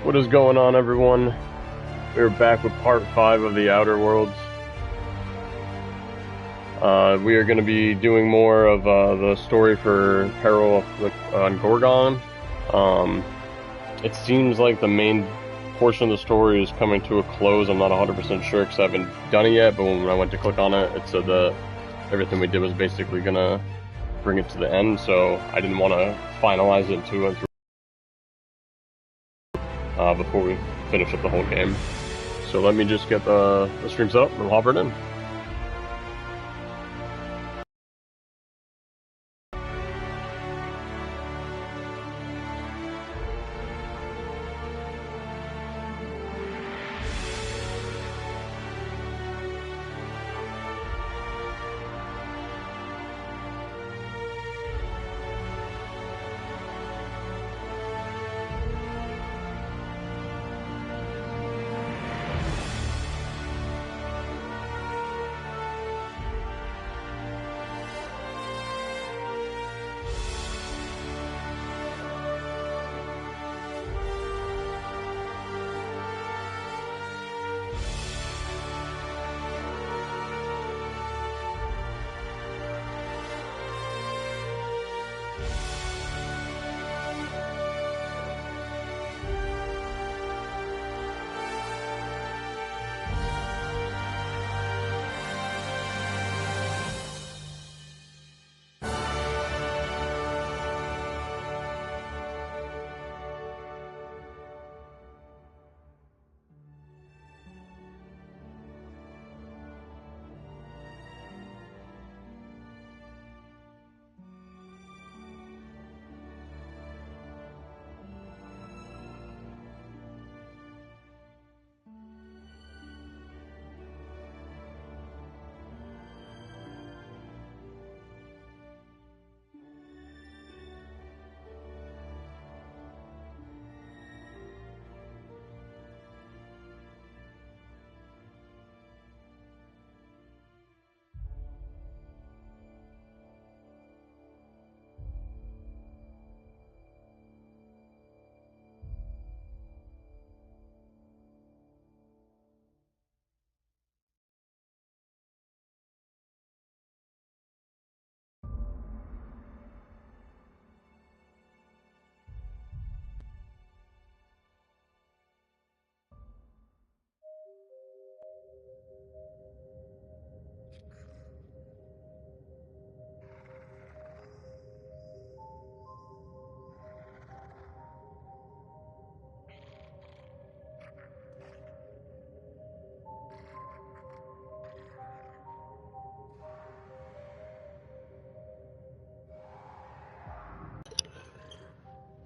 What is going on, everyone? We're back with part 5 of the Outer Worlds. We are going to be doing more of the story for Peril on Gorgon. It seems like the main portion of the story is coming to a close. I'm not 100% sure because I haven't done it yet, but when I went to click on it, it said that everything we did was basically going to bring it to the end, so I didn't want to finalize it until we went through before we finish up the whole game. So let me just get the stream set up and we'll hop right in.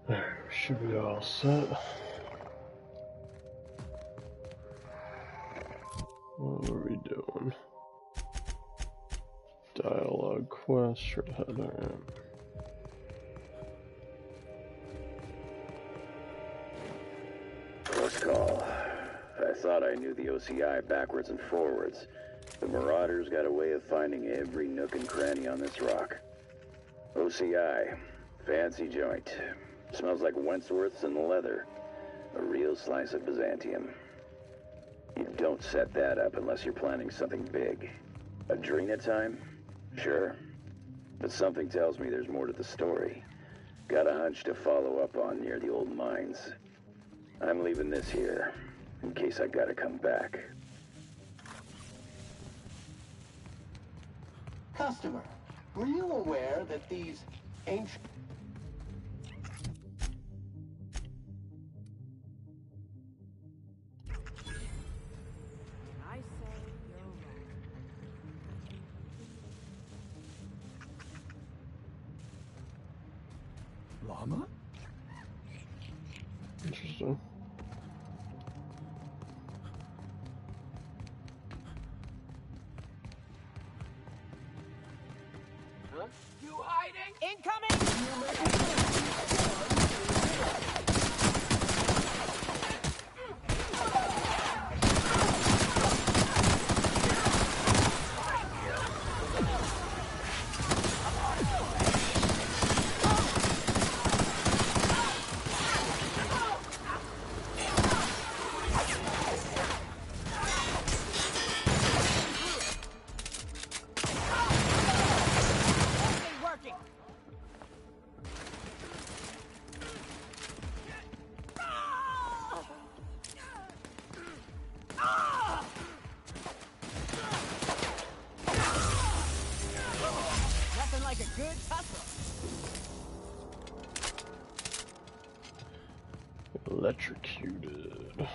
There, should be all set. What are we doing? Dialogue quest, straight ahead, alright. Close call. I thought I knew the OCI backwards and forwards. The Marauders got a way of finding every nook and cranny on this rock. OCI. Fancy joint. Smells like Wentworth's and leather. A real slice of Byzantium. You don't set that up unless you're planning something big. Adrena time? Sure. But something tells me there's more to the story. Got a hunch to follow up on near the old mines. I'm leaving this here, in case I gotta come back. Customer, were you aware that these ancient... I say you're wrong. Llama? Interesting. Huh? You hiding? Incoming! Electrocuted.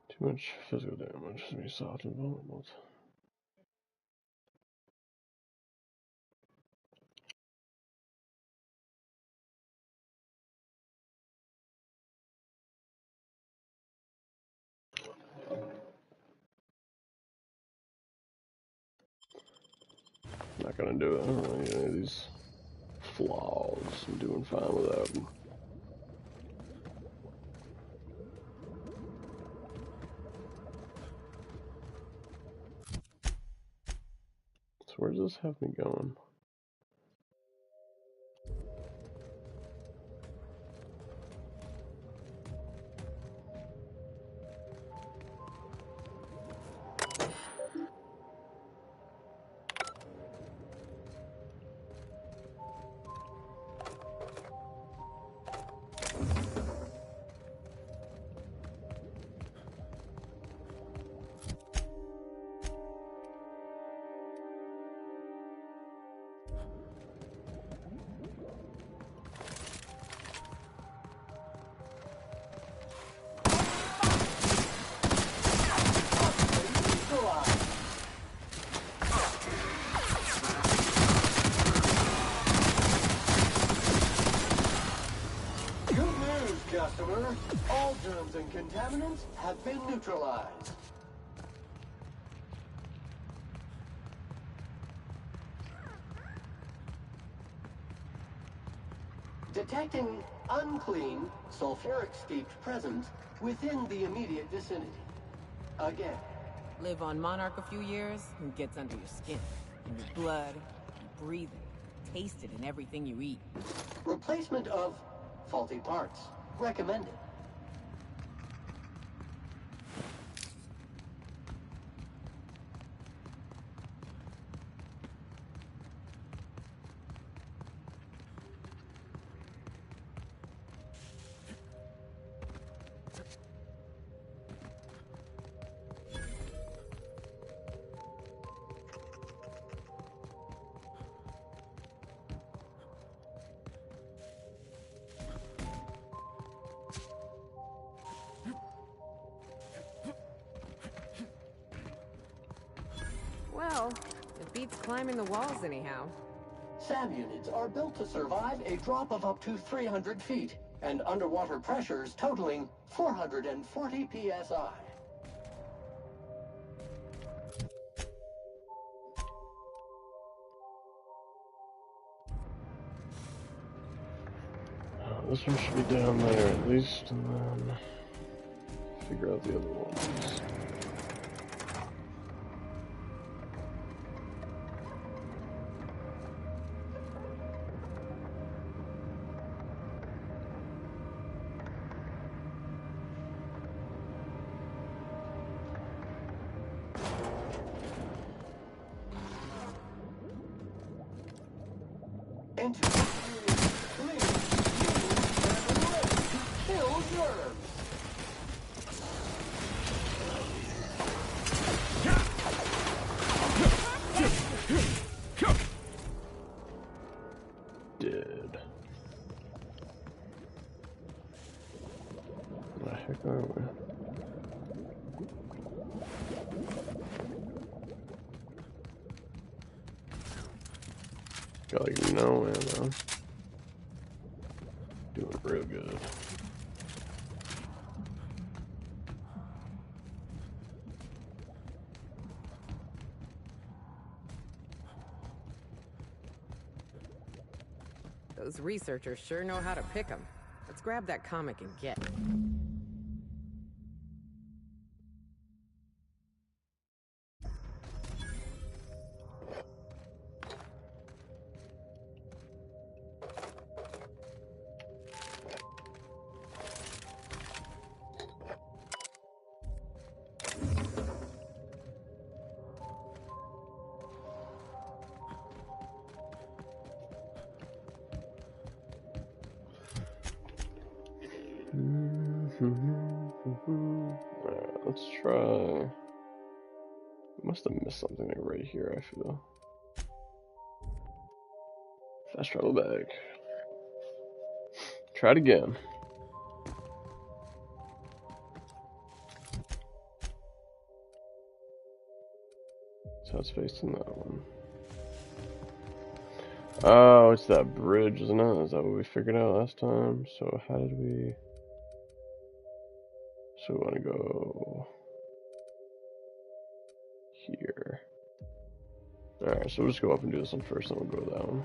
Too much physical damage to be soft and vulnerable. Not gonna do it. I don't really need any of these flaws. I'm doing fine without them. So where does this have me going? Customer, all germs and contaminants have been neutralized. Detecting unclean, sulfuric-steeped presence within the immediate vicinity. Again. Live on Monarch a few years, and gets under your skin. In your blood, you breathe it, taste it in everything you eat. Replacement of faulty parts. Recommended. Well, it beats climbing the walls anyhow. SAM units are built to survive a drop of up to 300 feet and underwater pressures totaling 440 psi. This one should be down there at least, and then figure out the other ones. Enter clean, kill germs. Dead. Where the heck are we? Got like no ammo. Doing real good. Those researchers sure know how to pick them. Let's grab that comic and get it. Alright, let's try. Must have missed something like right here, I feel. Fast travel back. Try it again. So it's facing that one. Oh, it's that bridge, isn't it? Is that what we figured out last time? So how did we... So we want to go here. Alright, so we'll just go up and do this one first, and we'll go to that one.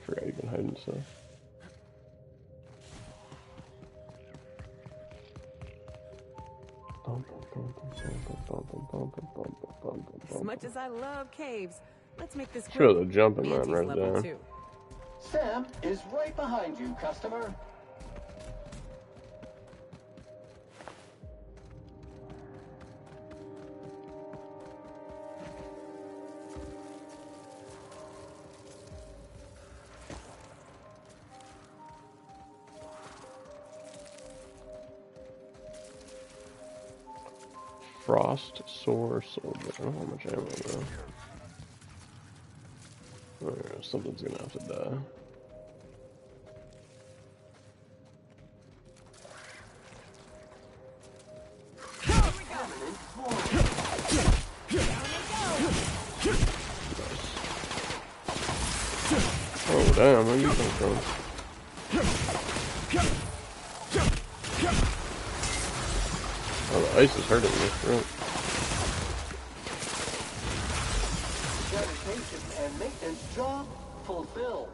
Forgot you can hide and stuff. As much as I love caves, let's make this Feel quick. the jumping man Mantis right level there. 2. Sam is right behind you, customer. Frost Sore Soldier. I don't know how much ammo though. Alright, something's gonna have to die. Oh damn, where you come from? Oh, the ice is hurting me. Right. Dedication and maintenance job fulfilled.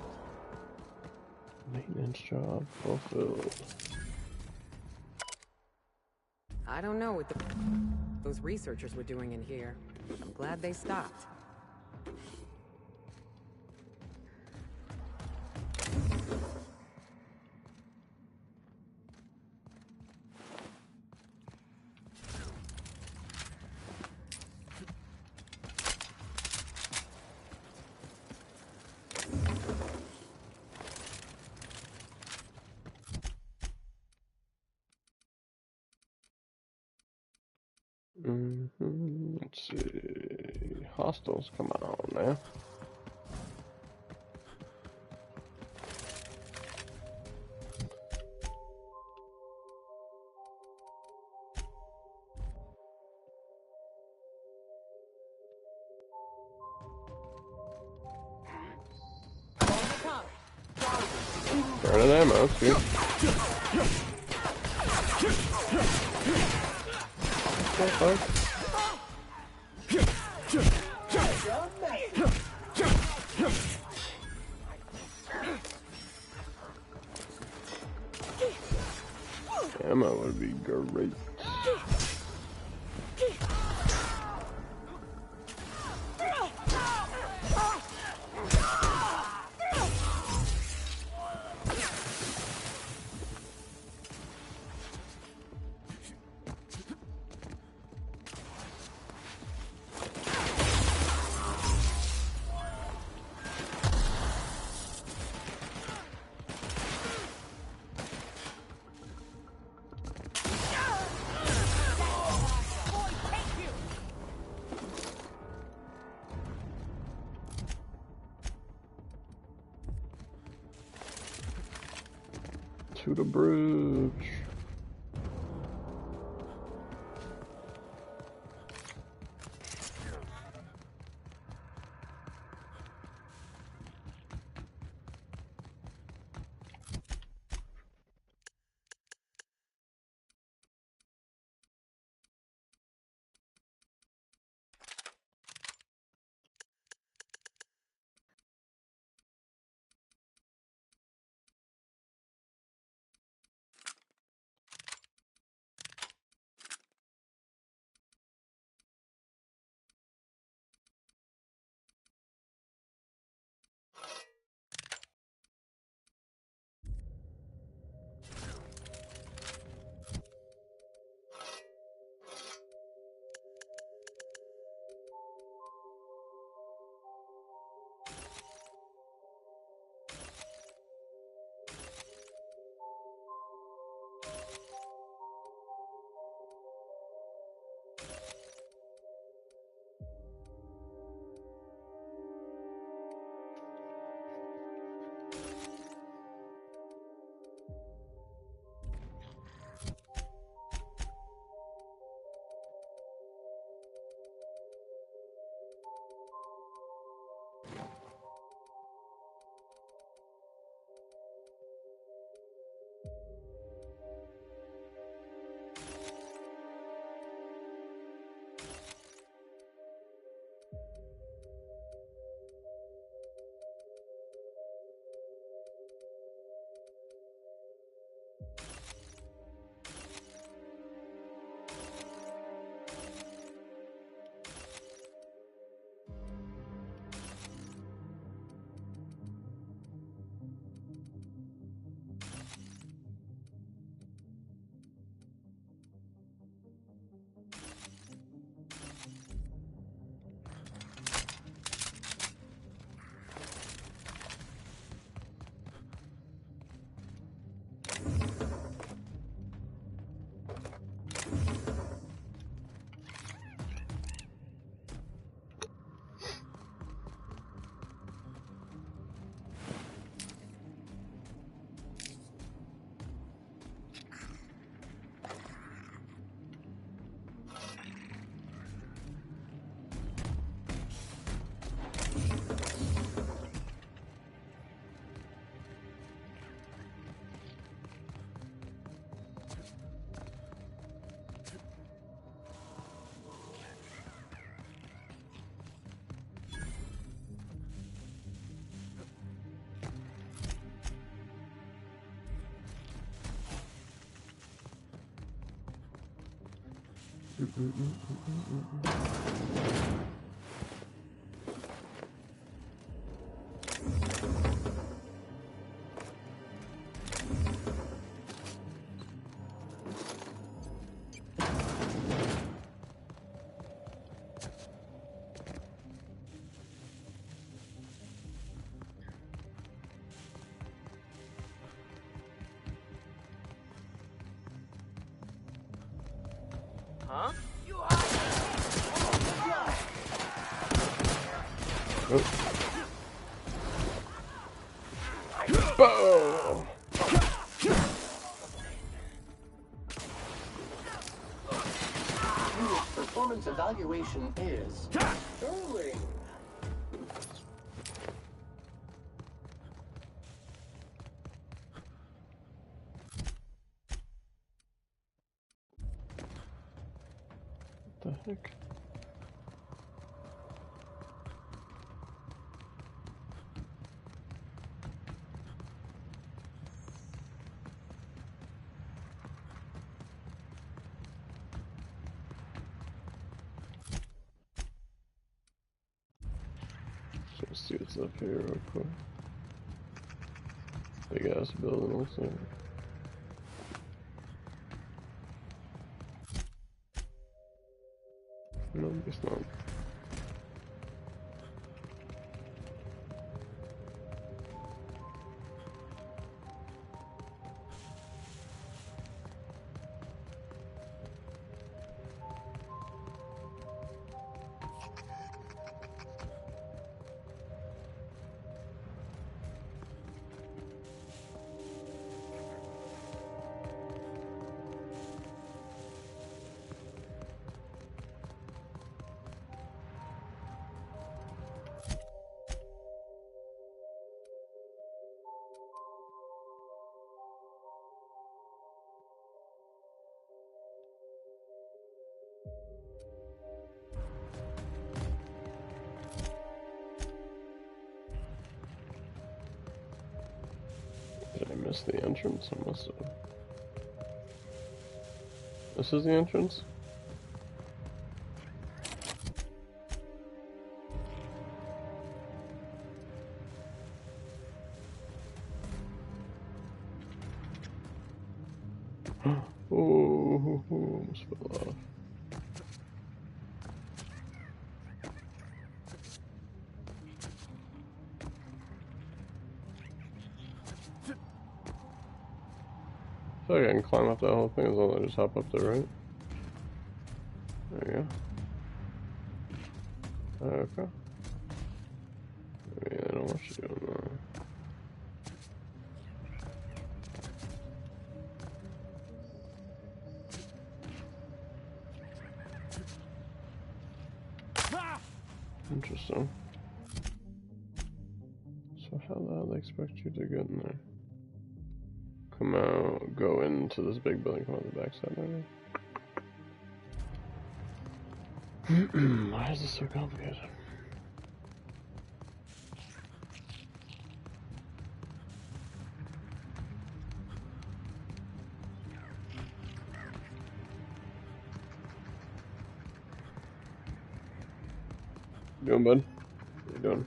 Maintenance job fulfilled. I don't know what those researchers were doing in here. I'm glad they stopped. Let's see. Hostiles, come on now. Run out of ammo, that's good. Okay, ammo would be great. To the bridge. Huh? Boom! Unit performance evaluation is sterling. What the heck? Let's see what's up here real quick. Big ass building also. No, it's not. Did I miss the entrance? I must have. This is the entrance? Oh, almost fell off. I feel like I can climb up that whole thing as long as I just hop up there, right? There you go. Okay. I mean, I don't want you doing that. Interesting. So how the hell do they expect you to get in there? Come out, go into this big building, come out the backside maybe? Why is this so complicated? You doing, bud? What you doing?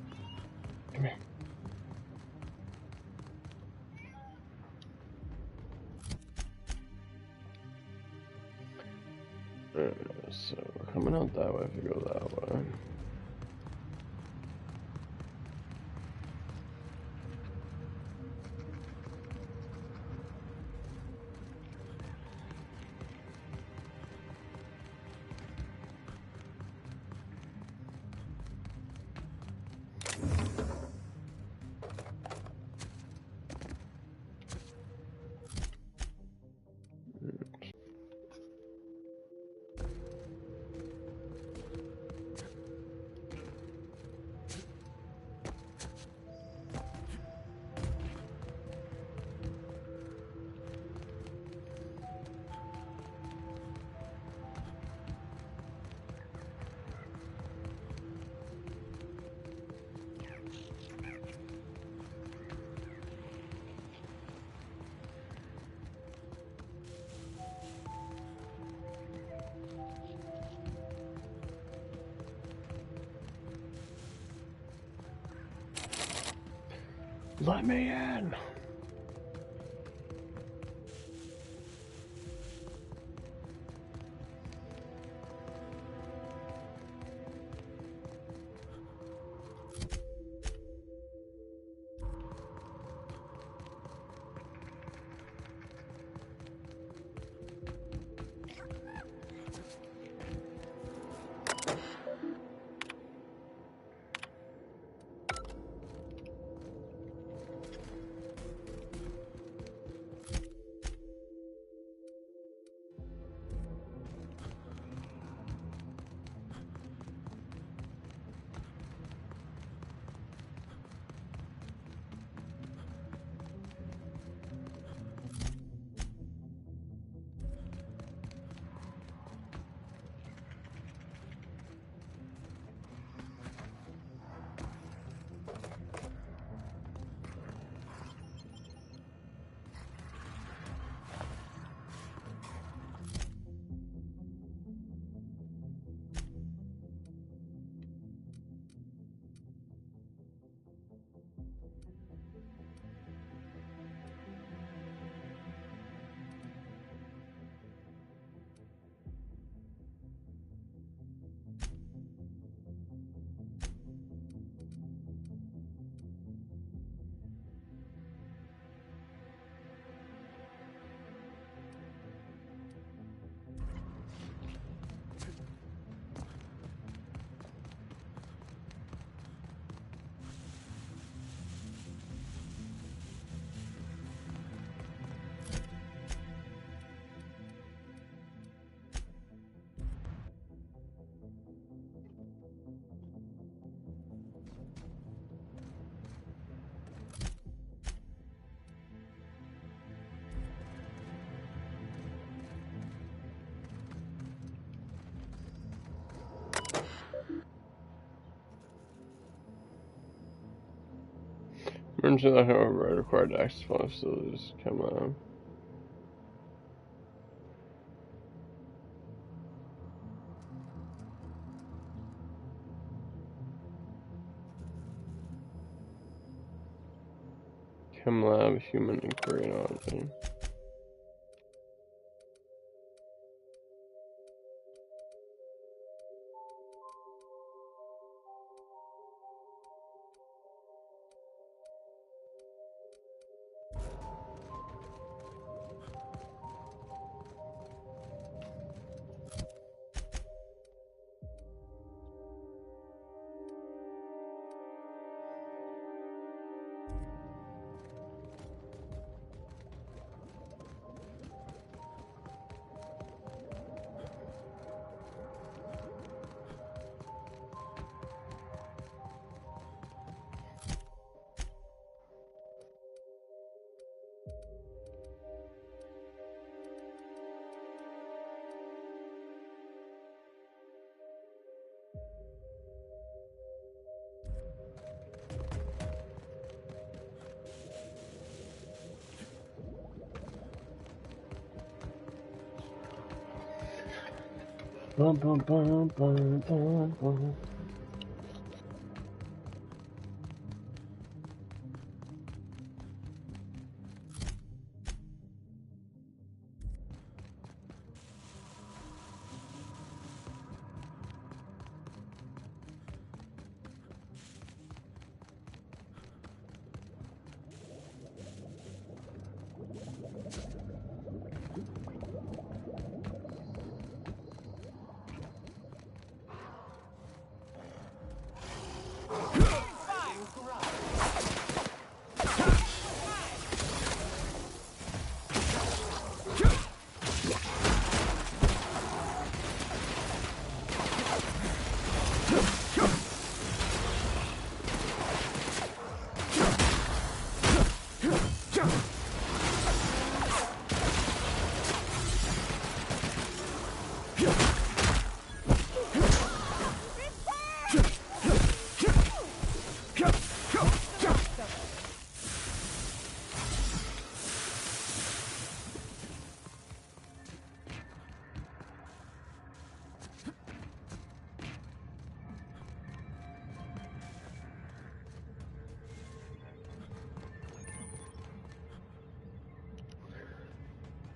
Come here. So we're coming out that way if you go that way. Let me in. Emergency lock, however, required to access all facilities. Come on. Chem lab, human inquiry and auditing. Bum, bum, bum, bum, bum, bum.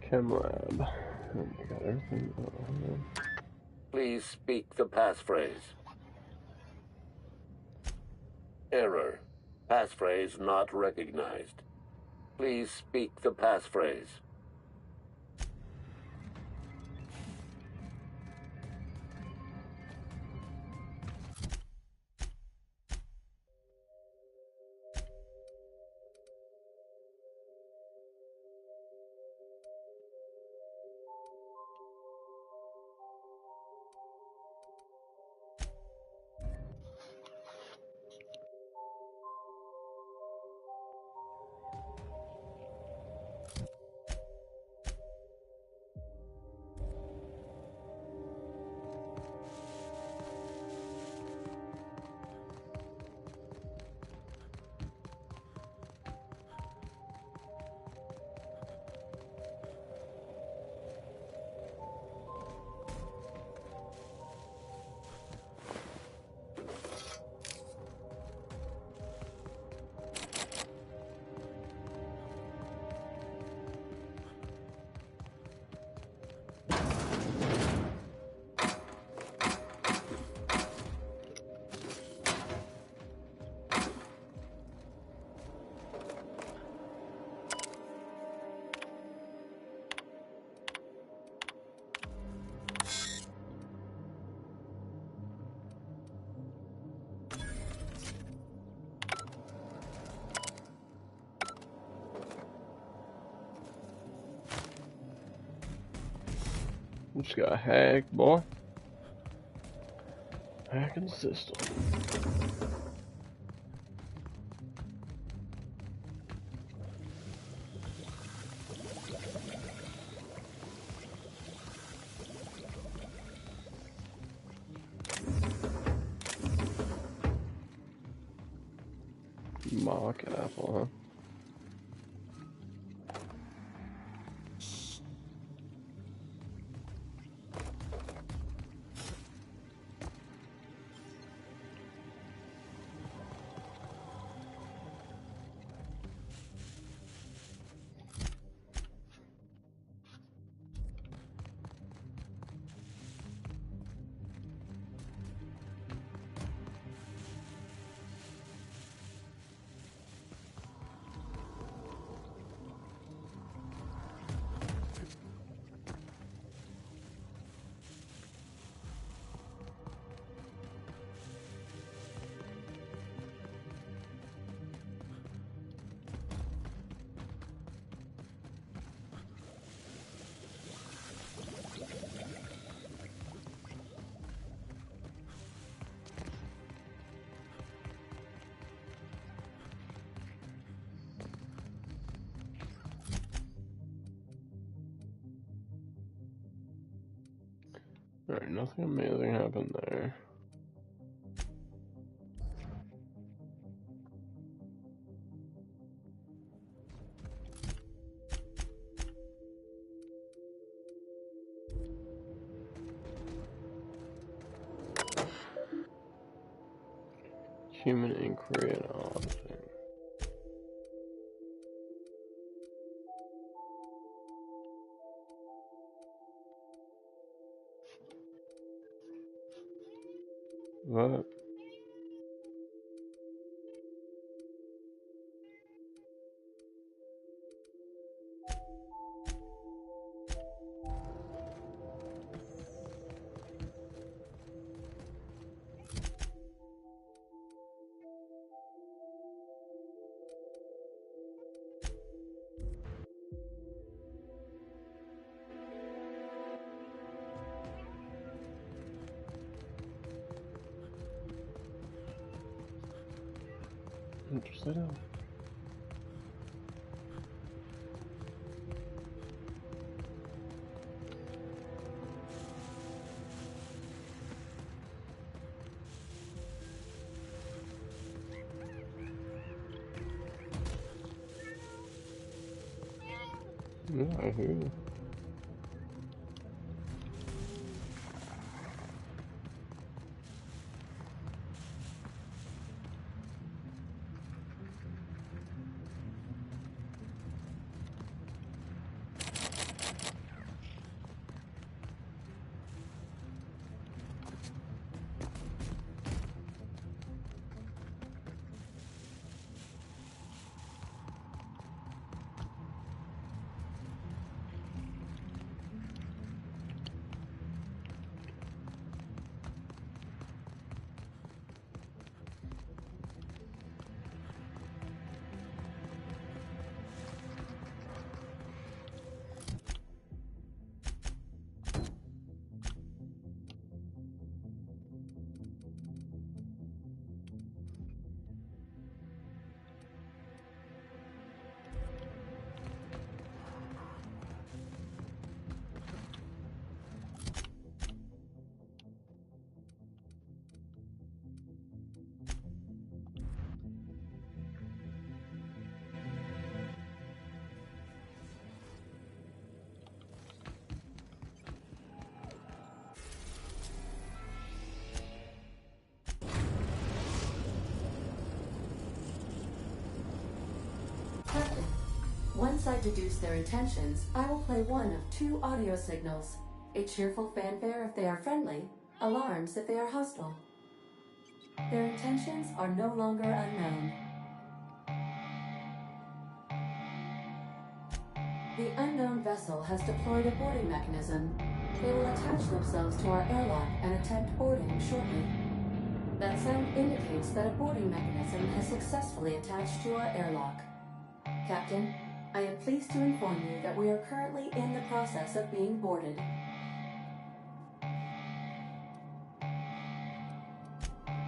Chem lab. Oh my god, everything. Oh, man. Please speak the passphrase. Error. Passphrase not recognized. Please speak the passphrase. Just got hacked, boy. Hacking the system. Mock apple, huh? Alright, nothing amazing happened there. Human inquiry and auditing. What? Interested in? Yeah, I hear you. Captain, once I deduce their intentions, I will play one of two audio signals. A cheerful fanfare if they are friendly, alarms if they are hostile. Their intentions are no longer unknown. The unknown vessel has deployed a boarding mechanism. They will attach themselves to our airlock and attempt boarding shortly. That sound indicates that a boarding mechanism has successfully attached to our airlock. Captain, I am pleased to inform you that we are currently in the process of being boarded.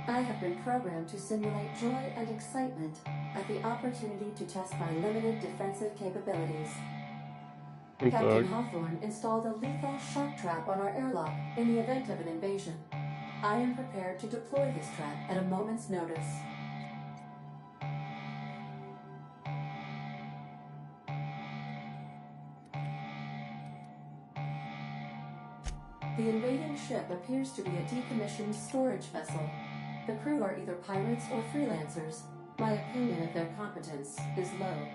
I have been programmed to simulate joy and excitement at the opportunity to test my limited defensive capabilities. Captain Hawthorne installed a lethal shock trap on our airlock in the event of an invasion. I am prepared to deploy this trap at a moment's notice. The invading ship appears to be a decommissioned storage vessel. The crew are either pirates or freelancers. My opinion of their competence is low.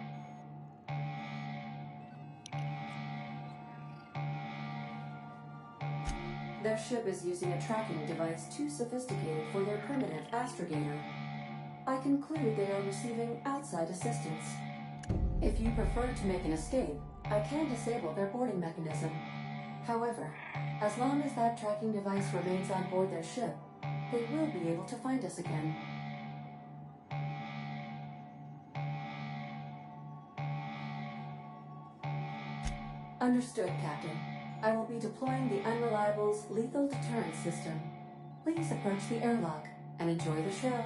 Their ship is using a tracking device too sophisticated for their primitive astrogator. I conclude they are receiving outside assistance. If you prefer to make an escape, I can disable their boarding mechanism. However, as long as that tracking device remains on board their ship, they will be able to find us again. Understood, Captain. I will be deploying the Unreliable's lethal deterrence system. Please approach the airlock and enjoy the show.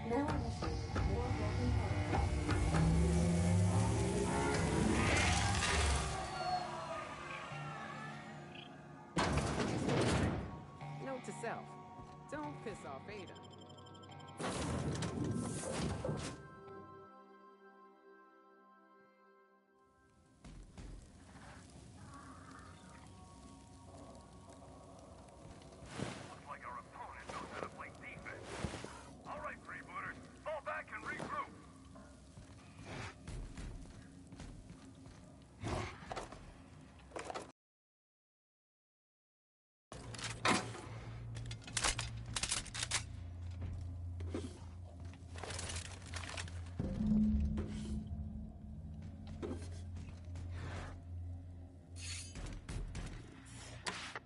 Now initiating more broken Note to self, don't piss off Ada.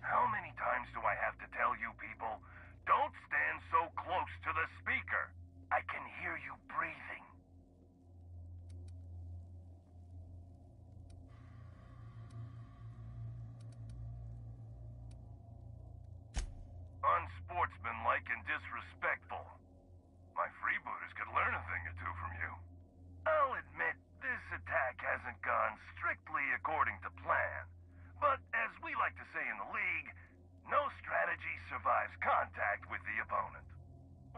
How many times do I have to tell you people, don't stand so close to the speaker? I can hear you breathing. Unsportsmanlike and disrespectful. My freebooters could learn a thing or two from you. I'll admit, this attack hasn't gone strictly according to plan. But as we like to say in the League, no strategy survives contact with the opponent.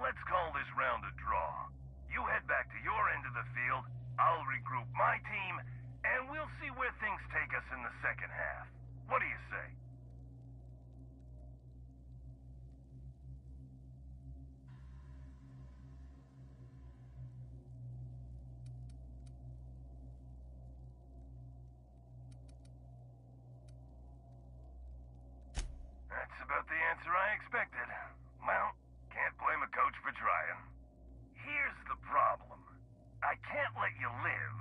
Let's call this round a draw. You head back to your end of the field, I'll regroup my team, and we'll see where things take us in the second half. What do you say? That's about the answer I expected. Well, can't blame a coach for trying. Here's the problem. I can't let you live,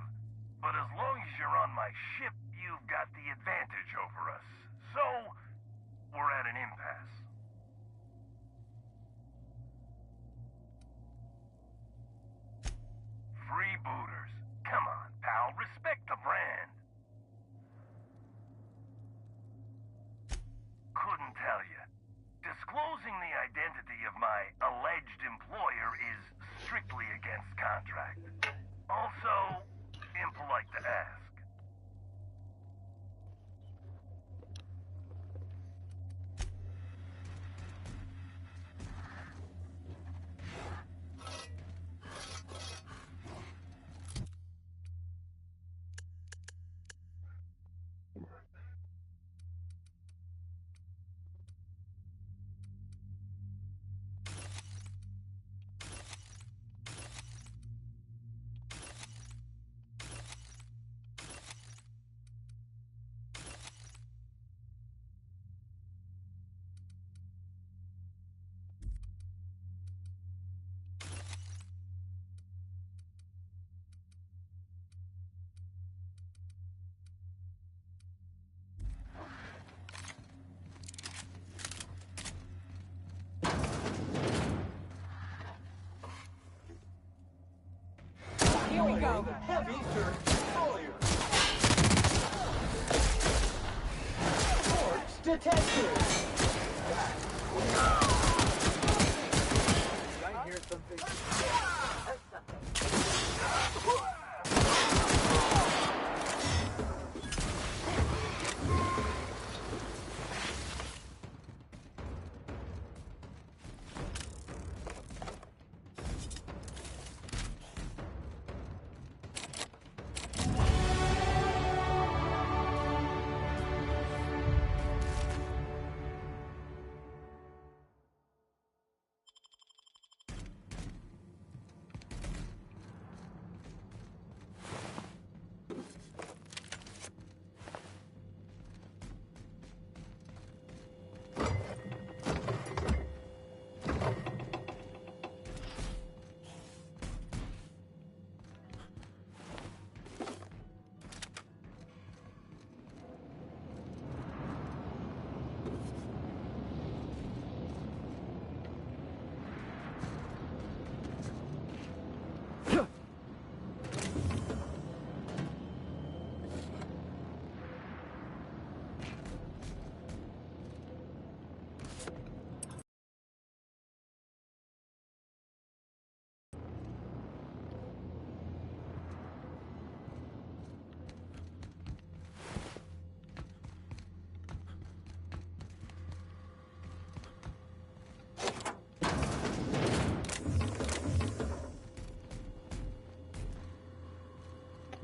but as long as you're on my ship, you've got the advantage over us. So, we're at an impasse. Freebooters. Come on, pal, respect the brand. Couldn't tell you. Disclosing the identity of my alleged employer is strictly against contract. Also, impolite to ask. Deploying heavy dirt destroyer. Corpse detected. Did I hear something?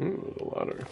The ladder.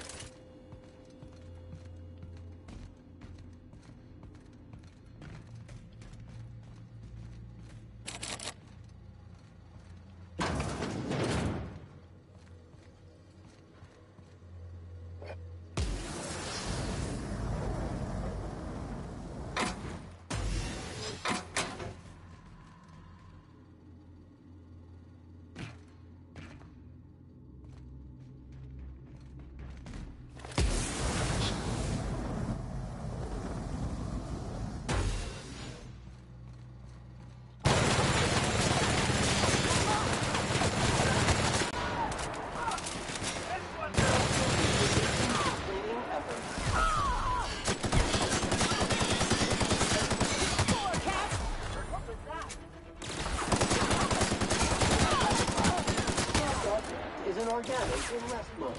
Is an organic in rest mode.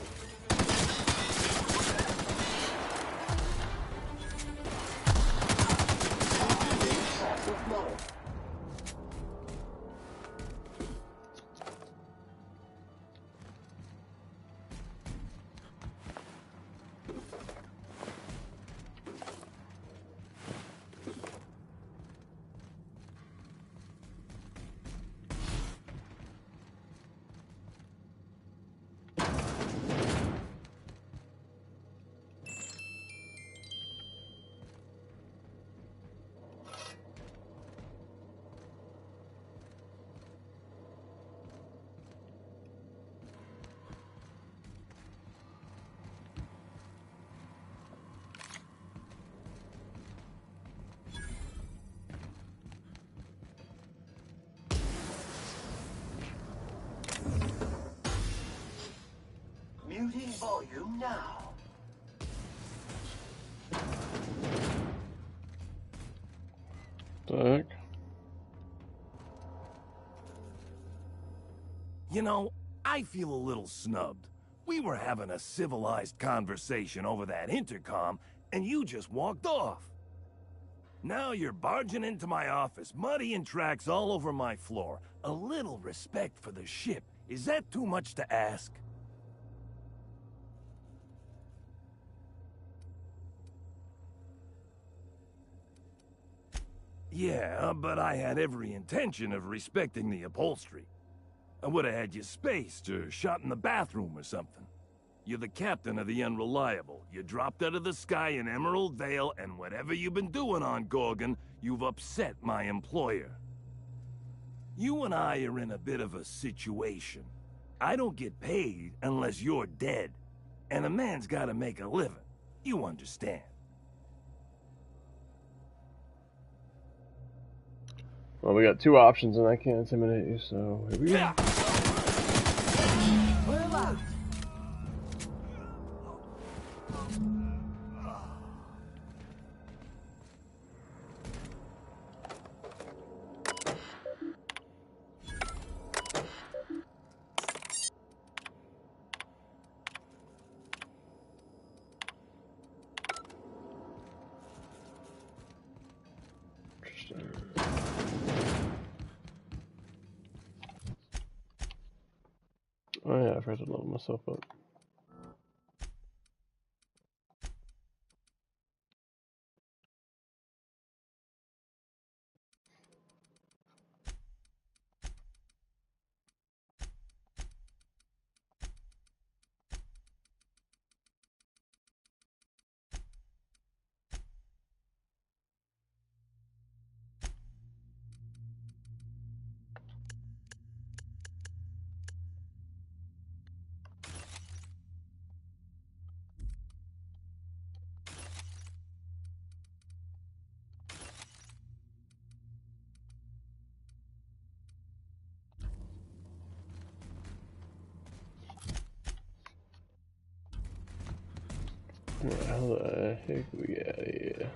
Passive mode. Muting volume now. The heck? You know, I feel a little snubbed. We were having a civilized conversation over that intercom, and you just walked off. Now you're barging into my office, muddying tracks all over my floor. A little respect for the ship. Is that too much to ask? Yeah, but I had every intention of respecting the upholstery. I would have had you spaced or shot in the bathroom or something. You're the captain of the Unreliable. You dropped out of the sky in Emerald Vale, and whatever you've been doing on Gorgon, you've upset my employer. You and I are in a bit of a situation. I don't get paid unless you're dead. And a man's gotta make a living. You understand. Well, we got two options, and I can't intimidate you, so here we go. We're live. Oh yeah, I forgot to level myself up. How the heck we get out of here?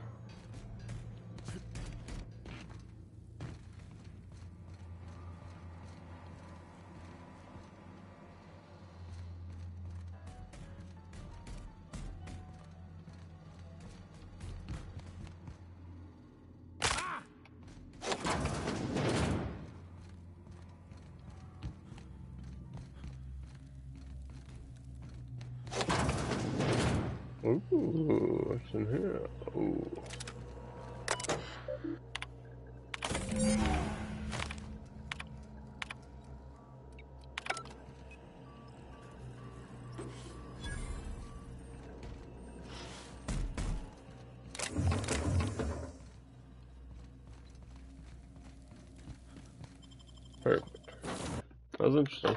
Ooh, what's in here? Ooh. Perfect. That was interesting.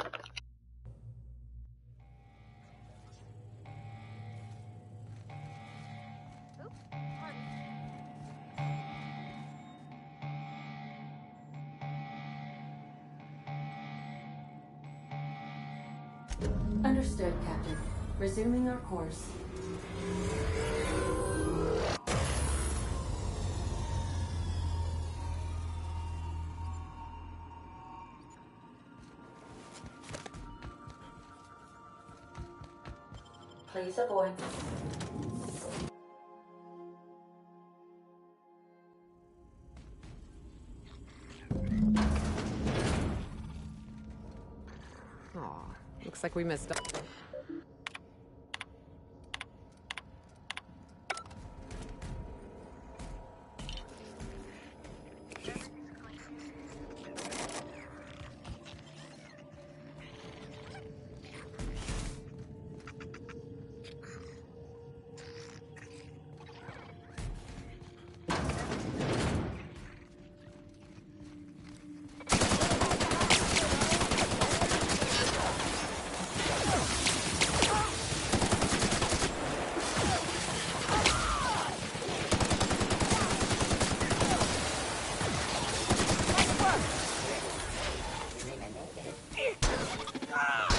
Understood, Captain. Resuming our course. Please avoid. Aw, looks like we missed up.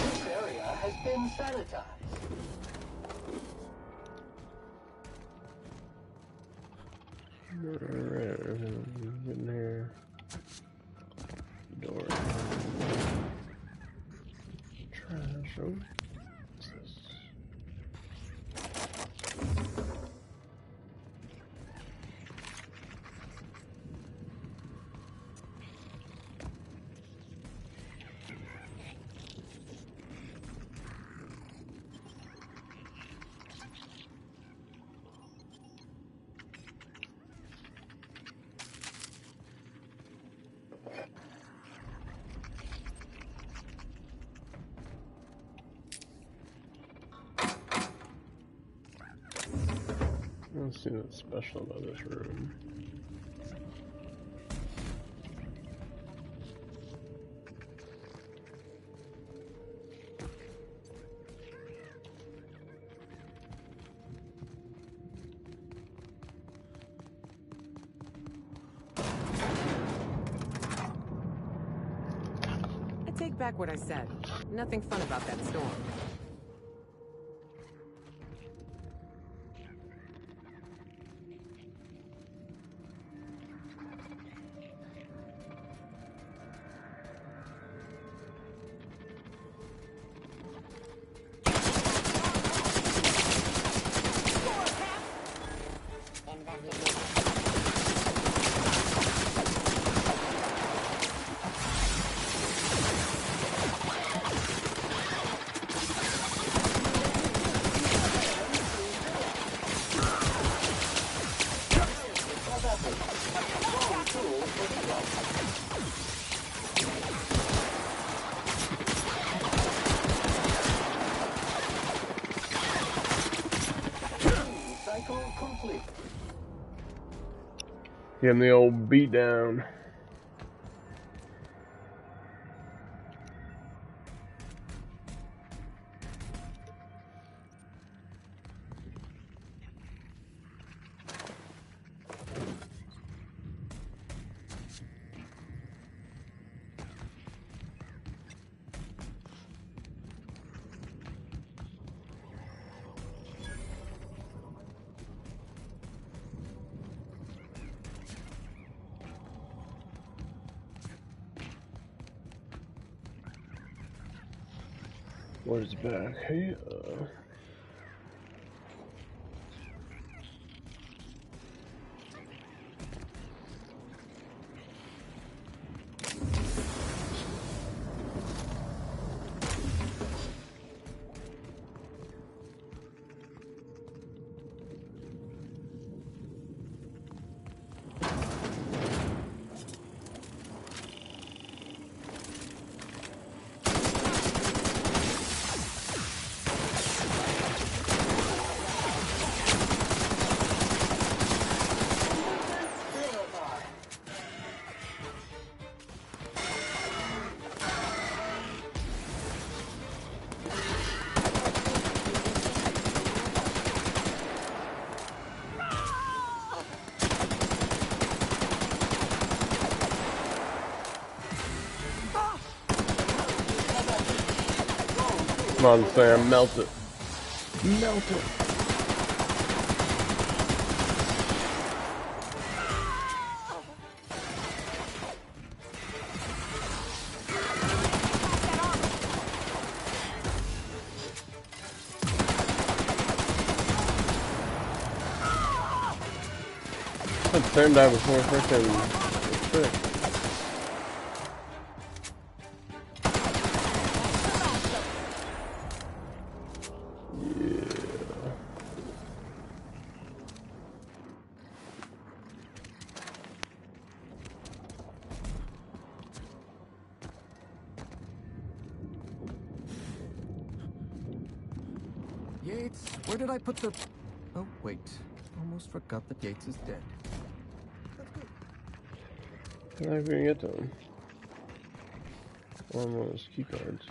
This area has been sanitized. Alright, in there. Door. Trash. Oh. What's this? Let's see what's special about this room. I take back what I said. Nothing fun about that storm. Give him the old beat down. Where's back here? Come on, Sam, melt it. Melt it. Sam died before freaking trick. Yates, where did I put the... Oh, wait. Almost forgot that Yates is dead. How are we gonna get to him? One of those key cards.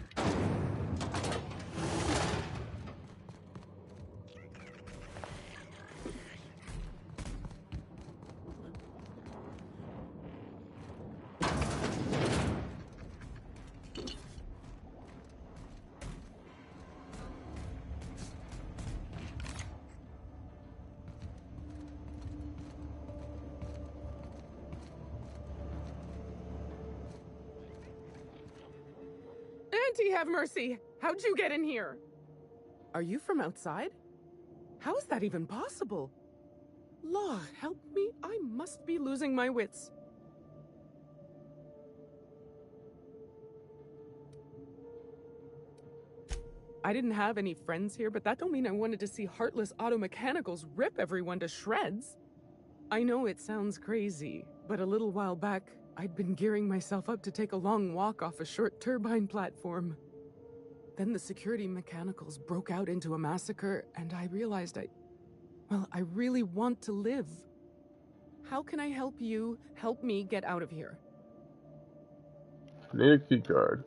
Auntie, have mercy! How'd you get in here? Are you from outside? How is that even possible? Law, help me, I must be losing my wits. I didn't have any friends here, but that don't mean I wanted to see heartless auto mechanicals rip everyone to shreds. I know it sounds crazy, but a little while back, I'd been gearing myself up to take a long walk off a short turbine platform. Then the security mechanicals broke out into a massacre, and I realized I really want to live. How can I help you help me get out of here? Need a key card.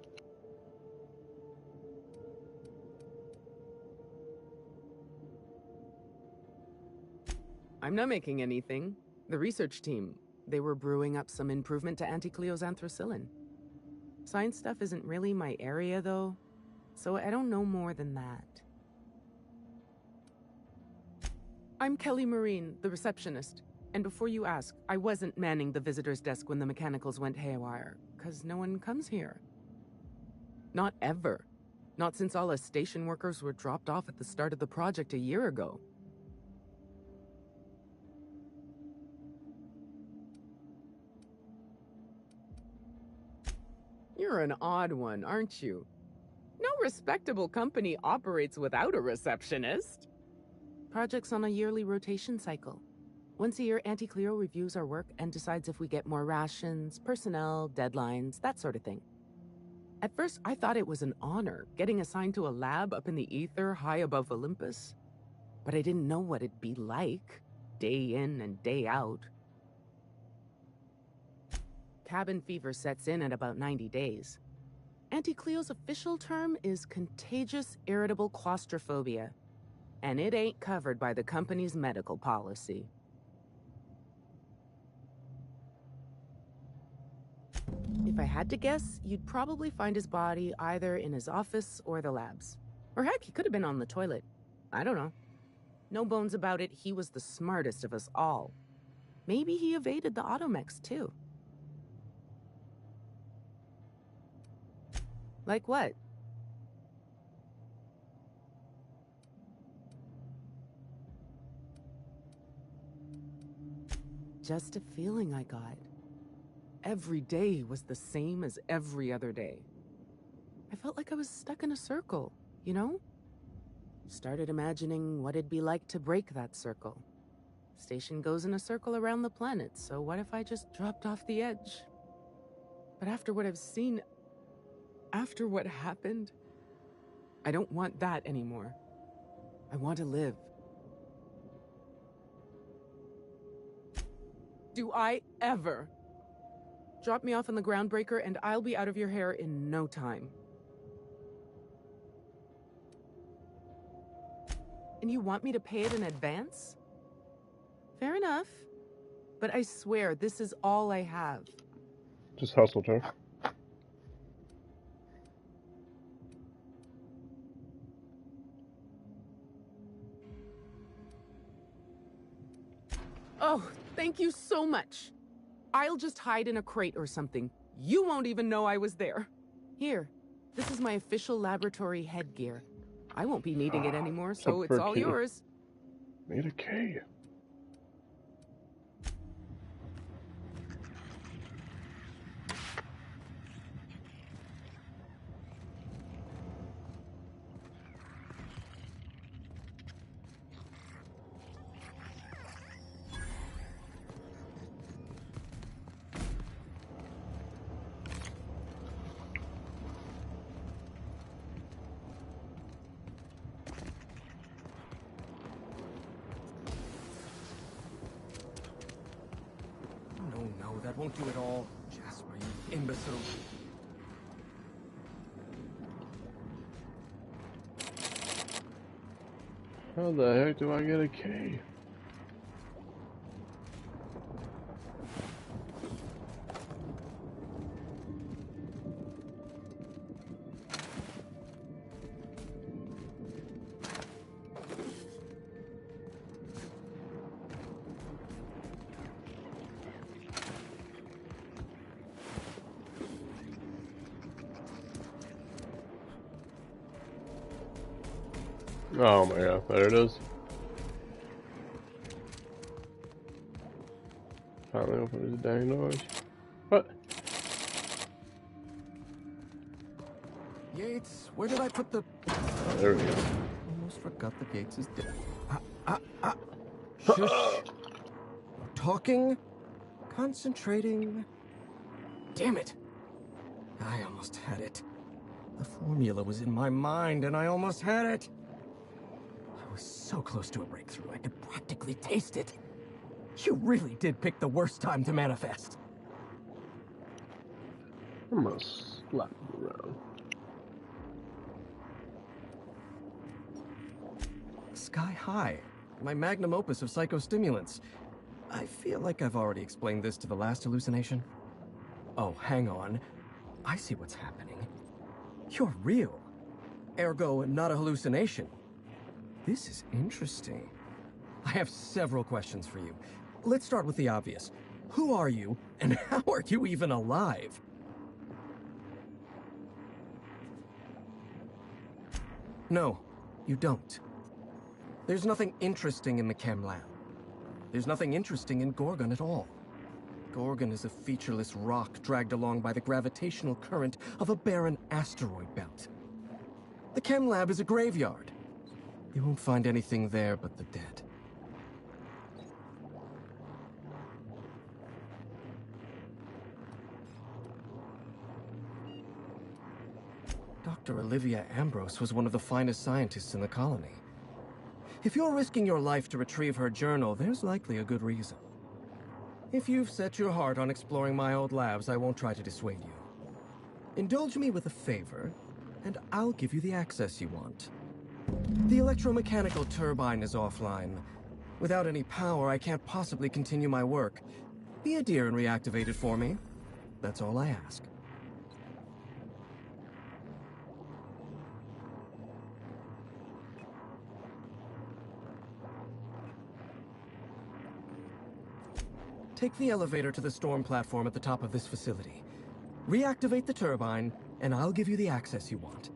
I'm not making anything. The research team, they were brewing up some improvement to Anti-Cleo's anthracillin. Science stuff isn't really my area, though, so I don't know more than that. I'm Kelly Marine, the receptionist. And before you ask, I wasn't manning the visitor's desk when the mechanicals went haywire, 'cause no one comes here. Not ever. Not since all us station workers were dropped off at the start of the project a year ago. You're an odd one, aren't you? No respectable company operates without a receptionist. Project's on a yearly rotation cycle. Once a year, Anti-Cleo reviews our work and decides if we get more rations, personnel, deadlines, that sort of thing. At first, I thought it was an honor, getting assigned to a lab up in the ether high above Olympus. But I didn't know what it'd be like, day in and day out. cabin fever sets in at about 90 days. Auntie Cleo's official term is contagious irritable claustrophobia, and it ain't covered by the company's medical policy. If I had to guess, you'd probably find his body either in his office or the labs. Or heck, he could have been on the toilet. I don't know. No bones about it, he was the smartest of us all. Maybe he evaded the automechs, too. Like what? Just a feeling I got. Every day was the same as every other day. I felt like I was stuck in a circle, you know? Started imagining what it'd be like to break that circle. Station goes in a circle around the planet, so what if I just dropped off the edge? But after what I've seen, after what happened, I don't want that anymore. I want to live. Do I ever? Drop me off on the groundbreaker and I'll be out of your hair in no time. And you want me to pay it in advance? Fair enough. But I swear, this is all I have. Just hustle, Joe. Oh, thank you so much. I'll just hide in a crate or something. You won't even know I was there. Here, this is my official laboratory headgear. I won't be needing it anymore, so it's all yours. Made a K. No, that won't do it all. Jasper, you imbecile. How the heck do I get a K? Oh my god, there it is. Finally open this dang doors. What? Yates, where did I put the... Oh, there we go. Almost forgot that Yates is dead. Shush. Talking. Concentrating. Damn it. I almost had it. The formula was in my mind and I almost had it. I was so close to a breakthrough, I could practically taste it. You really did pick the worst time to manifest. I'm gonna slap you around. Sky High, my magnum opus of psychostimulants. I feel like I've already explained this to the last hallucination. Oh, hang on. I see what's happening. You're real. Ergo, not a hallucination. This is interesting. I have several questions for you. Let's start with the obvious. Who are you, and how are you even alive? No, you don't. There's nothing interesting in the chem lab. There's nothing interesting in Gorgon at all. Gorgon is a featureless rock dragged along by the gravitational current of a barren asteroid belt. The chem lab is a graveyard. You won't find anything there but the dead. Dr. Olivia Ambrose was one of the finest scientists in the colony. If you're risking your life to retrieve her journal, there's likely a good reason. If you've set your heart on exploring my old labs, I won't try to dissuade you. Indulge me with a favor, and I'll give you the access you want. The electromechanical turbine is offline. Without any power, I can't possibly continue my work. Be a dear and reactivate it for me. That's all I ask. Take the elevator to the storm platform at the top of this facility. Reactivate the turbine, and I'll give you the access you want.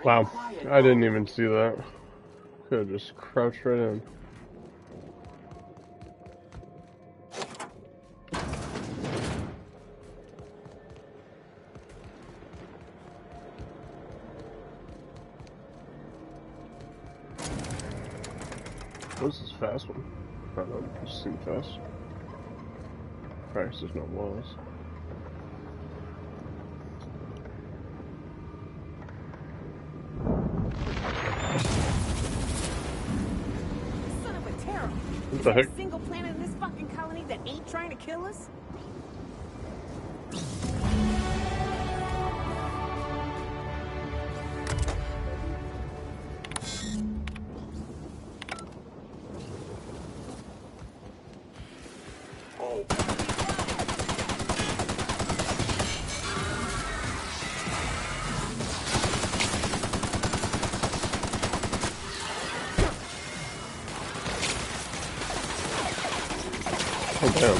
Wow, I didn't even see that. Could have just crouched right in. This is a fast one. I don't know, it just seemed fast. Practice there's no walls. Son of a terror! What the heck? A single planet in this fucking colony that ain't trying to kill us? Oh, damn.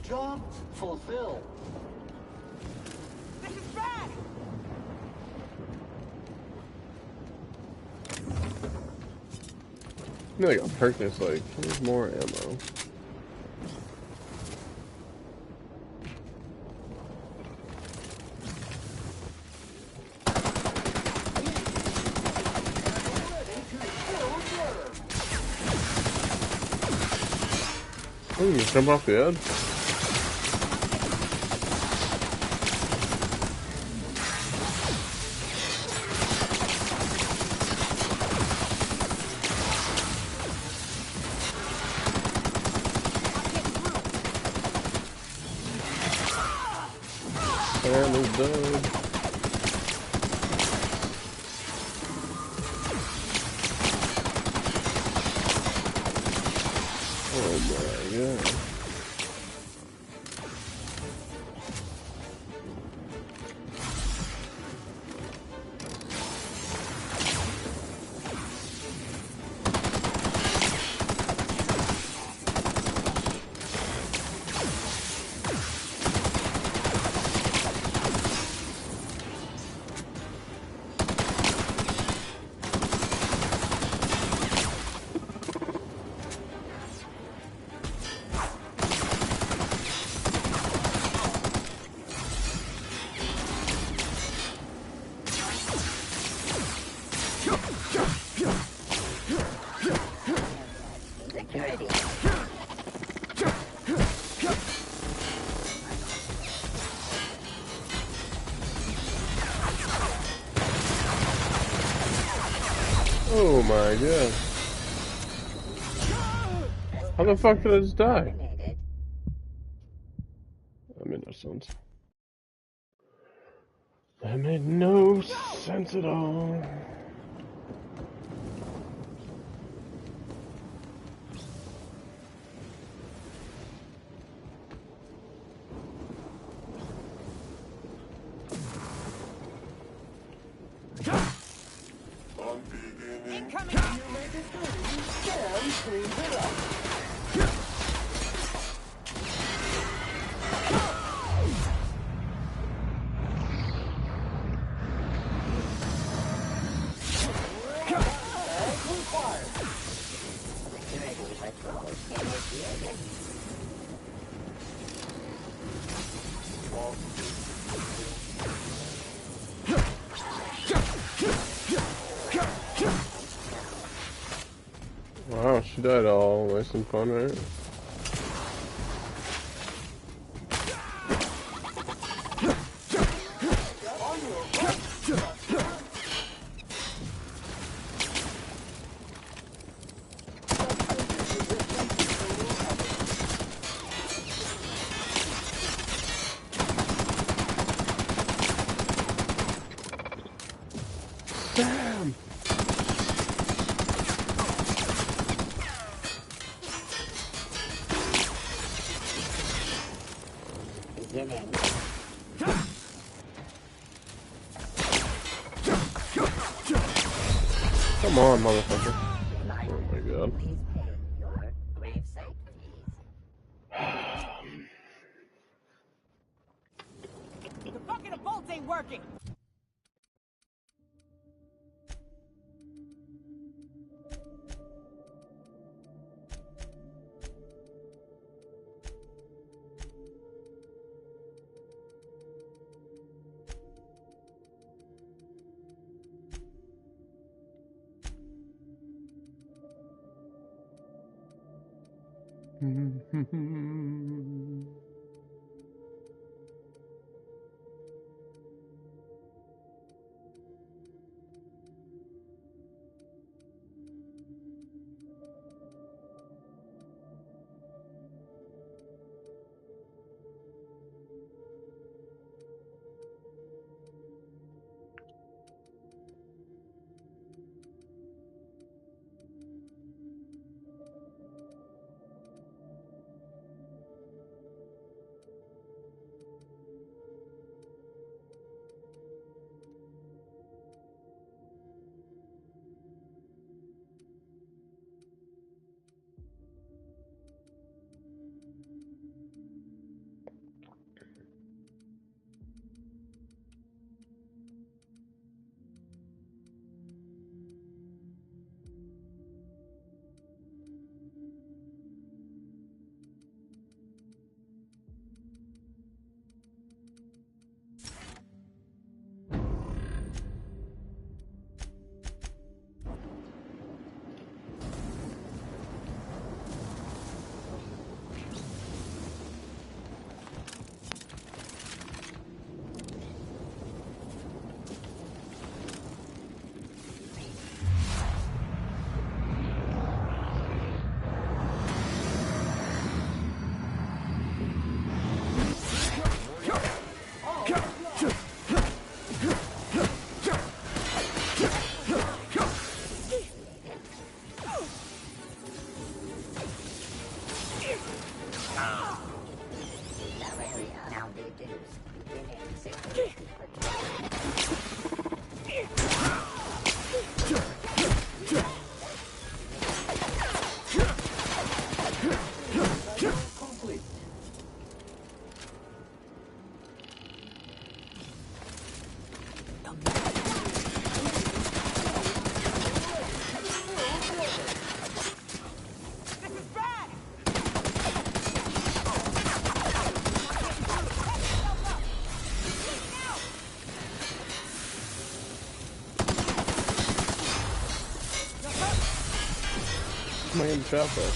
Job fulfilled. This is bad! I feel like a perk that's like, here's more ammo. Oh, you just jump off the edge? And he's dead. Oh my god. Oh my god. How the fuck did I just die? That made no sense. That made no sense at all. Wow, she died all nice and fun, right? Damn! Come on, motherfucker. Oh my god. The bucket of bolts ain't working! Am I getting shot though?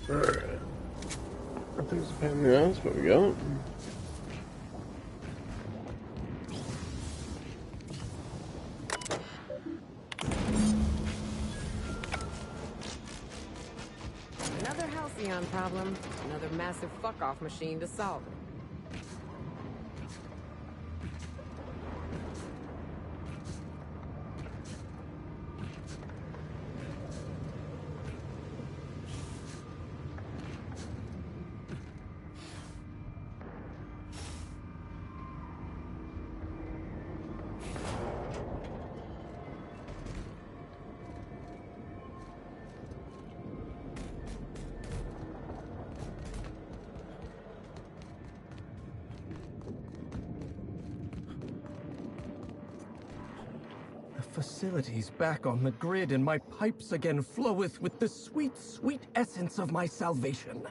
Alright. I think it's a pain in the ass, but we got it. Another Halcyon problem. Another massive fuck-off machine to solve it. facilities back on the grid, and my pipes again floweth with the sweet, sweet essence of my salvation.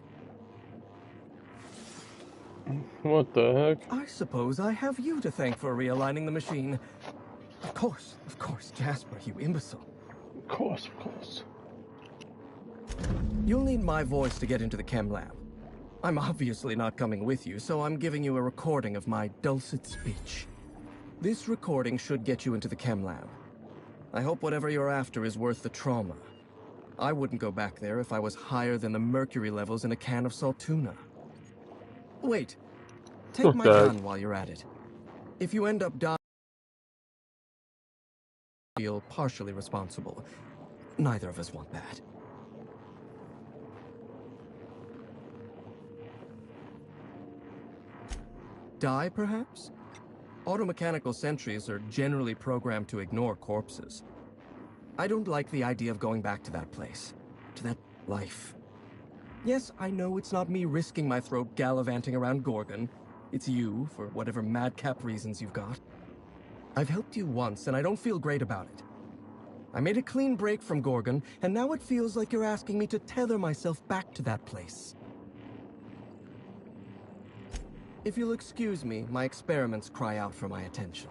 What the heck? I suppose I have you to thank for realigning the machine. Of course, Jasper, you imbecile. Of course, of course. You'll need my voice to get into the chem lab. I'm obviously not coming with you, so I'm giving you a recording of my dulcet speech. This recording should get you into the chem lab. I hope whatever you're after is worth the trauma. I wouldn't go back there if I was higher than the mercury levels in a can of salt tuna. Wait, take my gun while you're at it. If you end up dying, I feel partially responsible. Neither of us want that. Die, perhaps? Automechanical sentries are generally programmed to ignore corpses. I don't like the idea of going back to that place, to that life. Yes, I know it's not me risking my throat gallivanting around Gorgon. It's you, for whatever madcap reasons you've got. I've helped you once, and I don't feel great about it. I made a clean break from Gorgon, and now it feels like you're asking me to tether myself back to that place. If you'll excuse me, my experiments cry out for my attention.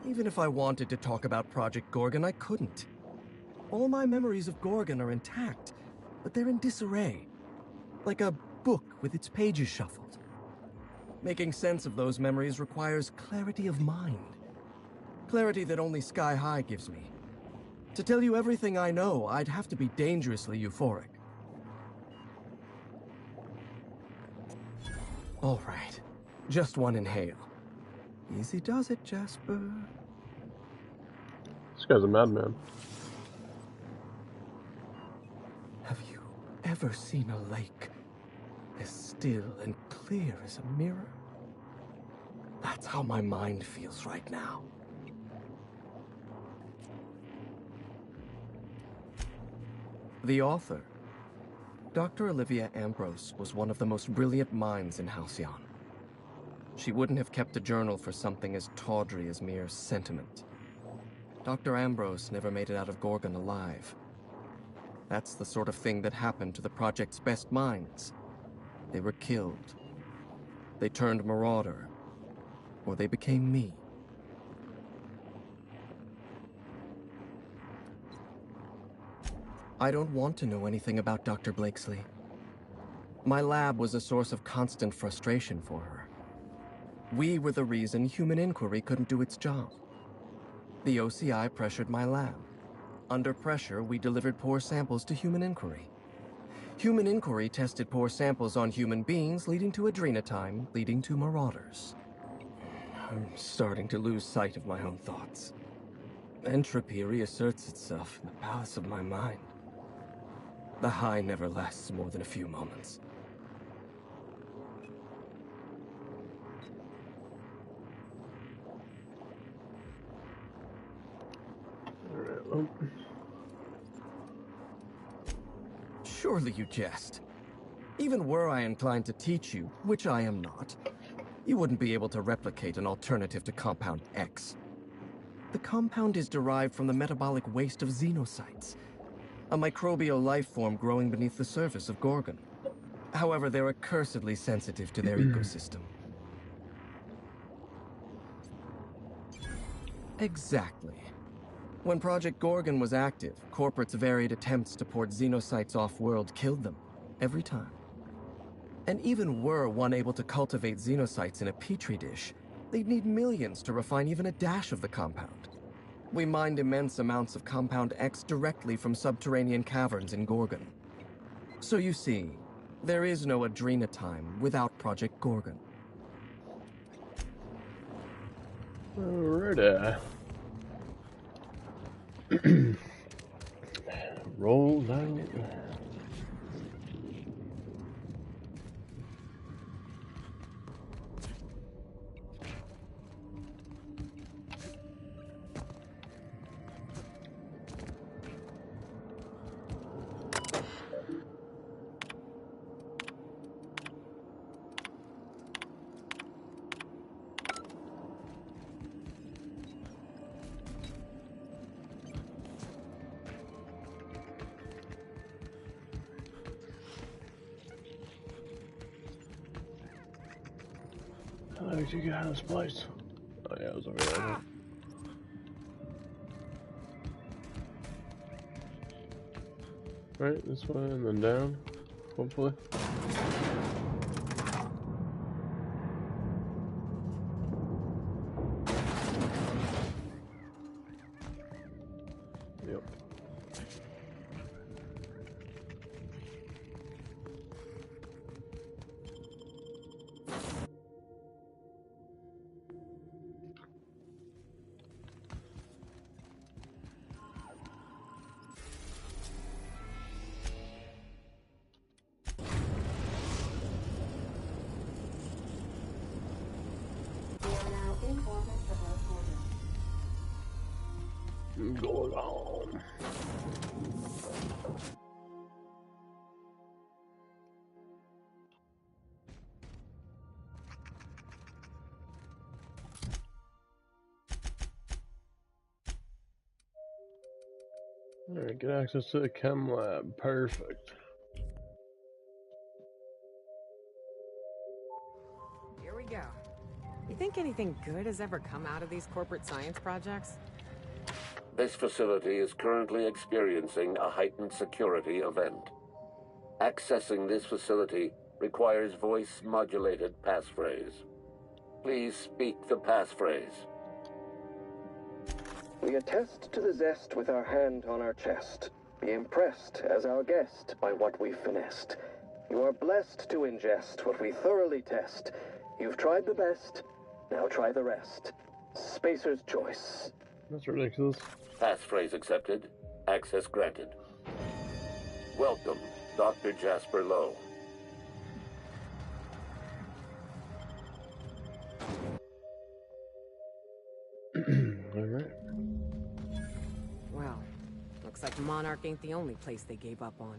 Even if I wanted to talk about Project Gorgon, I couldn't. All my memories of Gorgon are intact, but they're in disarray. Like a book with its pages shuffled. Making sense of those memories requires clarity of mind. Clarity that only Sky High gives me. To tell you everything I know, I'd have to be dangerously euphoric. All right, just one inhale. Easy does it, Jasper. This guy's a madman. Have you ever seen a lake as still and clear as a mirror? That's how my mind feels right now. The author, Dr. Olivia Ambrose, was one of the most brilliant minds in Halcyon. She wouldn't have kept a journal for something as tawdry as mere sentiment. Dr. Ambrose never made it out of Gorgon alive. That's the sort of thing that happened to the project's best minds. They were killed. They turned marauder. Or they became me. I don't want to know anything about Dr. Blakesley. My lab was a source of constant frustration for her. We were the reason human inquiry couldn't do its job. The OCI pressured my lab. Under pressure, we delivered poor samples to human inquiry. Human inquiry tested poor samples on human beings, leading to adrenotime, leading to marauders. I'm starting to lose sight of my own thoughts. Entropy reasserts itself in the palace of my mind. The high never lasts more than a few moments. Surely you jest. Even were I inclined to teach you, which I am not, you wouldn't be able to replicate an alternative to Compound X. The compound is derived from the metabolic waste of xenocytes, a microbial life form growing beneath the surface of Gorgon. However, they're accursedly sensitive to their ecosystem. Exactly. When Project Gorgon was active, corporates' varied attempts to port xenocytes off-world killed them, every time. And even were one able to cultivate xenocytes in a petri dish, they'd need millions to refine even a dash of the compound. We mined immense amounts of Compound X directly from subterranean caverns in Gorgon. So you see, there is no adrenotime without Project Gorgon. Alrighty. Roll down. How did you get out of this place? Oh yeah, it was over there. Right, this way and then down, hopefully. Yep. Go on. Alright, get access to the chem lab. Perfect. Here we go. You think anything good has ever come out of these corporate science projects? This facility is currently experiencing a heightened security event. Accessing this facility requires voice-modulated passphrase. Please speak the passphrase. We attest to the zest with our hand on our chest. Be impressed as our guest by what we've finessed. You are blessed to ingest what we thoroughly test. You've tried the best, now try the rest. Spacer's choice. That's ridiculous. Passphrase accepted. Access granted. Welcome, Dr. Jasper Lowe. Alright. Well, looks like Monarch ain't the only place they gave up on.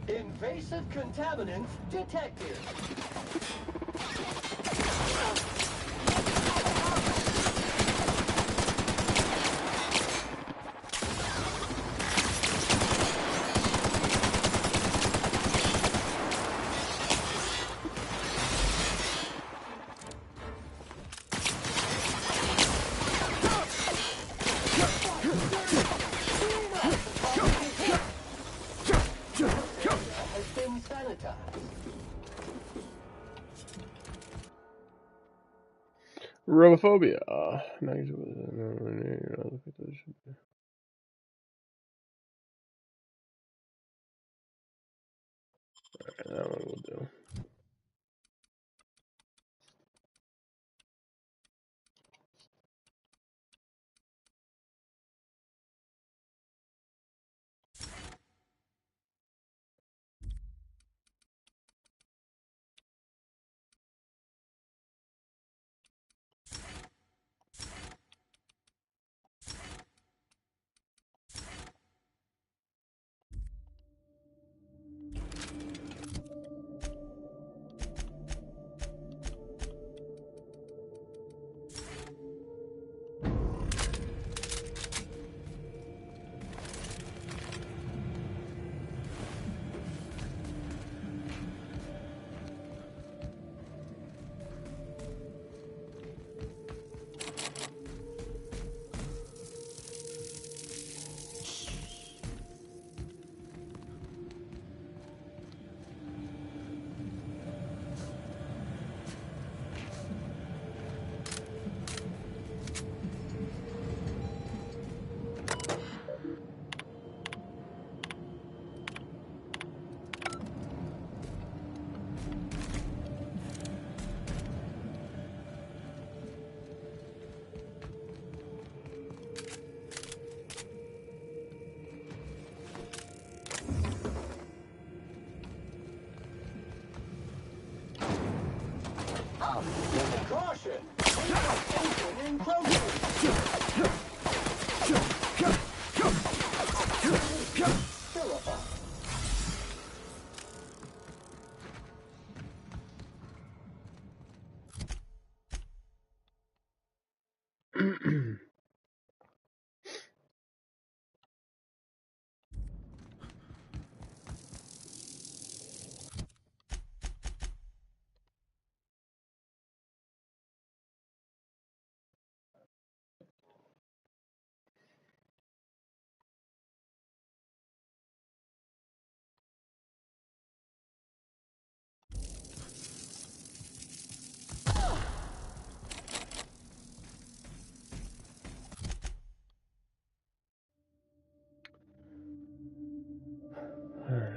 Invasive contaminants detected. Robophobia. Nice. That one will do.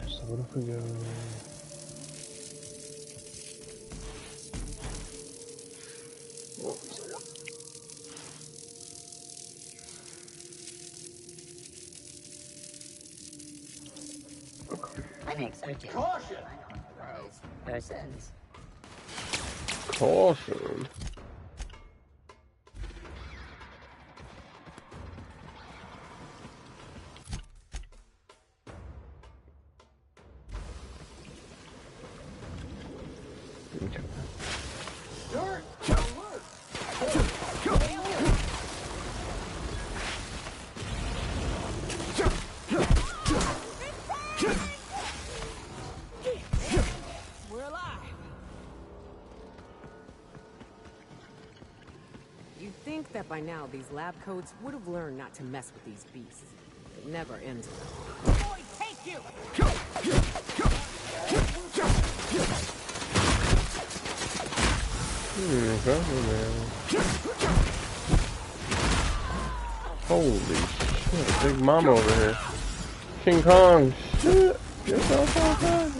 So what if we go... Caution! Persons. Caution. Okay. Dirt! Alert! We're alive. You'd think that by now these lab codes would have learned not to mess with these beasts. It never ends well. Boy, take you! Holy shit, Big Mama over here. King Kong, shit! Get off our side.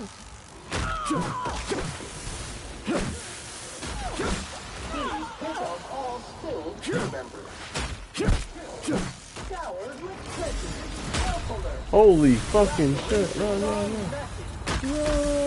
Pick up all spilled crew members. Scoured with prejudice. Help alert. Holy fucking shit, run, run, run. Run!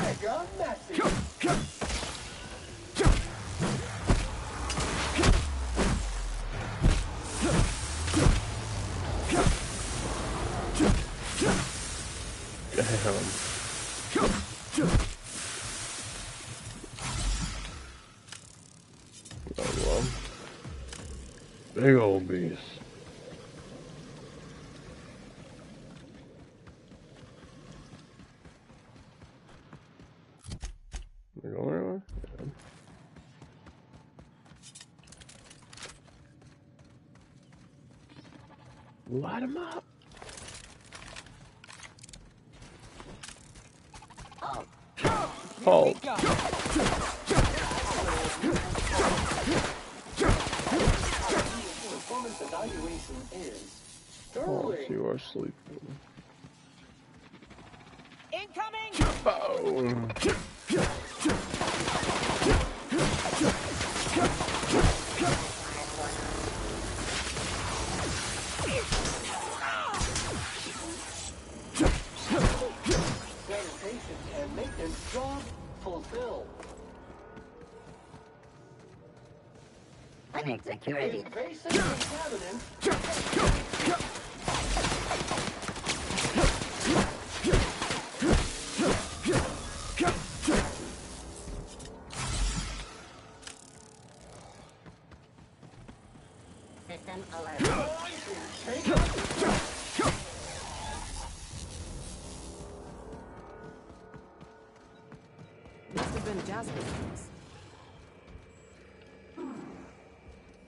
Mega message. Oh, well. Big old beast. We going anywhere? Yeah. Light him up. Halt. Performance evaluation is Halt, sterling. you are sleeping. Incoming! Boom. Sanitation and maintenance job fulfilled. Panic security. Invasive contaminants. System alert. Must have been Jasper's house.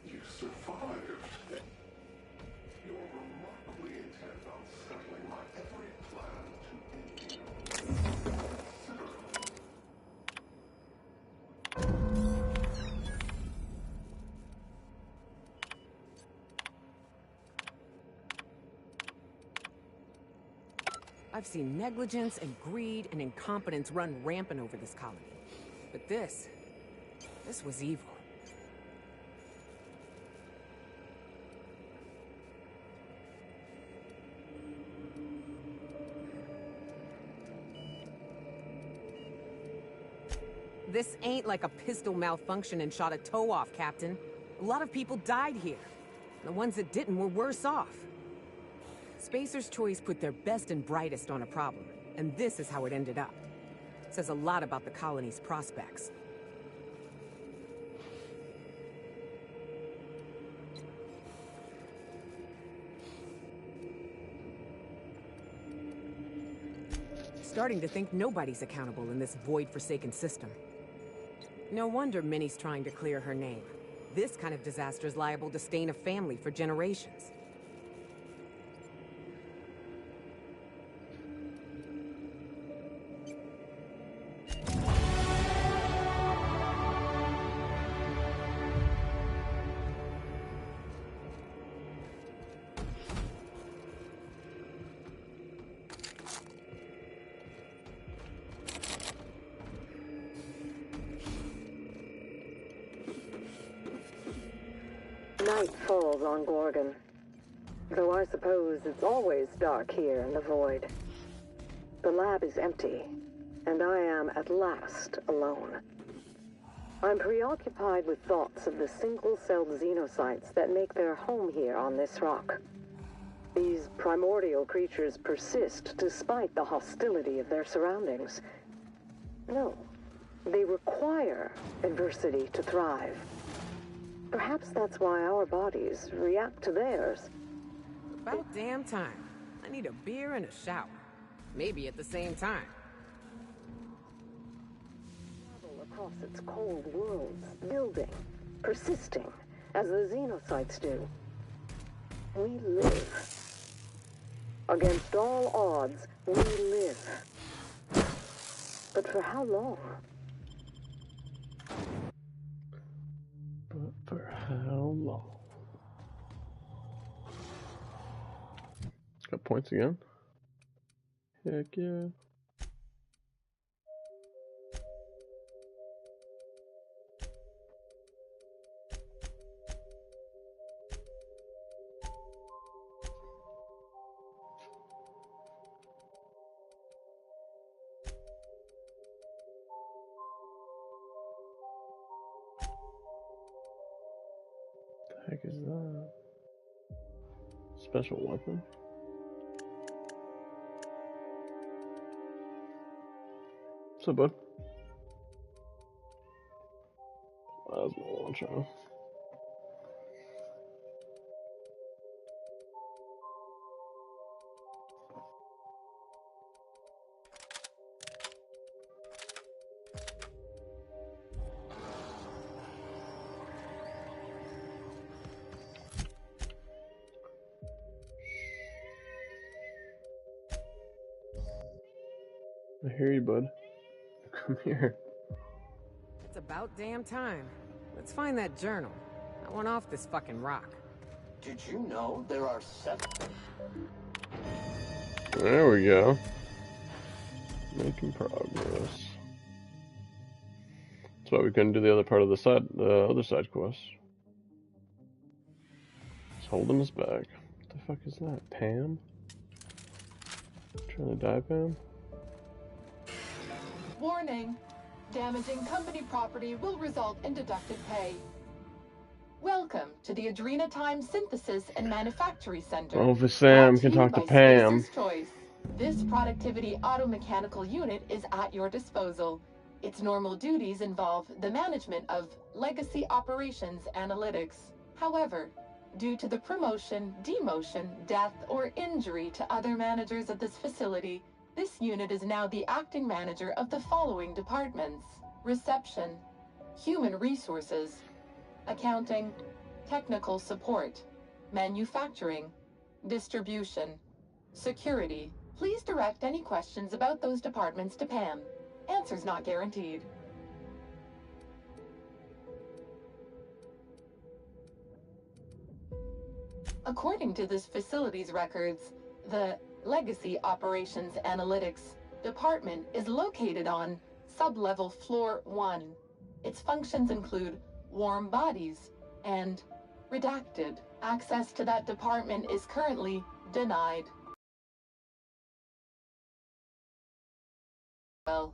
You survived. You're remarkably intent on settling my every plan to end you. I've seen negligence and greed and incompetence run rampant over this colony. But this was evil. This ain't like a pistol malfunction and shot a toe off, Captain. A lot of people died here. The ones that didn't were worse off. Spacer's Choice put their best and brightest on a problem, and this is how it ended up. It says a lot about the colony's prospects. Starting to think nobody's accountable in this void-forsaken system. No wonder Minnie's trying to clear her name. This kind of disaster is liable to stain a family for generations. Night falls on Gorgon, though I suppose it's always dark here in the void. The lab is empty, and I am at last alone. I'm preoccupied with thoughts of the single-celled xenocytes that make their home here on this rock. These primordial creatures persist despite the hostility of their surroundings. No, they require adversity to thrive. Perhaps that's why our bodies react to theirs. About damn time. I need a beer and a shower. Maybe at the same time. Travel across its cold worlds, building, persisting, as the xenocytes do. We live. Against all odds, we live. But for how long? But for how long? Got points again? Heck yeah. The heck is that? Special weapon? What's up, bud? Plasma launcher. I hear you, bud. Come here. It's about damn time. Let's find that journal. I want off this fucking rock. Did you know there are 7? There we go. Making progress. That's why we couldn't do the other part of the other side quest. It's holding us back. What the fuck is that? Pam? Trying to die, Pam? Warning. Damaging company property will result in deducted pay. Welcome to the Adrenatime Synthesis and Manufacturing Center. Oh, for Sam can talk to Pam. Spacer's Choice. This productivity automechanical unit is at your disposal. Its normal duties involve the management of legacy operations analytics. However, due to the promotion, demotion, death, or injury to other managers of this facility, this unit is now the acting manager of the following departments: reception, human resources, accounting, technical support, manufacturing, distribution, security. Please direct any questions about those departments to Pam. Answers not guaranteed. According to this facility's records, the Legacy Operations Analytics Department is located on Sublevel Floor 1. Its functions include warm bodies and redacted. Access to that department is currently denied. Well,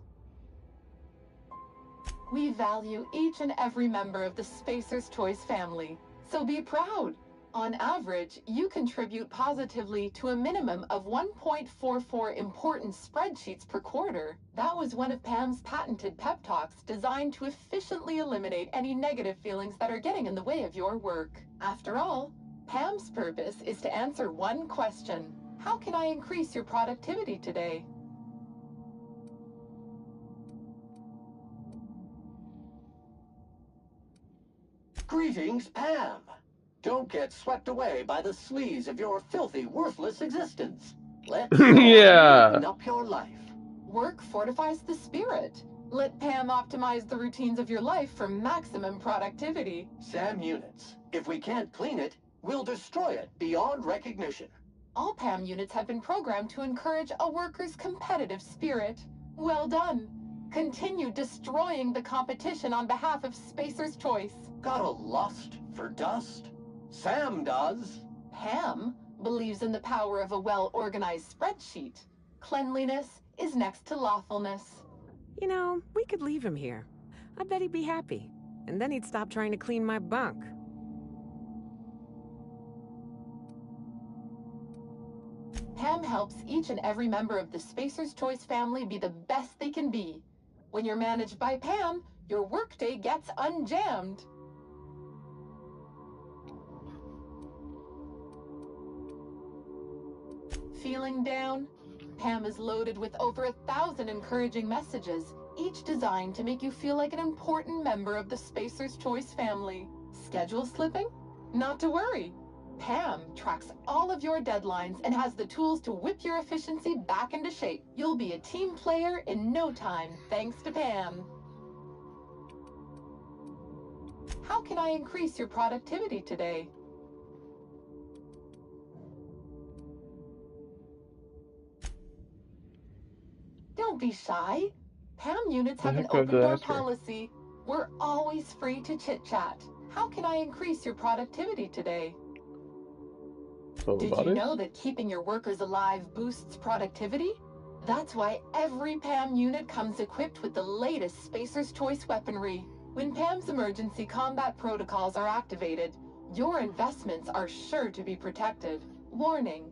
we value each and every member of the Spacer's Choice family, so be proud. On average, you contribute positively to a minimum of 1.44 important spreadsheets per quarter. That was one of Pam's patented pep talks designed to efficiently eliminate any negative feelings that are getting in the way of your work. After all, Pam's purpose is to answer one question: how can I increase your productivity today? Greetings, Pam. Don't get swept away by the sleaze of your filthy, worthless existence. Let's Yeah. lighten up your life. Work fortifies the spirit. Let Pam optimize the routines of your life for maximum productivity. Sam units. If we can't clean it, we'll destroy it beyond recognition. All PAM units have been programmed to encourage a worker's competitive spirit. Well done. Continue destroying the competition on behalf of Spacer's Choice. Got a lust for dust? Sam does. Pam believes in the power of a well-organized spreadsheet. Cleanliness is next to lawfulness. You know, we could leave him here. I bet he'd be happy. And then he'd stop trying to clean my bunk. Pam helps each and every member of the Spacer's Choice family be the best they can be. When you're managed by Pam, your workday gets unjammed. Feeling down? Pam is loaded with over 1,000 encouraging messages, each designed to make you feel like an important member of the Spacer's Choice family. Schedule slipping? Not to worry. Pam tracks all of your deadlines and has the tools to whip your efficiency back into shape. You'll be a team player in no time, thanks to Pam. How can I increase your productivity today? Don't be shy. Pam units have an open door policy. We're always free to chit-chat. How can I increase your productivity today? Did you know that keeping your workers alive boosts productivity? That's why every PAM unit comes equipped with the latest Spacer's Choice weaponry. When PAM's emergency combat protocols are activated, your investments are sure to be protected. Warning: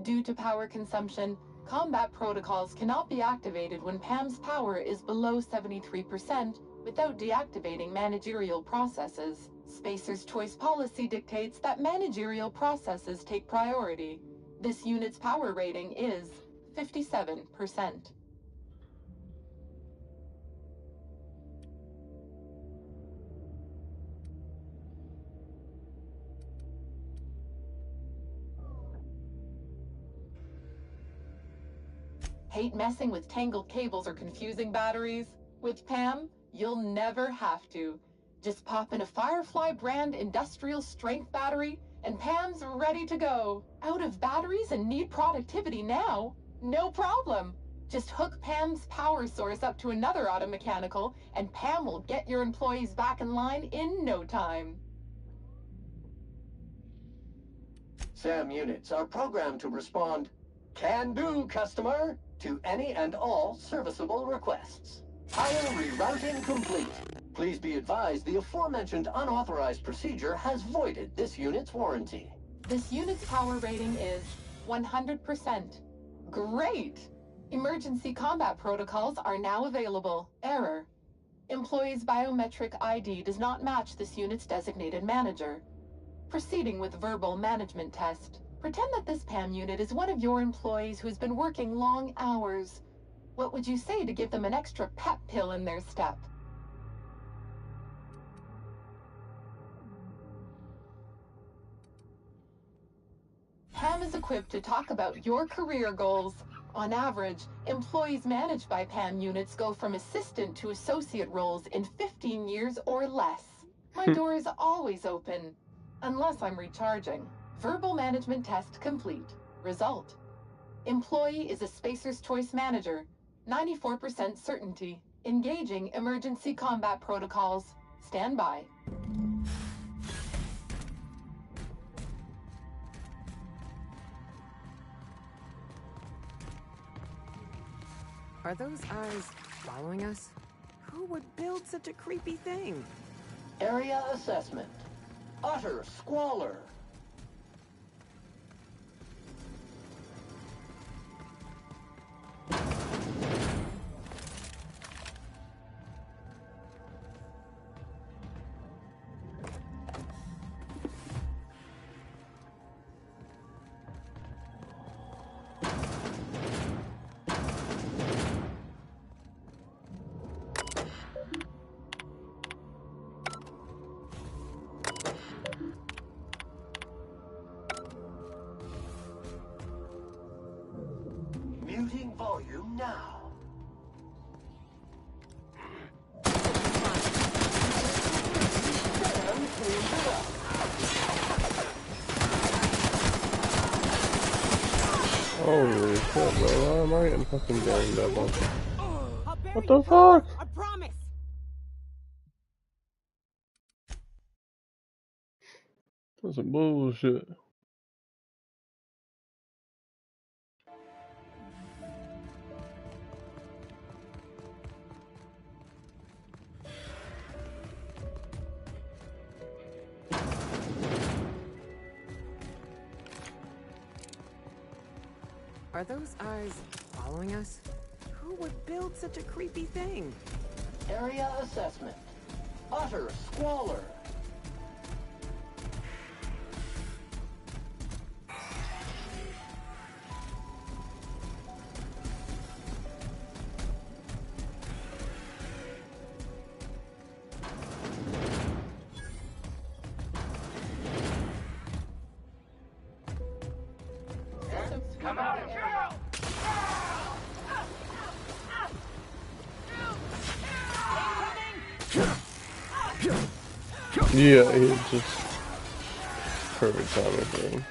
due to power consumption, combat protocols cannot be activated when PAM's power is below 73% without deactivating managerial processes. Spacer's Choice policy dictates that managerial processes take priority. This unit's power rating is 57%. Hate messing with tangled cables or confusing batteries? With PAM, you'll never have to. Just pop in a Firefly brand industrial strength battery, and PAM's ready to go. Out of batteries and need productivity now? No problem. Just hook PAM's power source up to another auto mechanical, and PAM will get your employees back in line in no time. SAM units are programmed to respond, "Can do, customer," to any and all serviceable requests. Tire rerouting complete. Please be advised the aforementioned unauthorized procedure has voided this unit's warranty. This unit's power rating is 100%. Great! Emergency combat protocols are now available. Error: employee's biometric ID does not match this unit's designated manager. Proceeding with verbal management test. Pretend that this PAM unit is one of your employees who's been working long hours. What would you say to give them an extra pep pill in their step? PAM is equipped to talk about your career goals. On average, employees managed by PAM units go from assistant to associate roles in 15 years or less. My door is always open, unless I'm recharging. Verbal management test complete. Result: employee is a Spacer's Choice manager. 94% certainty. Engaging emergency combat protocols. Stand by. Are those eyes following us? Who would build such a creepy thing? Area assessment. Utter squalor. show you now. Holy shit, bro. Why am I getting fucking ganged up on? What the fuck? I promise. That's some bullshit. Are those eyes following us? Who would build such a creepy thing? Area assessment. Utter squalor. Come out and kill! Yeah, he just perfect timing for him.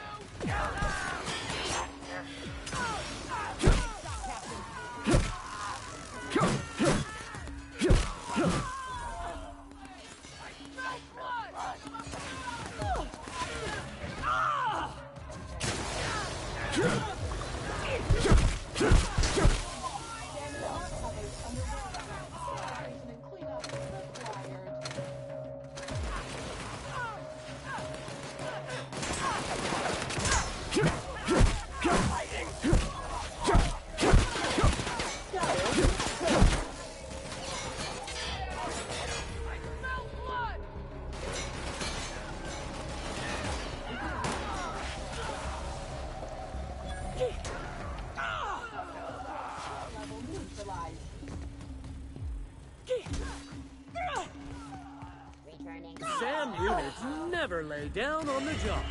Sam units never lay down on the job.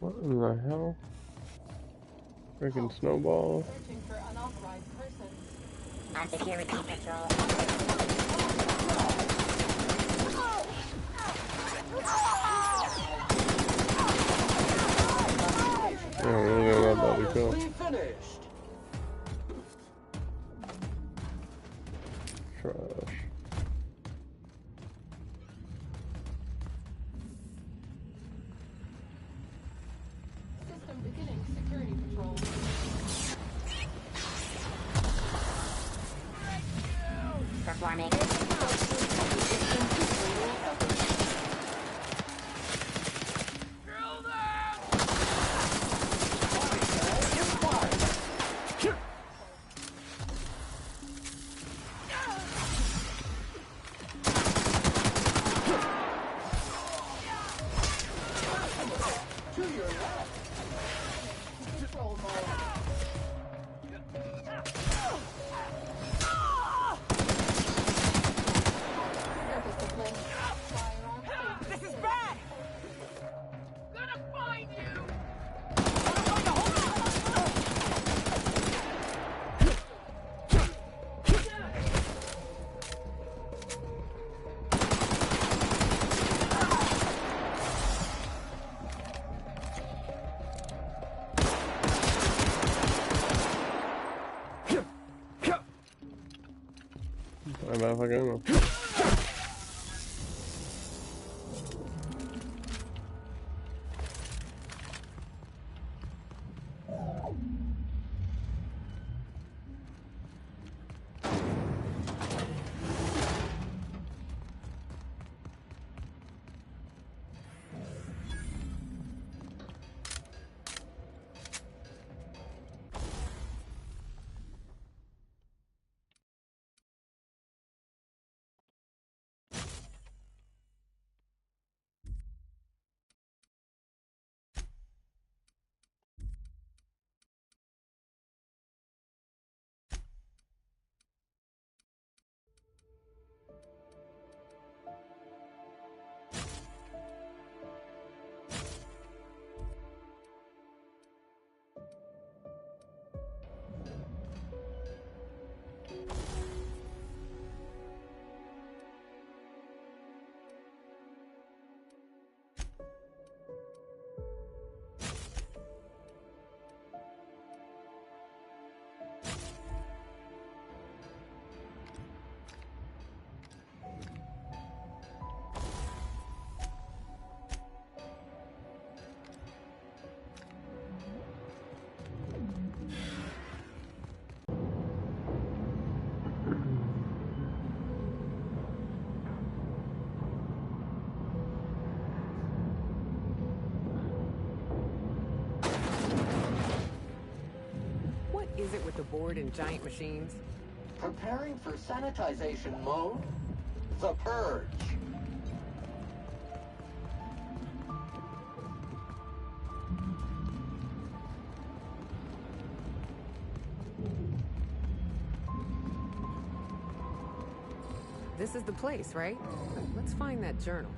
What in the hell? Freaking snowball. Searching for unauthorized persons. On security patrol. Yeah, really not that cool. Finished. Trash. System beginning security patrol. Performing. To your left. Control mode. ammo. What is it with the board and giant machines? Preparing for sanitization mode? The Purge. This is the place, right? Let's find that journal.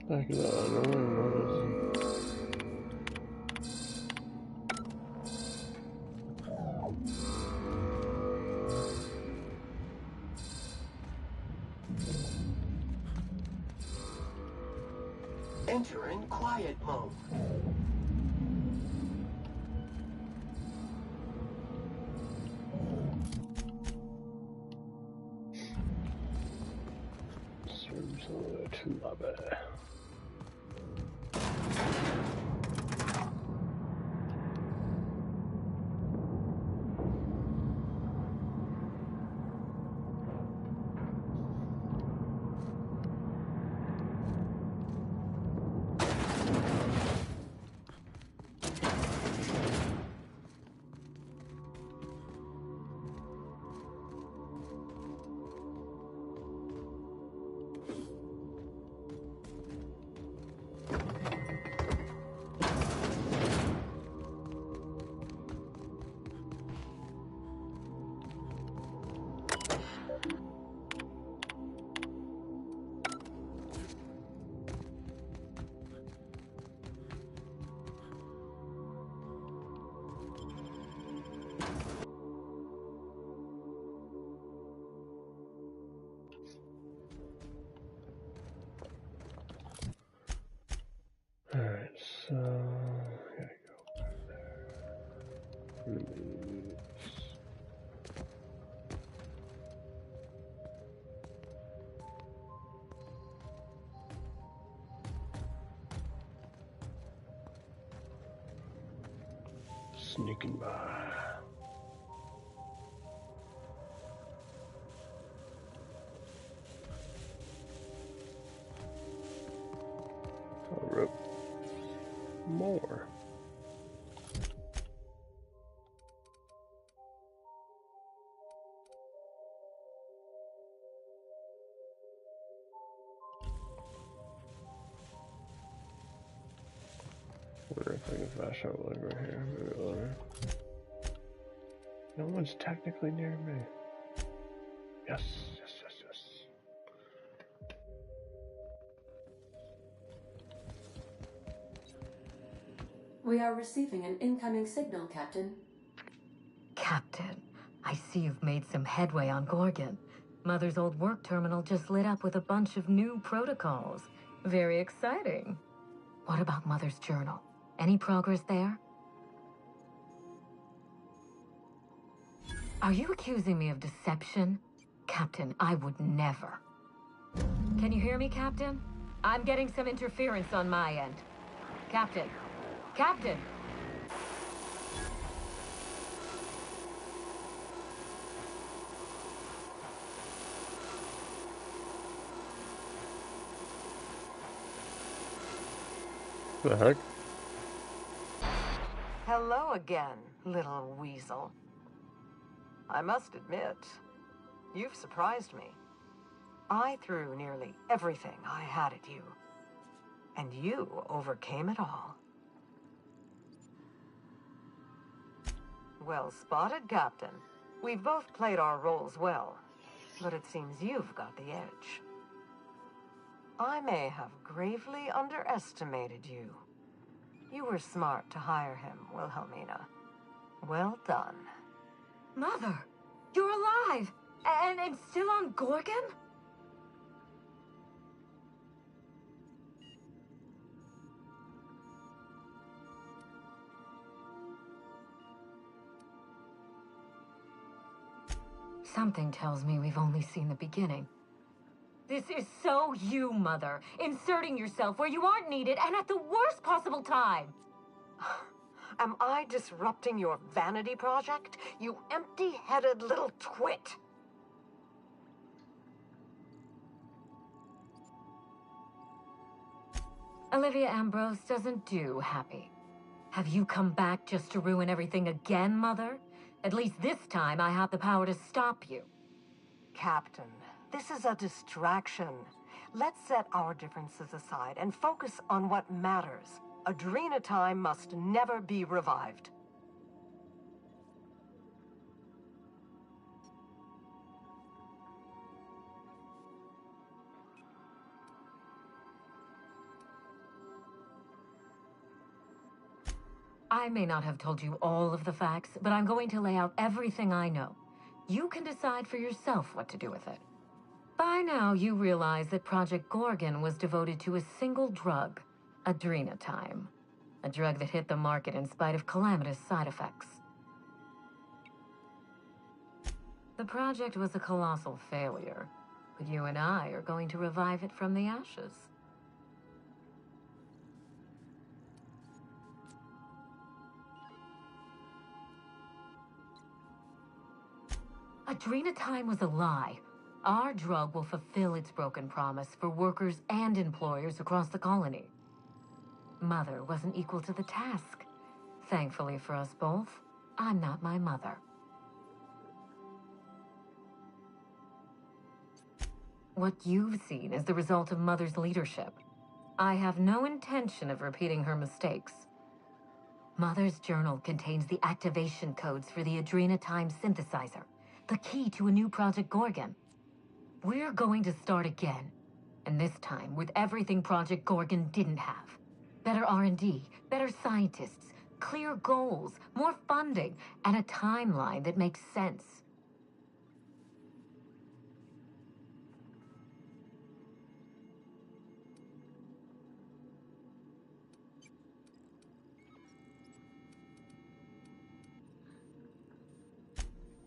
Back it up, annoying noise. Enter in quiet mode. To lobby. Alright, so gotta go back there. Sneaking by. Rip more. Wonder if I can flash out like right here. Maybe later. No one's technically near me. Yes, yes, yes, yes. We are receiving an incoming signal, Captain. Captain, I see you've made some headway on Gorgon. Mother's old work terminal just lit up with a bunch of new protocols. Very exciting. What about Mother's journal? Any progress there? Are you accusing me of deception? Captain, I would never. Can you hear me, Captain? I'm getting some interference on my end. Captain! Captain! The heck? Hello again, little weasel. I must admit, you've surprised me. I threw nearly everything I had at you, and you overcame it all. Well spotted, Captain. We've both played our roles well, but it seems you've got the edge. I may have gravely underestimated you. You were smart to hire him, Wilhelmina. Well done. Mother! You're alive! And still on Gorgon? Something tells me we've only seen the beginning. This is so you, Mother. Inserting yourself where you aren't needed and at the worst possible time. Am I disrupting your vanity project, you empty-headed little twit? Olivia Ambrose doesn't do happy. Have you come back just to ruin everything again, Mother? At least this time I have the power to stop you. Captain, this is a distraction. Let's set our differences aside and focus on what matters. Adrena time must never be revived. I may not have told you all of the facts, but I'm going to lay out everything I know. You can decide for yourself what to do with it. By now, you realize that Project Gorgon was devoted to a single drug, adrenatime. A drug that hit the market in spite of calamitous side effects. The project was a colossal failure, but you and I are going to revive it from the ashes. Adrenatime was a lie. Our drug will fulfill its broken promise for workers and employers across the colony. Mother wasn't equal to the task. Thankfully for us both, I'm not my mother. What you've seen is the result of Mother's leadership. I have no intention of repeating her mistakes. Mother's journal contains the activation codes for the adrenatime synthesizer, the key to a new Project Gorgon. We're going to start again, and this time with everything Project Gorgon didn't have. Better R&D, better scientists, clear goals, more funding, and a timeline that makes sense.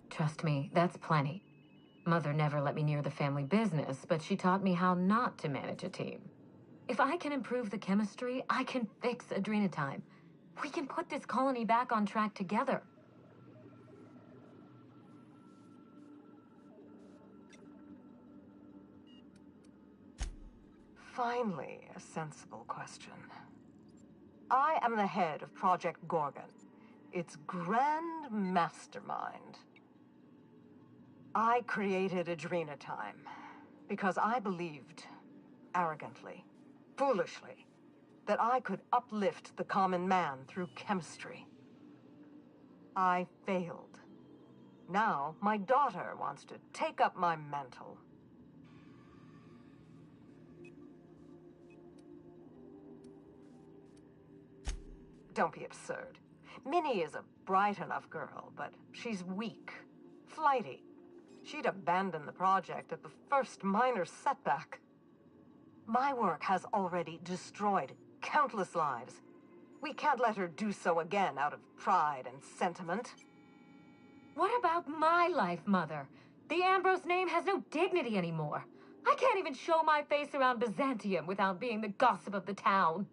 Trust me, that's plenty. Mother never let me near the family business, but she taught me how not to manage a team. If I can improve the chemistry, I can fix adrenatime. We can put this colony back on track together. Finally, a sensible question. I am the head of Project Gorgon, its grand mastermind. I created adrenatime because I believed, arrogantly, foolishly, that I could uplift the common man through chemistry. I failed. Now, my daughter wants to take up my mantle. Don't be absurd. Minnie is a bright enough girl, but she's weak, flighty. She'd abandon the project at the first minor setback. My work has already destroyed countless lives. We can't let her do so again out of pride and sentiment. What about my life, Mother? The Ambrose name has no dignity anymore. I can't even show my face around Byzantium without being the gossip of the town.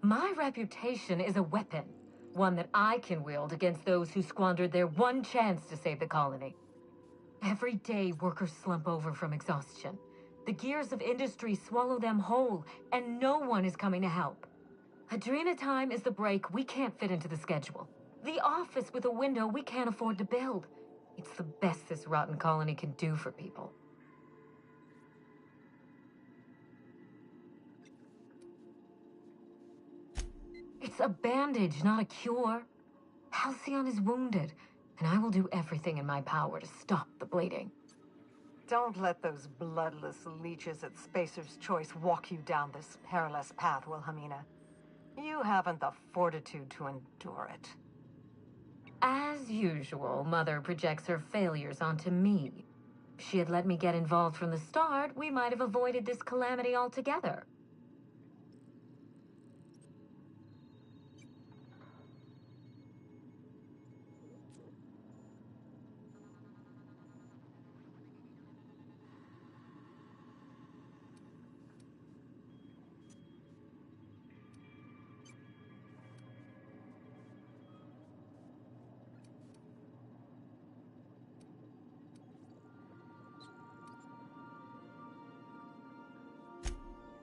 My reputation is a weapon, one that I can wield against those who squandered their one chance to save the colony. Every day, workers slump over from exhaustion. The gears of industry swallow them whole, and no one is coming to help. Adrena time is the break we can't fit into the schedule. The office with a window we can't afford to build. It's the best this rotten colony can do for people. It's a bandage, not a cure. Halcyon is wounded, and I will do everything in my power to stop the bleeding. Don't let those bloodless leeches at Spacer's Choice walk you down this perilous path, Wilhelmina. You haven't the fortitude to endure it. As usual, Mother projects her failures onto me. If she had let me get involved from the start, we might have avoided this calamity altogether.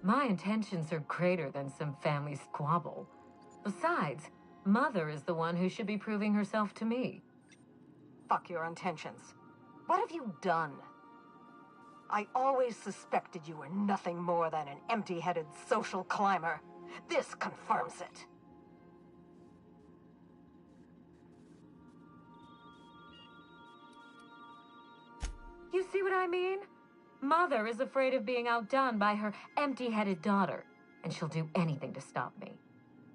My intentions are greater than some family squabble. Besides, Mother is the one who should be proving herself to me. Fuck your intentions. What have you done? I always suspected you were nothing more than an empty-headed social climber. This confirms it. You see what I mean? Mother is afraid of being outdone by her empty-headed daughter, and she'll do anything to stop me.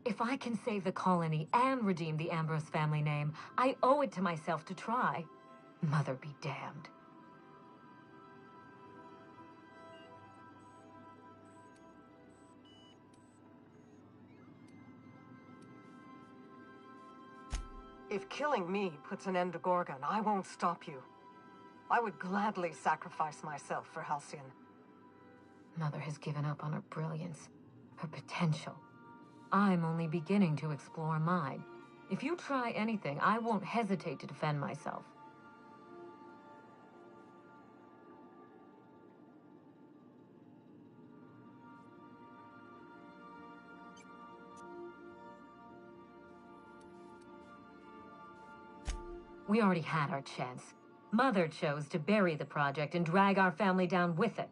If I can save the colony and redeem the Ambrose family name, I owe it to myself to try. Mother be damned. If killing me puts an end to Gorgon, I won't stop you. I would gladly sacrifice myself for Halcyon. Mother has given up on her brilliance, her potential. I'm only beginning to explore mine. If you try anything, I won't hesitate to defend myself. We already had our chance. Mother chose to bury the project and drag our family down with it.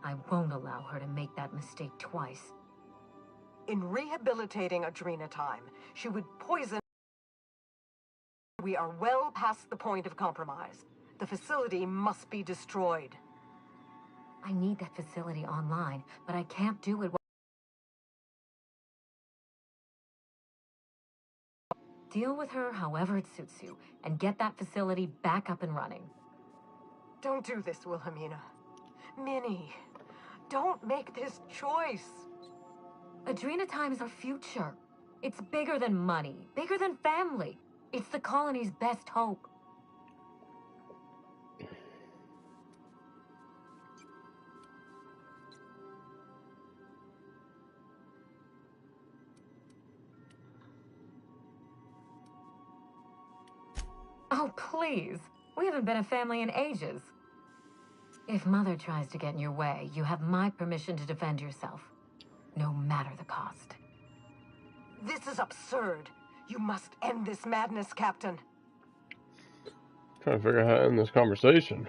I won't allow her to make that mistake twice. In rehabilitating Adrena time, she would poison... We are well past the point of compromise. The facility must be destroyed. I need that facility online, but I can't do it. Deal with her however it suits you, and get that facility back up and running. Don't do this, Wilhelmina. Minnie, don't make this choice. Adrena time is our future. It's bigger than money, bigger than family. It's the colony's best hope. Oh, please. We haven't been a family in ages. If Mother tries to get in your way, you have my permission to defend yourself. No matter the cost. This is absurd. You must end this madness, Captain. Trying to figure out how to end this conversation.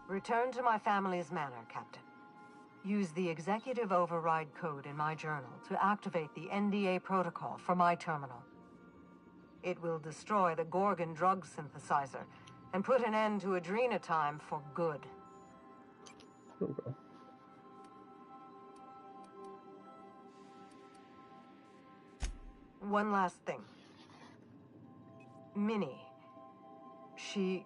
Return to my family's manor, Captain. Use the executive override code in my journal to activate the NDA protocol for my terminal. It will destroy the Gorgon drug synthesizer and put an end to Adrena time for good. Okay. One last thing. Minnie. She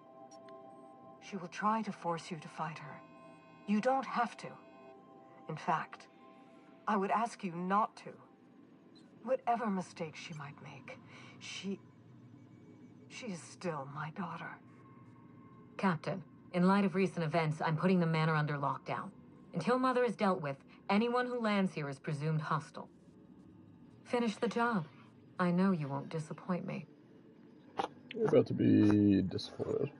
will try to force you to fight her. You don't have to. In fact, I would ask you not to. Whatever mistakes she might make, she is still my daughter. Captain, in light of recent events, I'm putting the manor under lockdown. Until Mother is dealt with, anyone who lands here is presumed hostile. Finish the job. I know you won't disappoint me. You're about to be disappointed.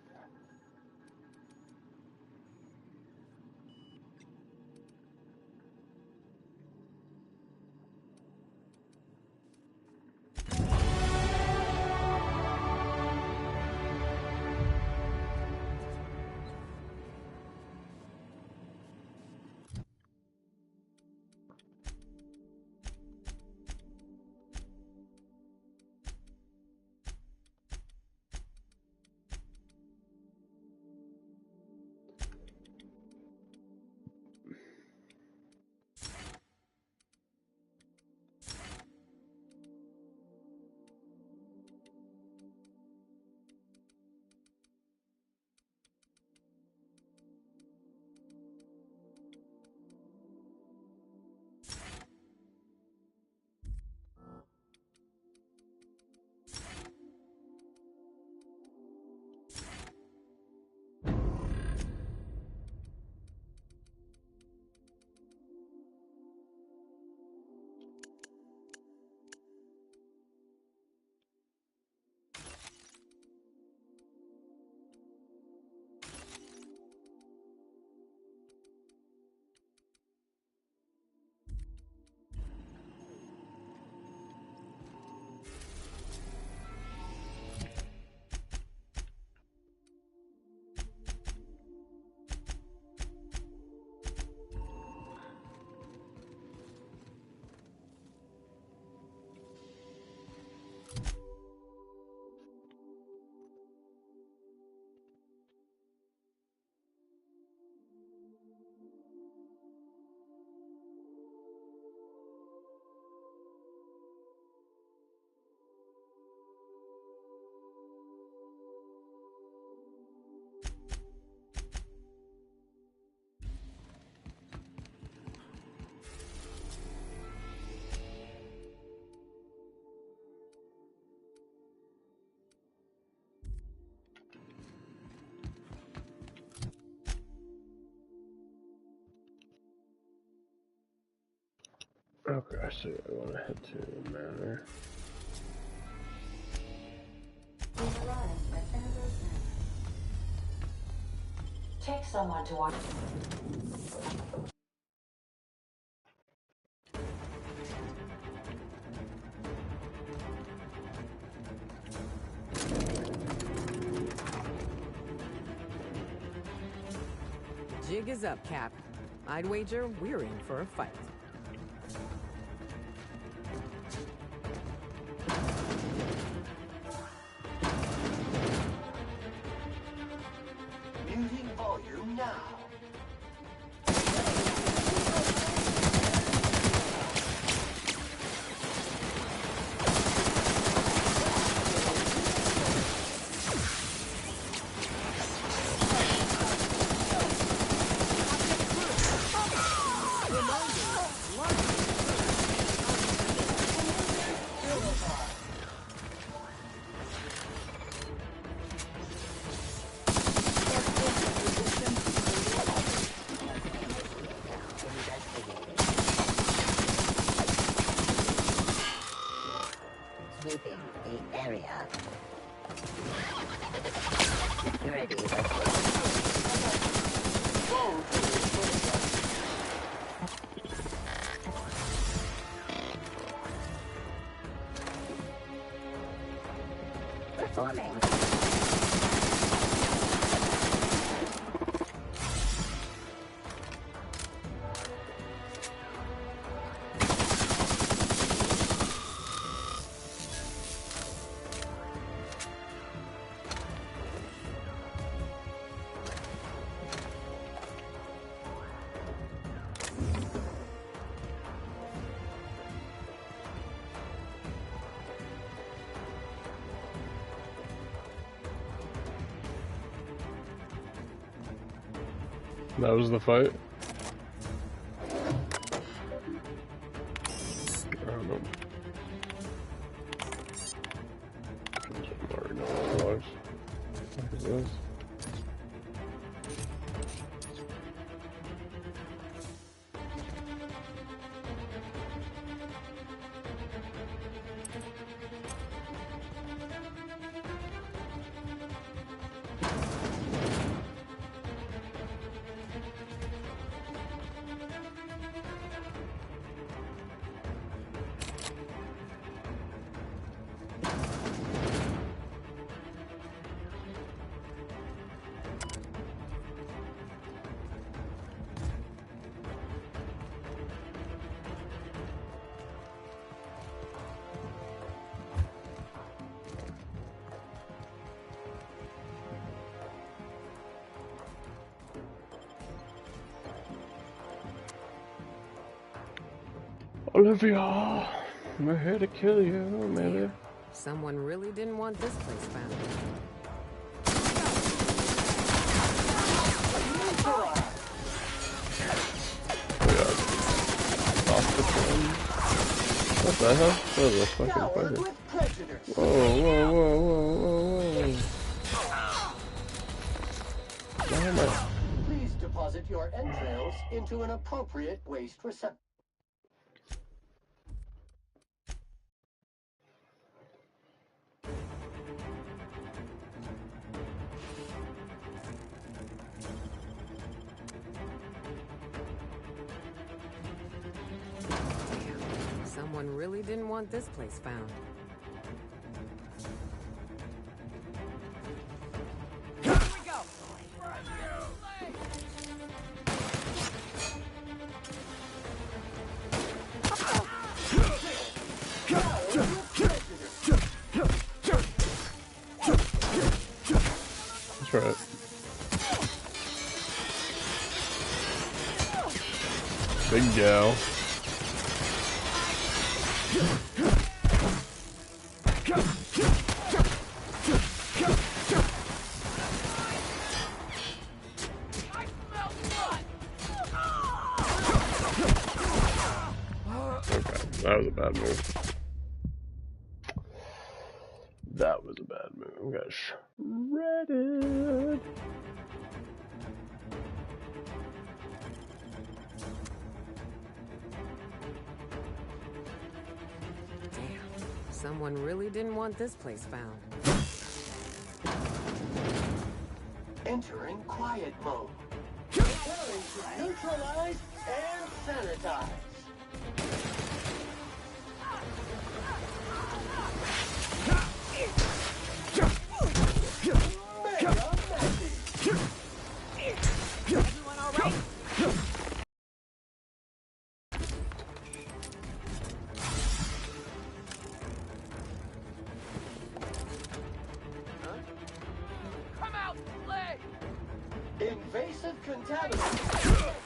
Okay, so I want to head to the manor. Take someone to watch. Jig is up, Cap. I'd wager we're in for a fight. Muting volume now. Sweeping the area. Ready for Forming. That was the fight. I don't know. I already know what it was. What is this? Olivia, we're here to kill you, maybe. Someone really didn't want this place found. What the hell? What is this fucking fighter? Whoa, whoa, whoa, whoa, whoa, whoa. Why am I? Please deposit your entrails into an appropriate waste receptacle. Someone really didn't want this place found. Here we go! That's right. Big gal. That was a bad move. That was a bad move. We got shredded. Damn. Someone really didn't want this place found. Entering quiet mode. Preparing to neutralize and sanitize. Everyone all right? Come out, play! Invasive contaminants.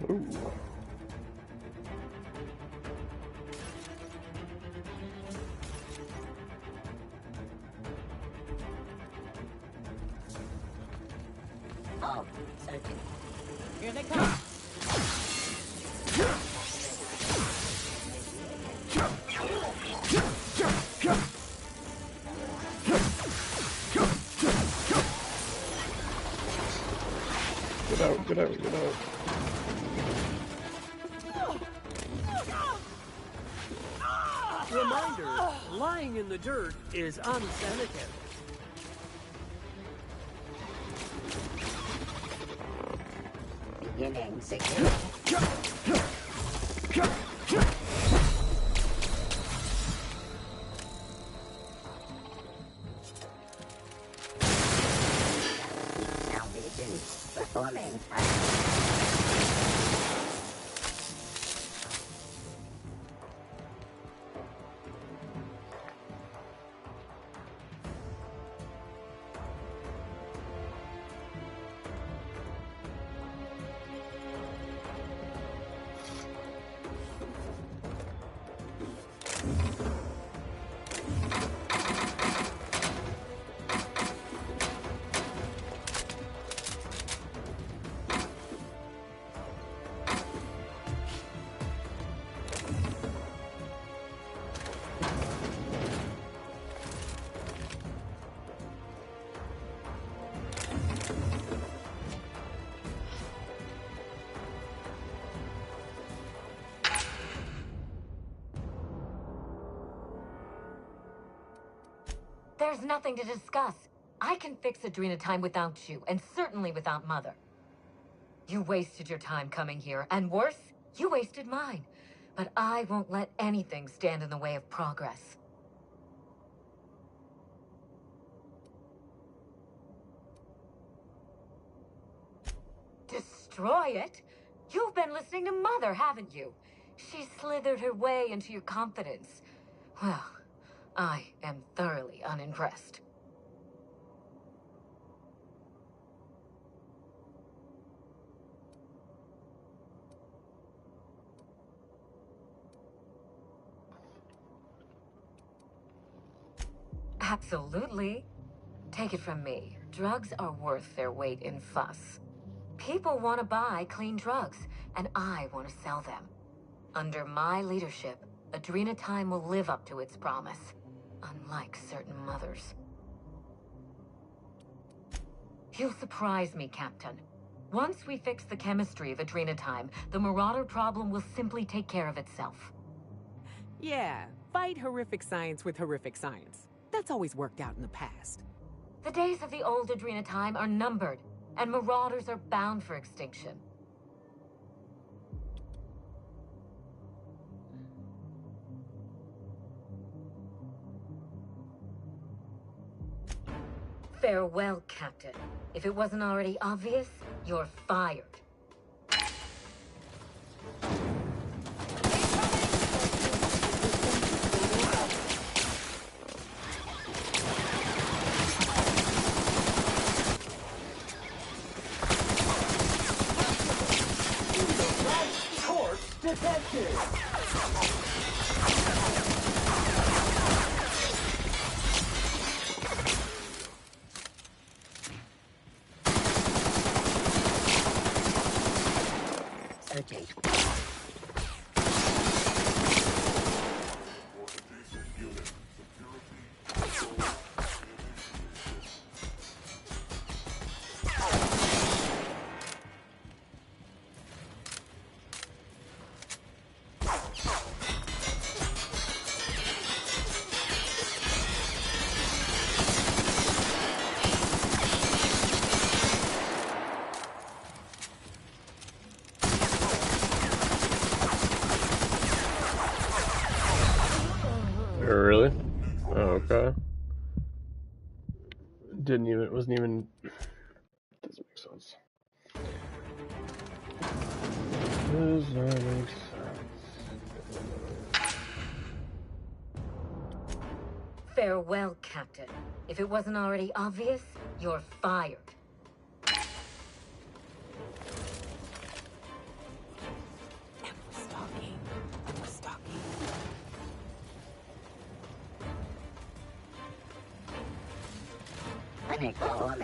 Ooh. Oh, searching. Here they come. Get out, get out, get out. Reminder, lying in the dirt is unsanitary. Beginning security. Sound vision performing. There's nothing to discuss. I can fix Adrena time without you, and certainly without Mother. You wasted your time coming here, and worse, you wasted mine. But I won't let anything stand in the way of progress. Destroy it? You've been listening to Mother, haven't you? She slithered her way into your confidence. Well, I am thoroughly unimpressed. Absolutely. Take it from me. Drugs are worth their weight in fuss. People want to buy clean drugs, and I want to sell them. Under my leadership, Adrena Time will live up to its promise, unlike certain mothers. You'll surprise me, Captain. Once we fix the chemistry of Adrena Time, the Marauder problem will simply take care of itself. Yeah, fight horrific science with horrific science. That's always worked out in the past. The days of the old Adrena Time are numbered, and Marauders are bound for extinction. Farewell, Captain. If it wasn't already obvious, you're fired. Corpse detected! Searching. Really? Oh, okay. Wasn't even. Doesn't make sense. Does not make sense. Farewell, Captain. If it wasn't already obvious, you're fired. chemical.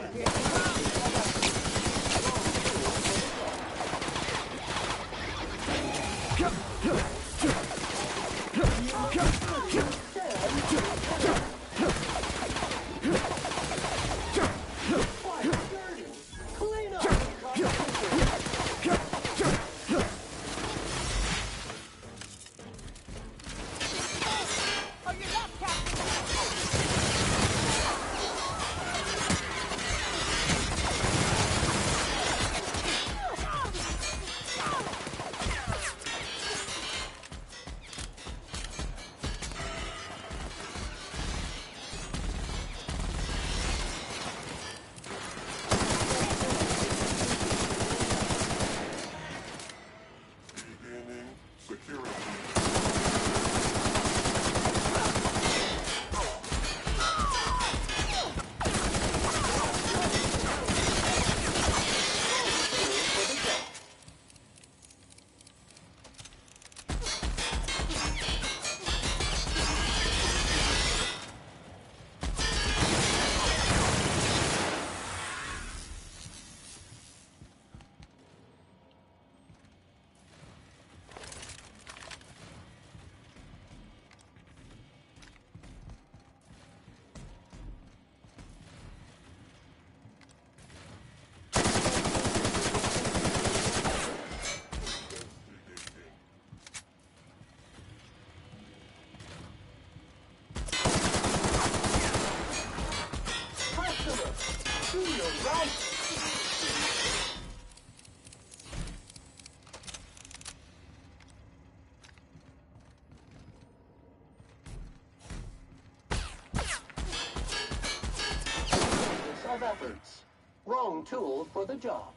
Of efforts. Wrong tool for the job.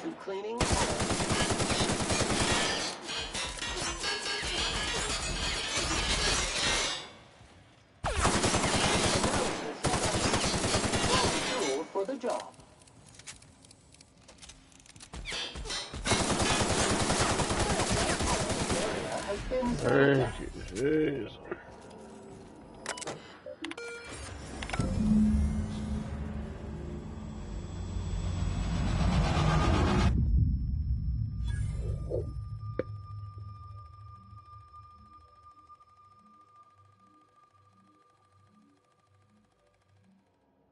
To cleaning. For the job. Hey, jeez.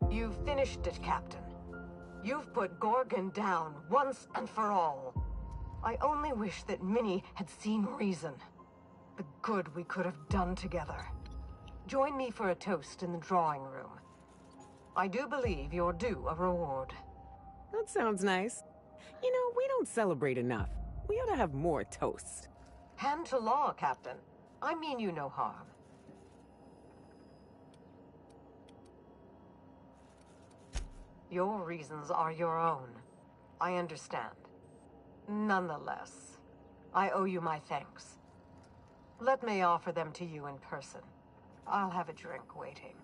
You've finished it, Captain. You've put Gorgon down once and for all. I only wish that Minnie had seen reason. The good we could have done together. Join me for a toast in the drawing room. I do believe you're due a reward. That sounds nice. You know, we don't celebrate enough. We ought to have more toasts. Hand to law, Captain. I mean you no harm. Your reasons are your own. I understand. Nonetheless, I owe you my thanks. Let me offer them to you in person. I'll have a drink waiting.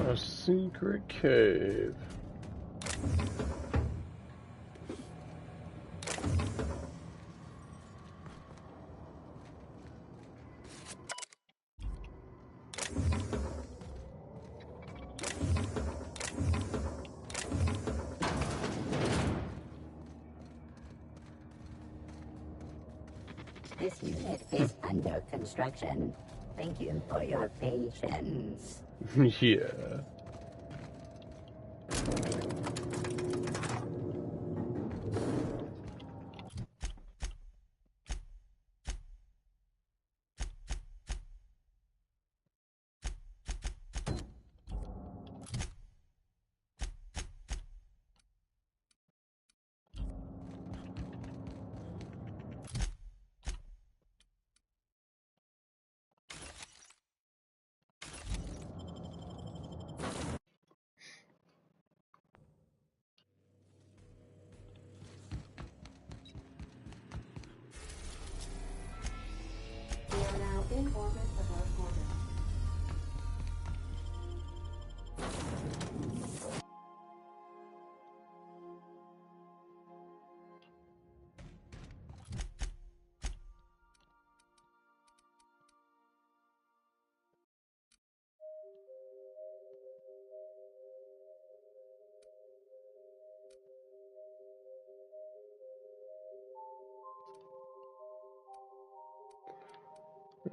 A secret cave. This unit is under construction. Thank you for your patience. Yeah.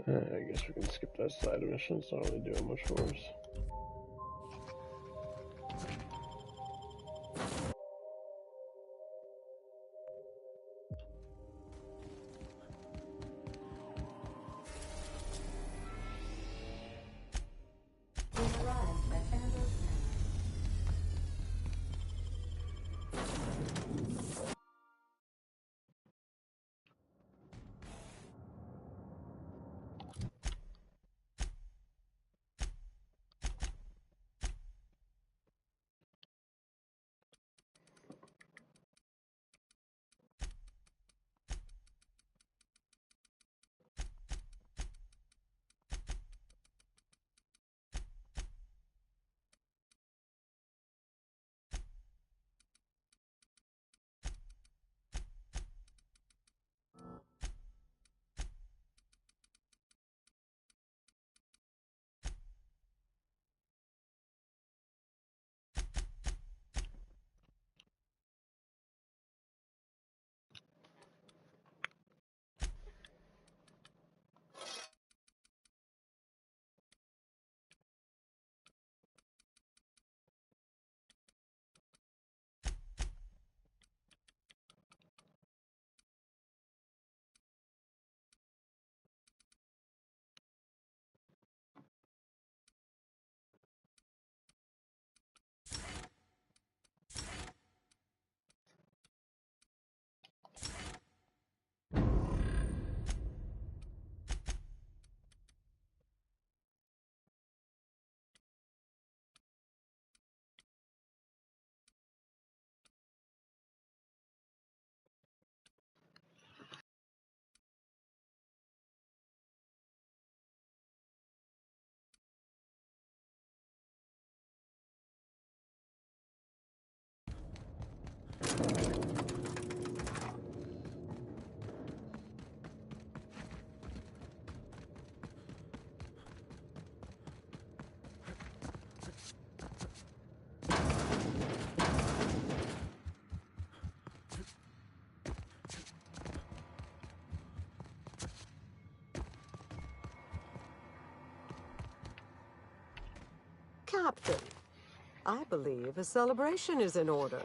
I guess we can skip that side mission. It's not really doing much for us. Captain, I believe a celebration is in order.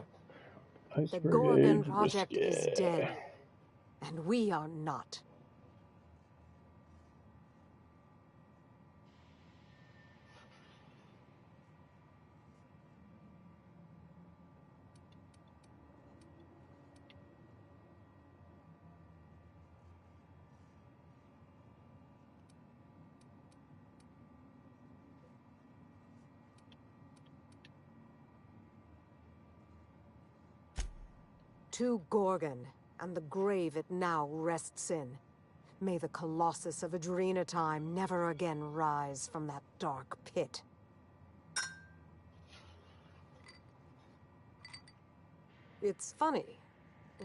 Ice The Brigade Gorgon project risky. is dead, and we are not. To Gorgon, and the grave it now rests in. May the Colossus of Adrenatime never again rise from that dark pit. It's funny.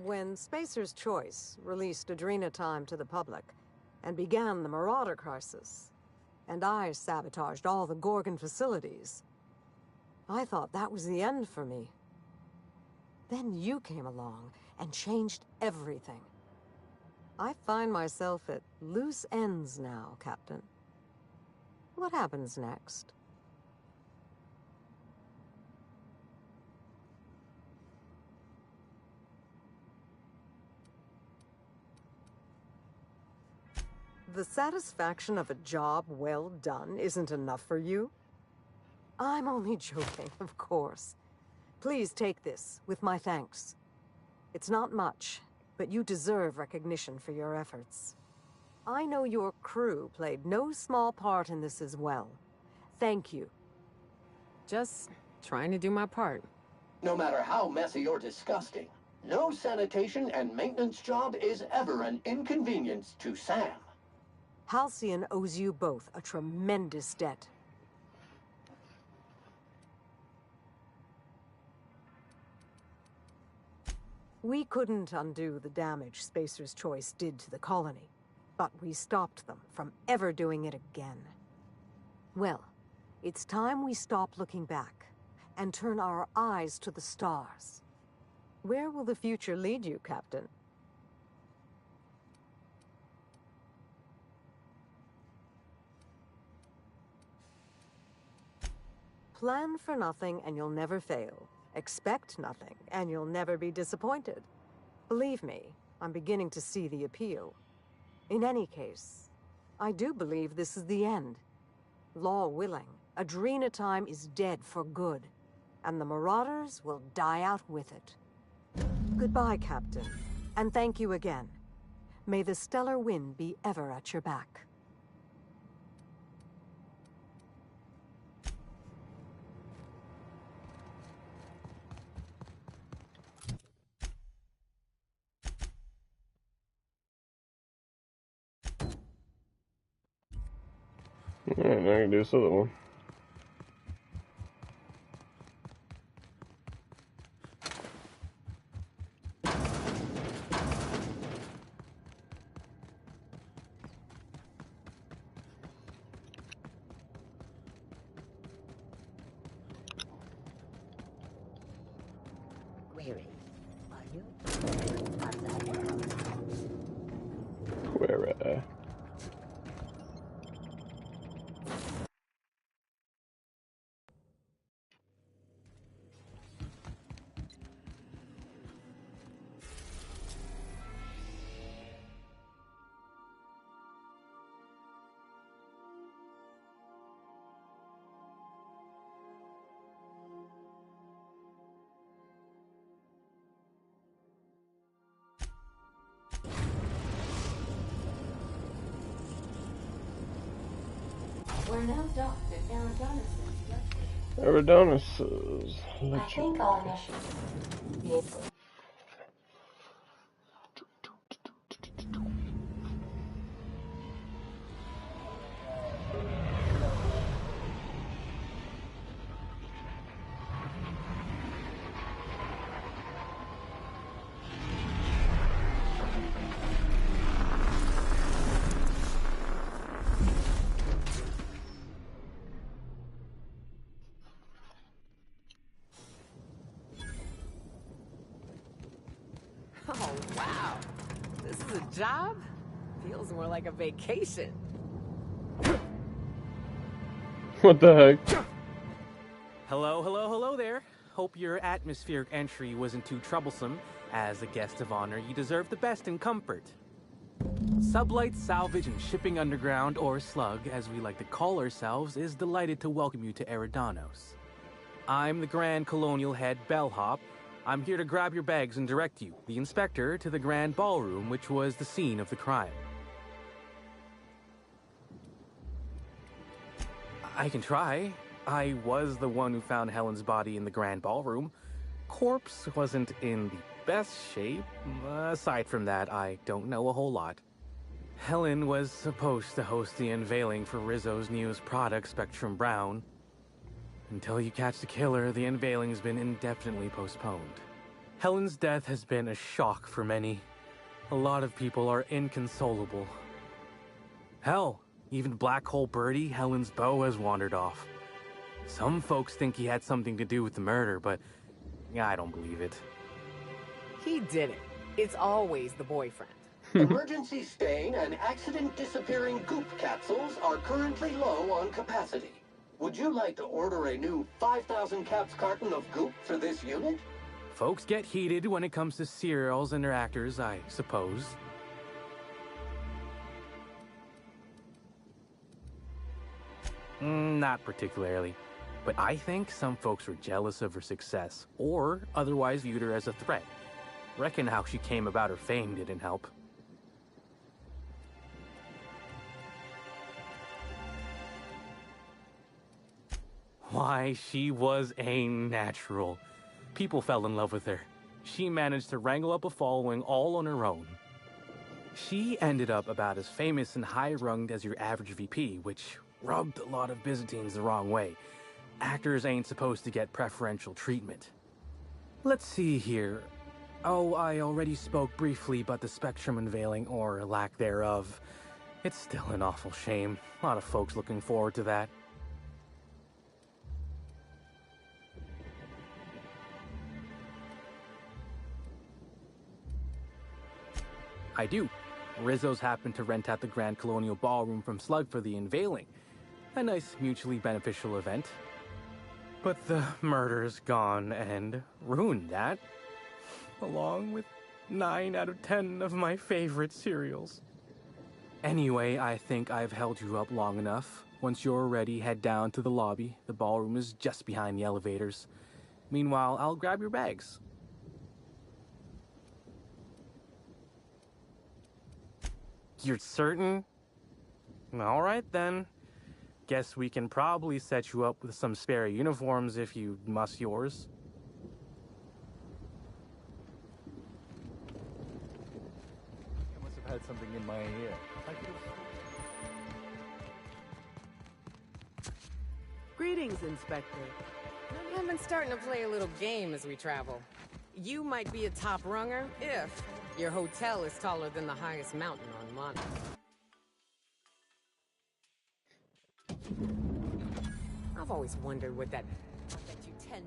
When Spacer's Choice released Adrenatime to the public and began the Marauder crisis, and I sabotaged all the Gorgon facilities, I thought that was the end for me. Then you came along and changed everything. I find myself at loose ends now, Captain. What happens next? The satisfaction of a job well done isn't enough for you? I'm only joking, of course. Please take this, with my thanks. It's not much, but you deserve recognition for your efforts. I know your crew played no small part in this as well. Thank you. Just trying to do my part. No matter how messy or disgusting, no sanitation and maintenance job is ever an inconvenience to Sam. Halcyon owes you both a tremendous debt. We couldn't undo the damage Spacer's Choice did to the colony, but we stopped them from ever doing it again. Well, it's time we stop looking back and turn our eyes to the stars. Where will the future lead you, Captain? Plan for nothing and you'll never fail. Expect nothing and you'll never be disappointed. Believe me, I'm beginning to see the appeal. In any case, I do believe this is the end. Law willing, Adrena time is dead for good, and the Marauders will die out with it. Goodbye, Captain, and thank you again. May the stellar wind be ever at your back. Alright, now I can do this other one. Query. Are you? Query. We're now docked at Eridanus' Eridanus' I lecture. think I'll initiate the vehicle. Oh, wow. This is a job? Feels more like a vacation. What the heck? Hello, hello, hello there. Hope your atmospheric entry wasn't too troublesome. As a guest of honor, you deserve the best in comfort. Sublight Salvage and Shipping Underground, or Slug, as we like to call ourselves, is delighted to welcome you to Eridanos. I'm the Grand Colonial Head Bellhop. I'm here to grab your bags and direct you, the Inspector, to the Grand Ballroom, which was the scene of the crime. I can try. I was the one who found Helen's body in the Grand Ballroom. Corpse wasn't in the best shape. Aside from that, I don't know a whole lot. Helen was supposed to host the unveiling for Rizzo's newest product, Spectrum Brown. Until you catch the killer, the unveiling's been indefinitely postponed. Helen's death has been a shock for many. A lot of people are inconsolable. Hell, even Black Hole Birdie, Helen's beau, has wandered off. Some folks think he had something to do with the murder, but I don't believe it. He did it. It's always the boyfriend. Emergency stain and accident disappearing goop capsules are currently low on capacity. Would you like to order a new 5,000 caps carton of goop for this unit? Folks get heated when it comes to serials and their actors, I suppose. Not particularly. But I think some folks were jealous of her success, or otherwise viewed her as a threat. Reckon how she came about her fame didn't help. Why, she was a natural. People fell in love with her. She managed to wrangle up a following all on her own. She ended up about as famous and high-runged as your average VP, which rubbed a lot of Byzantines the wrong way. Actors ain't supposed to get preferential treatment. Let's see here. Oh, I already spoke briefly about the Spectrum unveiling, or lack thereof. It's still an awful shame. A lot of folks looking forward to that. I do. Rizzo's happened to rent out the Grand Colonial Ballroom from Slug for the unveiling. A nice, mutually beneficial event. But the murder's gone and ruined that, along with 9 out of 10 of my favorite cereals. Anyway, I think I've held you up long enough. Once you're ready, head down to the lobby. The ballroom is just behind the elevators. Meanwhile, I'll grab your bags. You're certain? All right, then. Guess we can probably set you up with some spare uniforms if you must yours. I must have had something in my ear. Greetings, Inspector. I've been starting to play a little game as we travel. You might be a top runger if your hotel is taller than the highest mountain on Monarch. I've always wondered what that you 10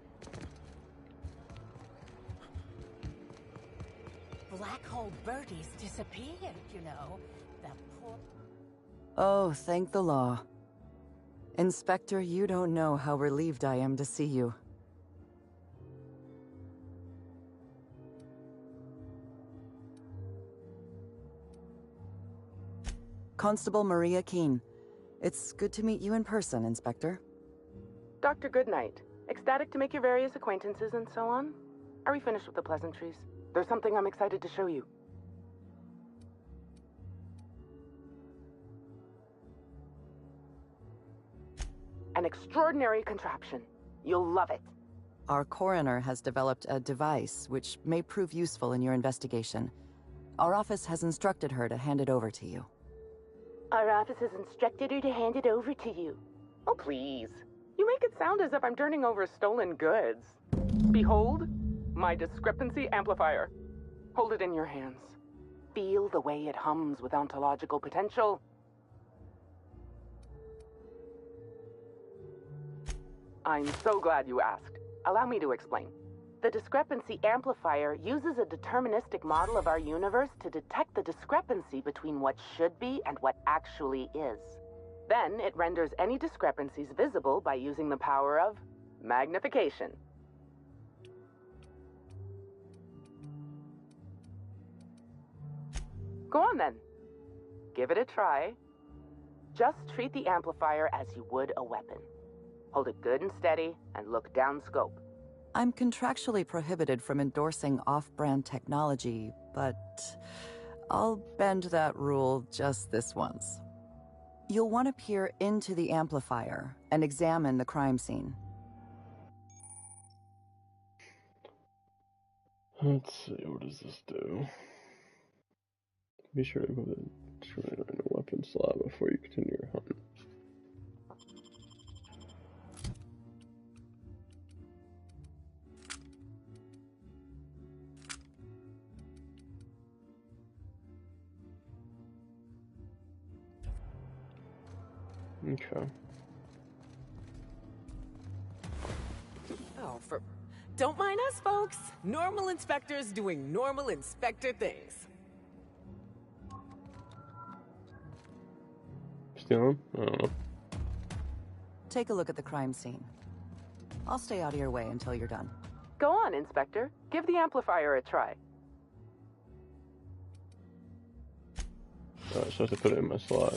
Black hole birdies disappeared, you know. The poor... Oh, thank the law. Inspector, you don't know how relieved I am to see you. Constable Maria Keene. It's good to meet you in person, Inspector. Dr. Goodnight. Ecstatic to make your various acquaintances and so on? Are we finished with the pleasantries? There's something I'm excited to show you. An extraordinary contraption. You'll love it. Our coroner has developed a device which may prove useful in your investigation. Our office has instructed her to hand it over to you. Our office has instructed her to hand it over to you. Oh, please. You make it sound as if I'm turning over stolen goods. Behold, my discrepancy amplifier. Hold it in your hands. Feel the way it hums with ontological potential. I'm so glad you asked. Allow me to explain. The discrepancy amplifier uses a deterministic model of our universe to detect the discrepancy between what should be and what actually is. Then it renders any discrepancies visible by using the power of magnification. Go on then. Give it a try. Just treat the amplifier as you would a weapon. Hold it good and steady and look down scope. I'm contractually prohibited from endorsing off-brand technology, but I'll bend that rule just this once. You'll want to peer into the amplifier and examine the crime scene. Let's see, what does this do? Be sure to put the trainer in a weapon slot before you continue your hunt. Okay. Oh, don't mind us, folks. Normal inspectors doing normal inspector things. Stealing? I don't know. Take a look at the crime scene. I'll stay out of your way until you're done. Go on, Inspector. Give the amplifier a try. Oh, so I have to put it in my slot.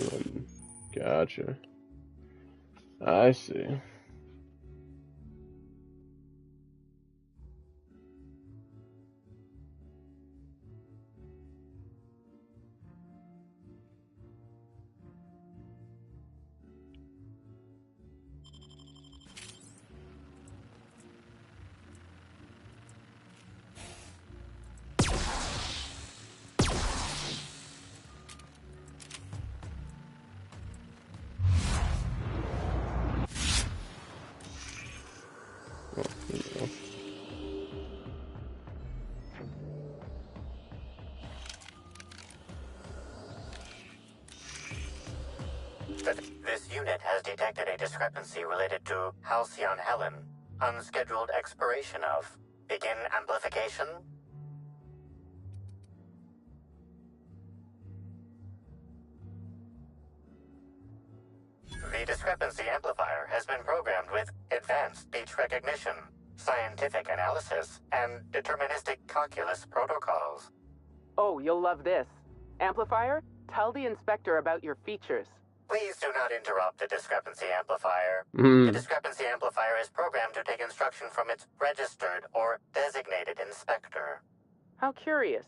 Gotcha. I see. This unit has detected a discrepancy related to Halcyon Helen. Unscheduled expiration of. Begin amplification. The discrepancy amplifier has been programmed with advanced speech recognition, scientific analysis, and deterministic calculus protocols. Oh, you'll love this. Amplifier, tell the inspector about your features. Please do not interrupt the discrepancy amplifier. The discrepancy amplifier is programmed to take instruction from its registered or designated inspector. How curious.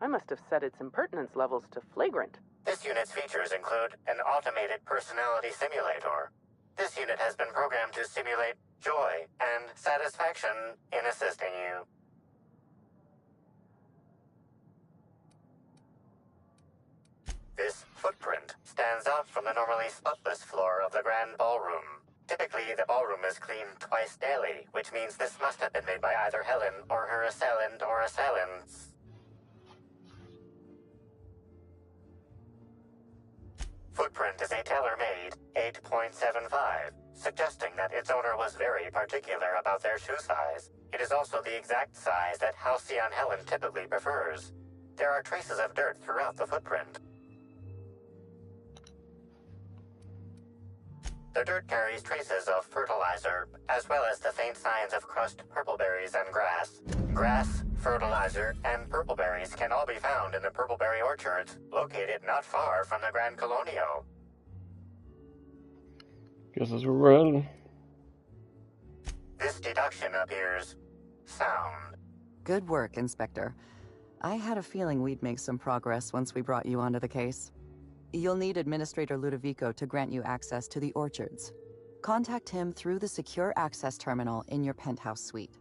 I must have set its impertinence levels to flagrant. This unit's features include an automated personality simulator. This unit has been programmed to simulate joy and satisfaction in assisting you. This footprint stands out from the normally spotless floor of the grand ballroom. Typically, the ballroom is cleaned twice daily, which means this must have been made by either Helen or her assailant or assailants. Footprint is a tailor-made 8.75, suggesting that its owner was very particular about their shoe size. It is also the exact size that Halcyon Helen typically prefers. There are traces of dirt throughout the footprint. The dirt carries traces of fertilizer, as well as the faint signs of crushed purpleberries and grass. Grass, fertilizer, and purpleberries can all be found in the purpleberry orchards, located not far from the Grand Colonio. Guess that's where we're headed. This deduction appears sound. Good work, Inspector. I had a feeling we'd make some progress once we brought you onto the case. You'll need Administrator Ludovico to grant you access to the orchards. Contact him through the secure access terminal in your penthouse suite.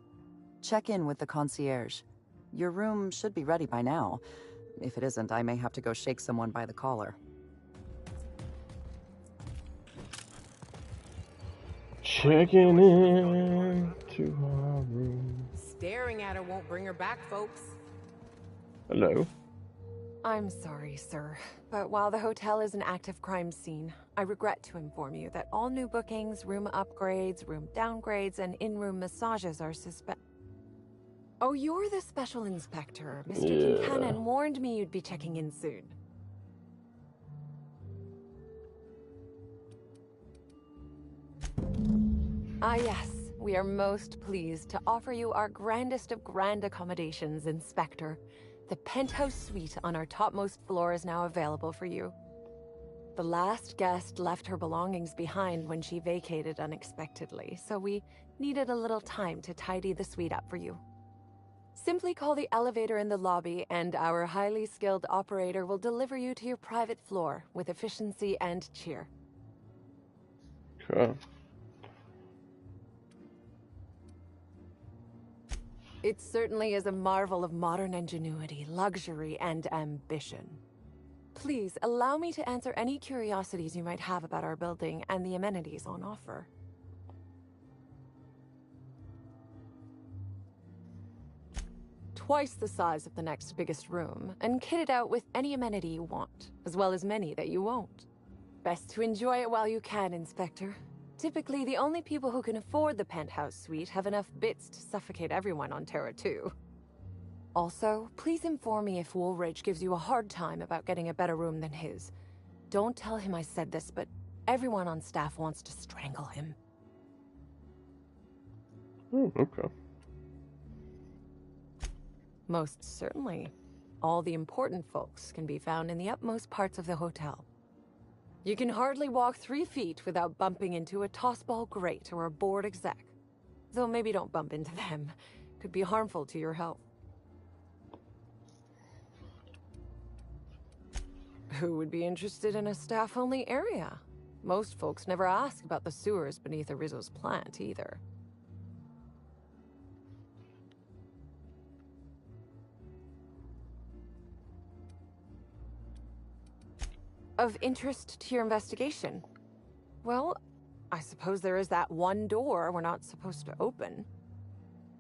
Check in with the concierge. Your room should be ready by now. If it isn't, I may have to go shake someone by the collar. Checking in to our room. Staring at her won't bring her back, folks. Hello. I'm sorry, sir, but while the hotel is an active crime scene, I regret to inform you that all new bookings, room upgrades, room downgrades, and in-room massages are Oh, you're the special inspector. Mr. Kincannon warned me you'd be checking in soon. Ah, yes. We are most pleased to offer you our grandest of grand accommodations, Inspector. The penthouse suite on our topmost floor is now available for you. The last guest left her belongings behind when she vacated unexpectedly, so we needed a little time to tidy the suite up for you. Simply call the elevator in the lobby, and our highly skilled operator will deliver you to your private floor with efficiency and cheer. Sure. It certainly is a marvel of modern ingenuity, luxury, and ambition. Please, allow me to answer any curiosities you might have about our building and the amenities on offer. Twice the size of the next biggest room, and kitted out with any amenity you want, as well as many that you won't. Best to enjoy it while you can, Inspector. Typically, the only people who can afford the penthouse suite have enough bits to suffocate everyone on Terra 2. Also, please inform me if Woolridge gives you a hard time about getting a better room than his. Don't tell him I said this, but everyone on staff wants to strangle him. Okay. Most certainly. All the important folks can be found in the utmost parts of the hotel. You can hardly walk 3 feet without bumping into a tossball grate or a bored exec. Though maybe don't bump into them. Could be harmful to your health. Who would be interested in a staff-only area? Most folks never ask about the sewers beneath Arizzo's plant, either. Of interest to your investigation? Well, I suppose there is that one door we're not supposed to open.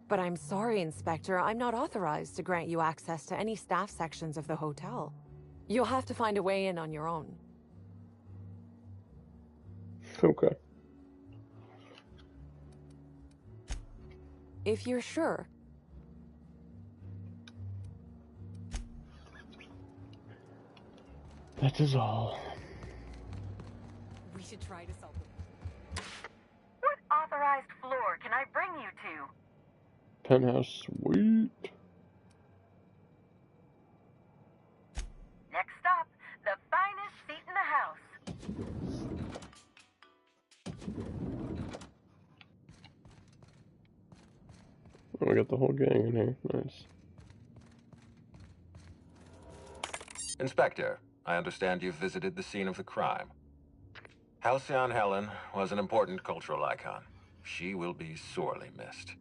But I'm sorry, Inspector, I'm not authorized to grant you access to any staff sections of the hotel. You'll have to find a way in on your own. Okay. If you're sure. That is all. We should try to solve them. What authorized floor can I bring you to? Penthouse suite. Next stop, the finest seat in the house. Oh, we got the whole gang in here. Nice. Inspector, I understand you've visited the scene of the crime. Halcyon Helen was an important cultural icon. She will be sorely missed.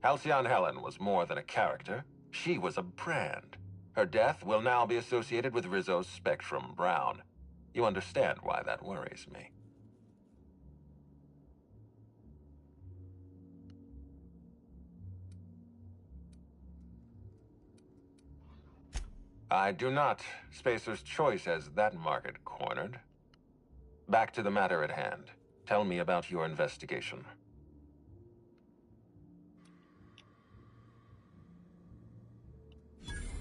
Halcyon Helen was more than a character. She was a brand. Her death will now be associated with Rizzo's Spectrum Brown. You understand why that worries me. I do not. Spacer's Choice has that market cornered. Back to the matter at hand. Tell me about your investigation.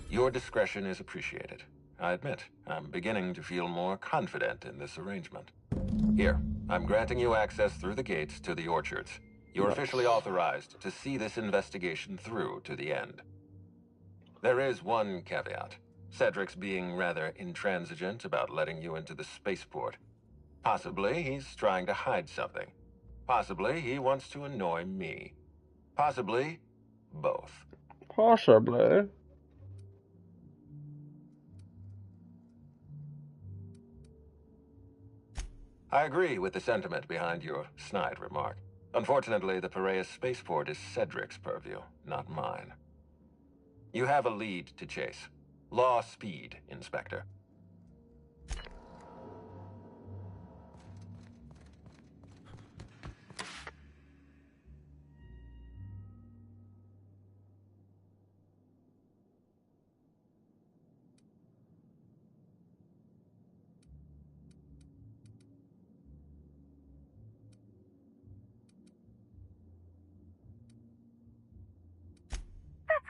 Your discretion is appreciated. I admit, I'm beginning to feel more confident in this arrangement. Here, I'm granting you access through the gates to the orchards. You're officially authorized to see this investigation through to the end. There is one caveat. Cedric's being rather intransigent about letting you into the spaceport. Possibly he's trying to hide something. Possibly he wants to annoy me. Possibly both. Possibly. I agree with the sentiment behind your snide remark. Unfortunately, the Piraeus spaceport is Cedric's purview, not mine. You have a lead to chase. Law speed, Inspector.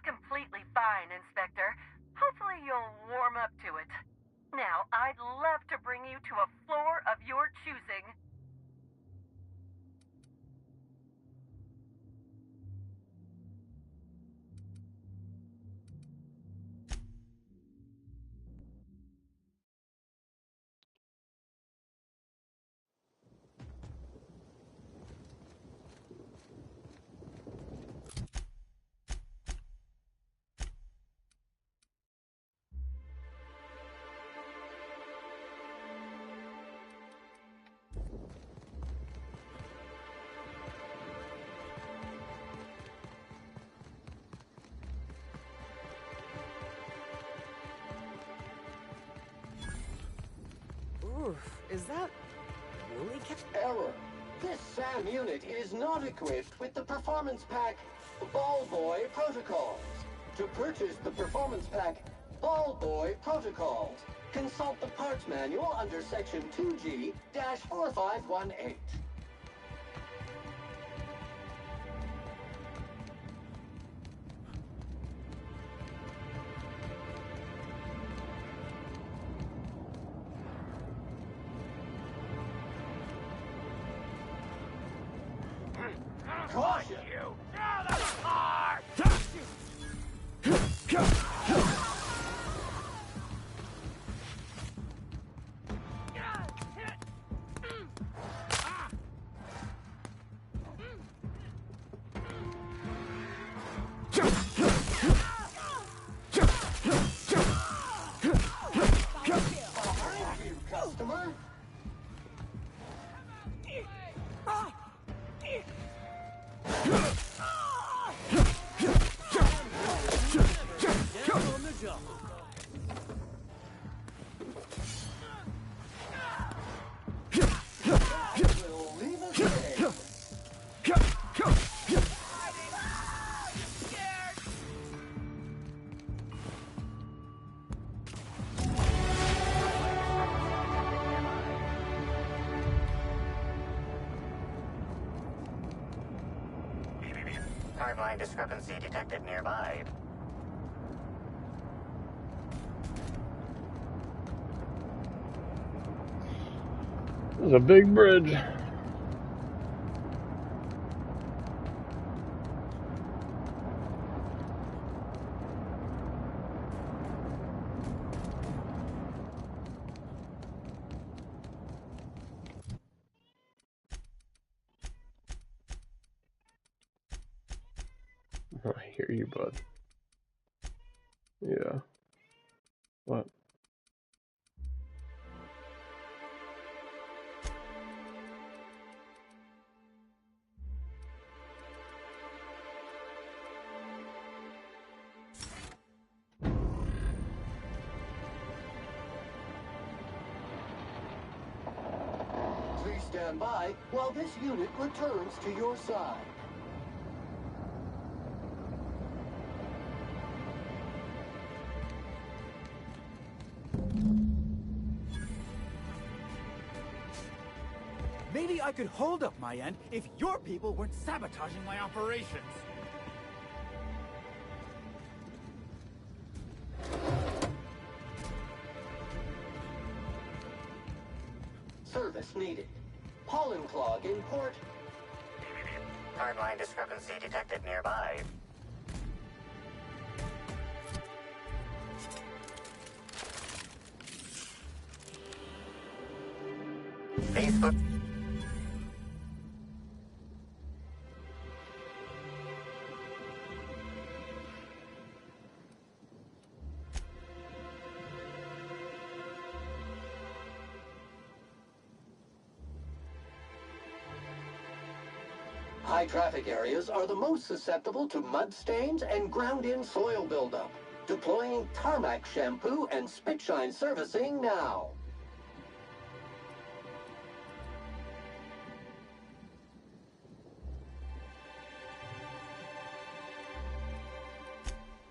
Completely fine, Inspector. Hopefully you'll warm up to it. Now, I'd love to bring you to a floor of your choosing. Oof, is that really Error. This SAM unit is not equipped with the Performance Pack Ball Boy Protocols. To purchase the Performance Pack Ball Boy Protocols, consult the parts manual under Section 2G-4518. Caution! Now the car! Thank you, customer. Timeline discrepancy detected nearby. There's a big bridge. I hear you, bud. Yeah. What? Please stand by while this unit returns to your side. Maybe I could hold up my end if your people weren't sabotaging my operations. Service needed. Pollen clog in port. Timeline discrepancy detected nearby. Facebook. High traffic areas are the most susceptible to mud stains and ground-in soil buildup. Deploying tarmac shampoo and spit shine servicing now.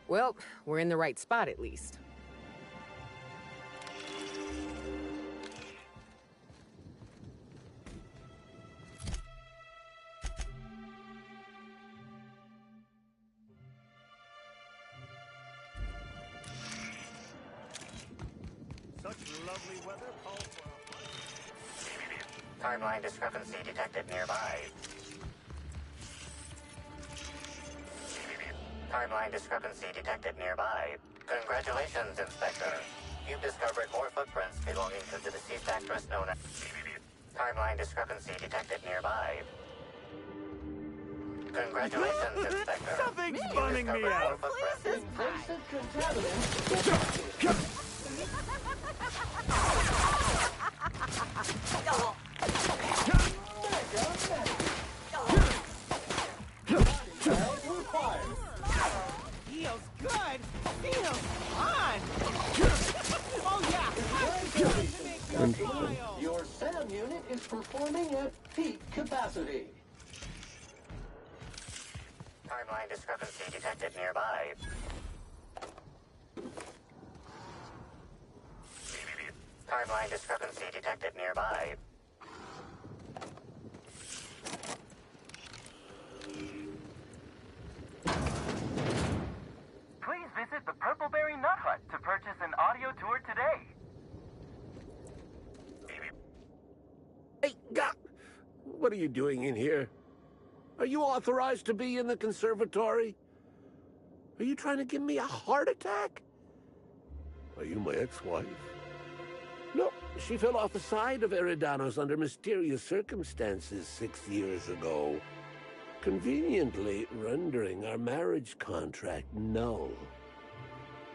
Well, we're in the right spot at least. Such lovely weather calls for Timeline discrepancy detected nearby. Timeline discrepancy detected nearby. Congratulations, Inspector. You've discovered more footprints belonging to the deceased actress known as... Timeline discrepancy detected nearby. Congratulations, Inspector. Something's You've bumming me discovered out. more footprints. Invasive contaminants. Feels good. Feels fun. Oh yeah. Your SAM unit is performing at peak capacity. Timeline discrepancy detected nearby. Timeline discrepancy detected nearby. Please visit the Purpleberry Nut Hut to purchase an audio tour today. Hey, what are you doing in here? Are you authorized to be in the conservatory? Are you trying to give me a heart attack? Are you my ex-wife? No, she fell off the side of Eridanos under mysterious circumstances 6 years ago, conveniently rendering our marriage contract null.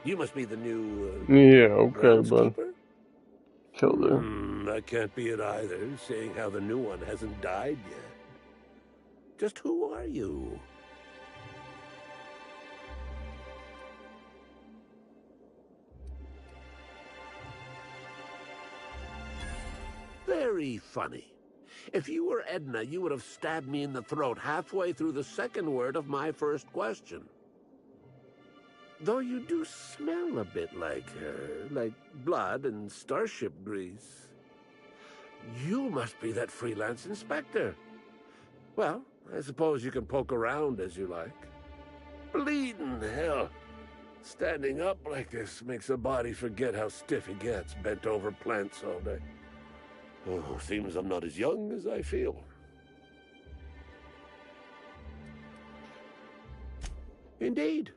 You must be the new, Yeah, okay, bud. groundskeeper? Killed her. That can't be it either, seeing how the new one hasn't died yet. Just who are you? Very funny. If you were Edna, you would have stabbed me in the throat halfway through the second word of my first question. Though you do smell a bit like her, like blood and starship grease. You must be that freelance inspector. Well, I suppose you can poke around as you like. Bleeding hell. Standing up like this makes a body forget how stiff it gets, bent over plants all day. Oh, seems I'm not as young as I feel. Indeed.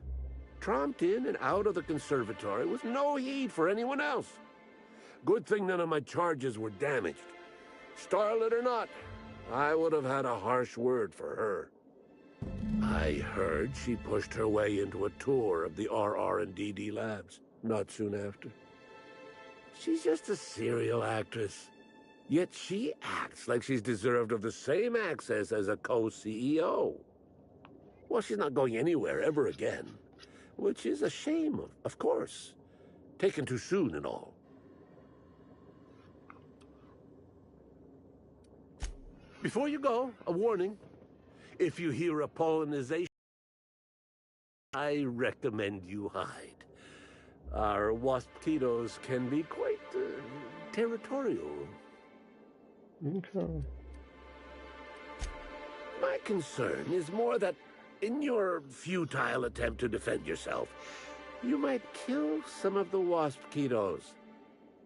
Tromped in and out of the conservatory with no heed for anyone else. Good thing none of my charges were damaged. Starlet or not, I would have had a harsh word for her. I heard she pushed her way into a tour of the RR&DD labs not soon after. She's just a serial actress. Yet she acts like she's deserved of the same access as a co-CEO. Well, she's not going anywhere ever again, which is a shame, of course. Taken too soon and all. Before you go, a warning. If you hear a pollinization, I recommend you hide. Our waspitos can be quite territorial. Okay. My concern is more that in your futile attempt to defend yourself, you might kill some of the waspitos.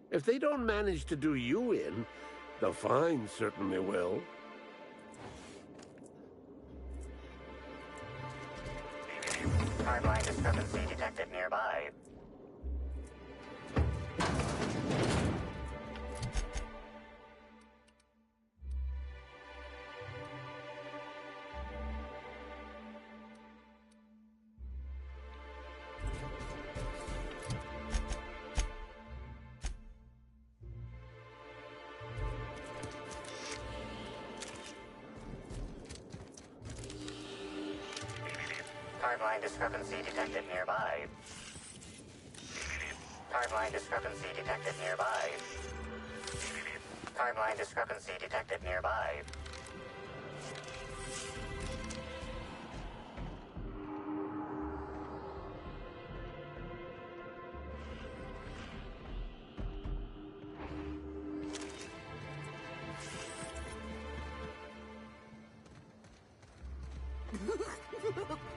If they don't manage to do you in, the fine certainly will. Timeline discrepancy detected nearby. Timeline discrepancy detected nearby. Timeline discrepancy detected nearby. Timeline discrepancy detected nearby.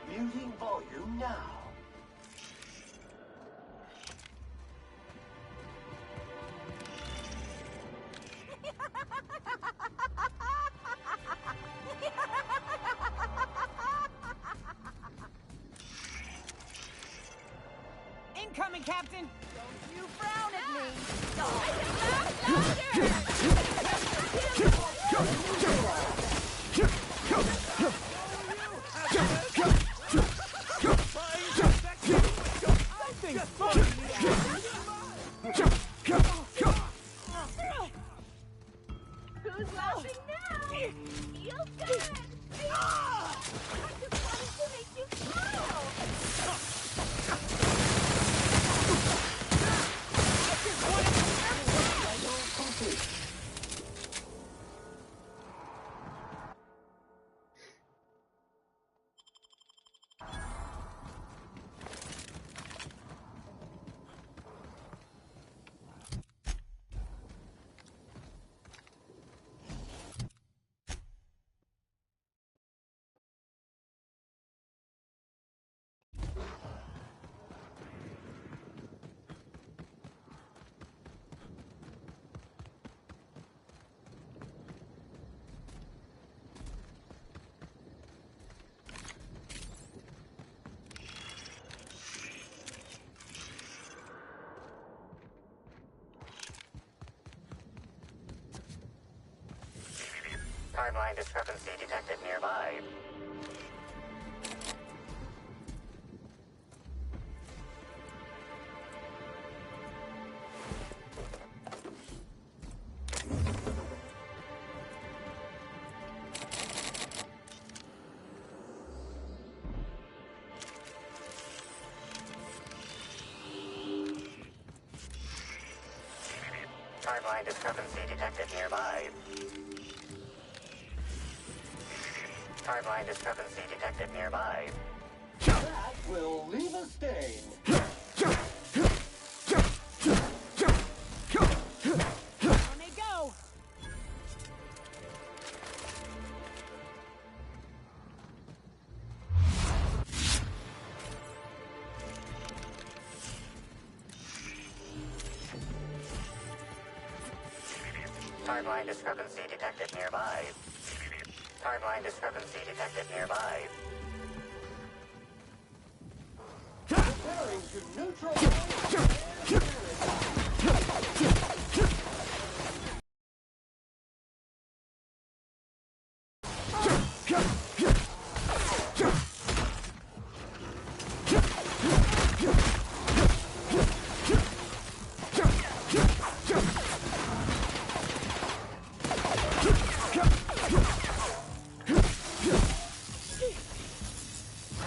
Muting volume now. Incoming, Captain! Don't you frown at me! Who's laughing now? Feels good! I just wanted to make you smile! Timeline discrepancy detected nearby. Timeline discrepancy detected nearby. Timeline discrepancy detected nearby. That will leave a stain. On they go! Timeline discrepancy detected nearby. Timeline discrepancy detected nearby. Preparing to neutralize.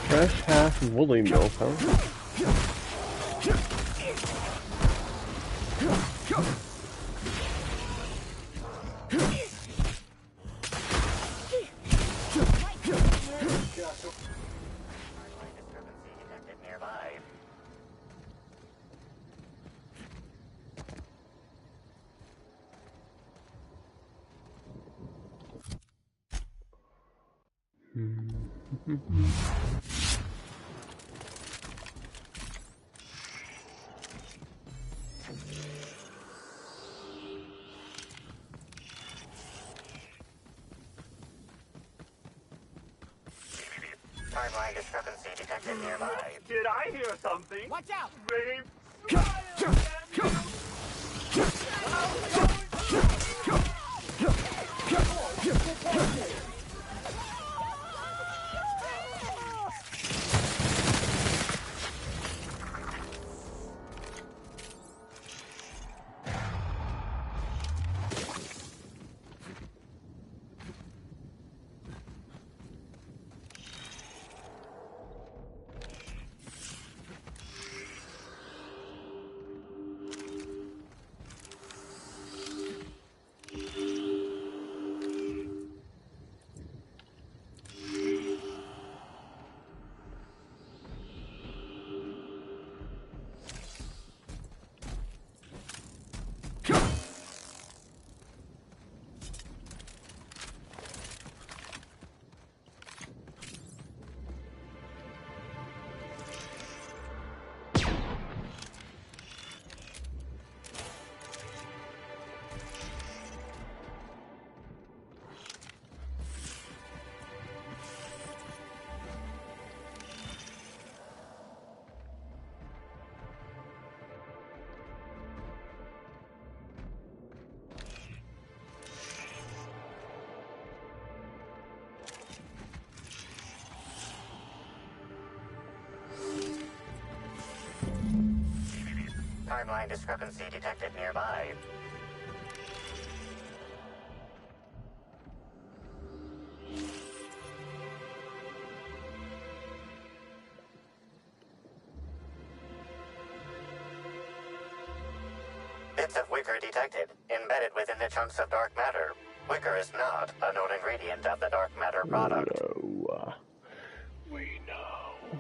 Fresh half woolly milk, huh? Timeline discrepancy detected nearby. Did I hear something? Watch out! Babe, Timeline discrepancy detected nearby. Bits of wicker detected, embedded within the chunks of dark matter. Wicker is not a known ingredient of the dark matter product. No. We know.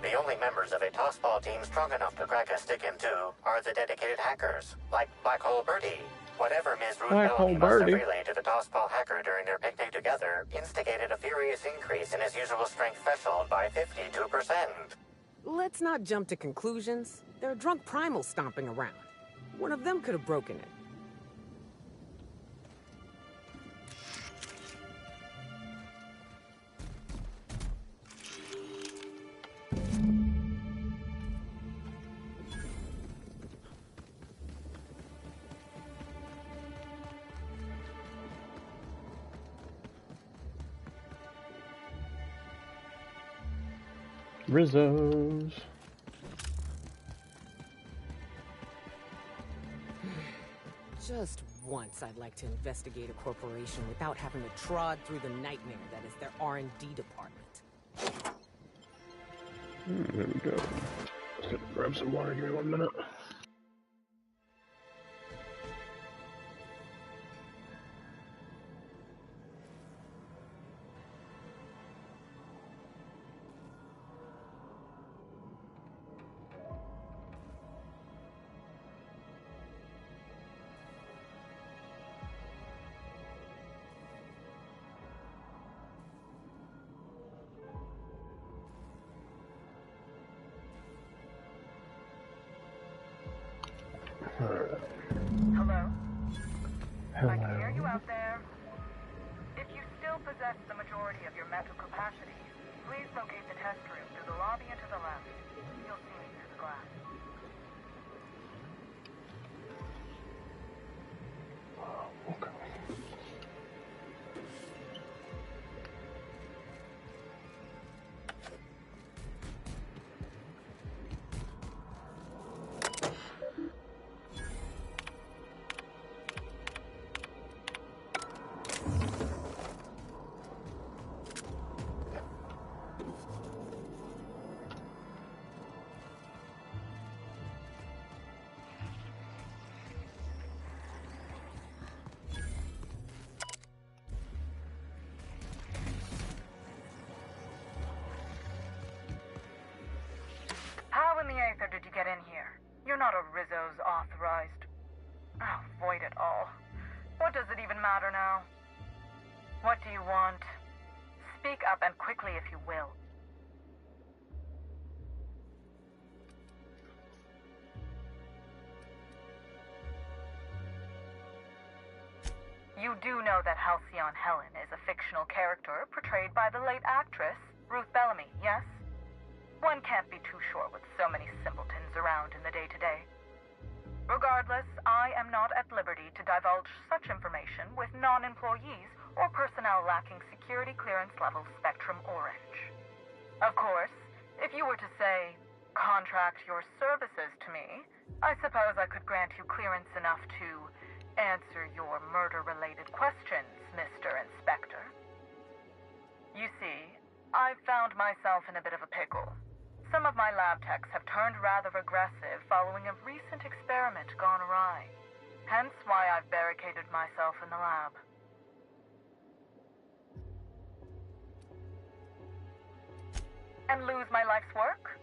The only members of a tossball team strong enough to crack a stick in two are the dedicated hackers, like Black Hole Birdie. Whatever Ms. Ruth Black Hole Bellamy must have Birdie. relayed to the tossball hacker during their picnic together instigated a furious increase in his usual strength threshold by 52%. Let's not jump to conclusions. There are drunk primals stomping around. One of them could have broken it. Rizzo's. Just once I'd like to investigate a corporation without having to trod through the nightmare that is their R&D department. There we go. Just gonna grab some water. Give me 1 minute. test the majority of your mental capacity, please locate the test room through the lobby and to the left. You'll see me through the glass. Okay. How in the Aether did you get in here? You're not a Rizzo's authorized. Oh, void it all. What does it even matter now? What do you want? Speak up and quickly if you will. You do know that Halcyon Helen is a fictional character portrayed by the late actress, Ruth Bellamy, yes? One can't be too sure with so many simpletons around in the day-to-day. Regardless, I am not at liberty to divulge such information with non-employees or personnel lacking security clearance level Spectrum Orange. Of course, if you were to say, contract your services to me, I suppose I could grant you clearance enough to answer your murder-related questions, Mr. Inspector. You see, I've found myself in a bit of a pickle. Some of my lab techs have turned rather aggressive following a recent experiment gone awry. Hence why I've barricaded myself in the lab. And lose my life's work?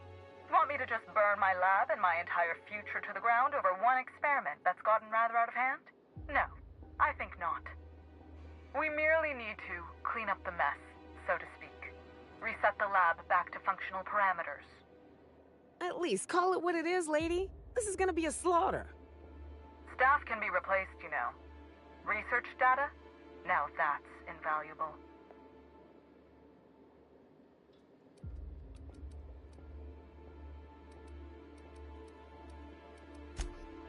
Want me to just burn my lab and my entire future to the ground over one experiment that's gotten rather out of hand? No, I think not. We merely need to clean up the mess, so to speak. Reset the lab back to functional parameters. At least call it what it is, lady. This is gonna be a slaughter. Staff can be replaced, you know. Research data? Now that's invaluable.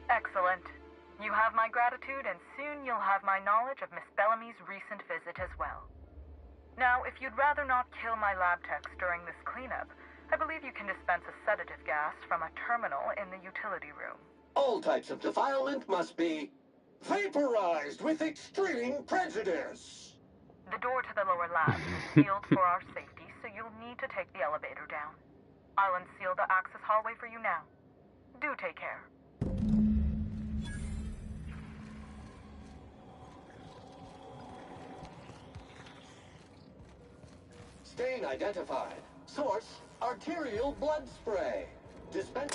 Excellent. You have my gratitude, and soon you'll have my knowledge of Miss Bellamy's recent visit as well. Now, if you'd rather not kill my lab techs during this cleanup, I believe you can dispense a sedative gas from a terminal in the utility room. All types of defilement must be vaporized with extreme prejudice. The door to the lower lab is sealed for our safety, so you'll need to take the elevator down. I'll unseal the access hallway for you now. Do take care. Stain identified. Source, arterial blood spray. Dispense...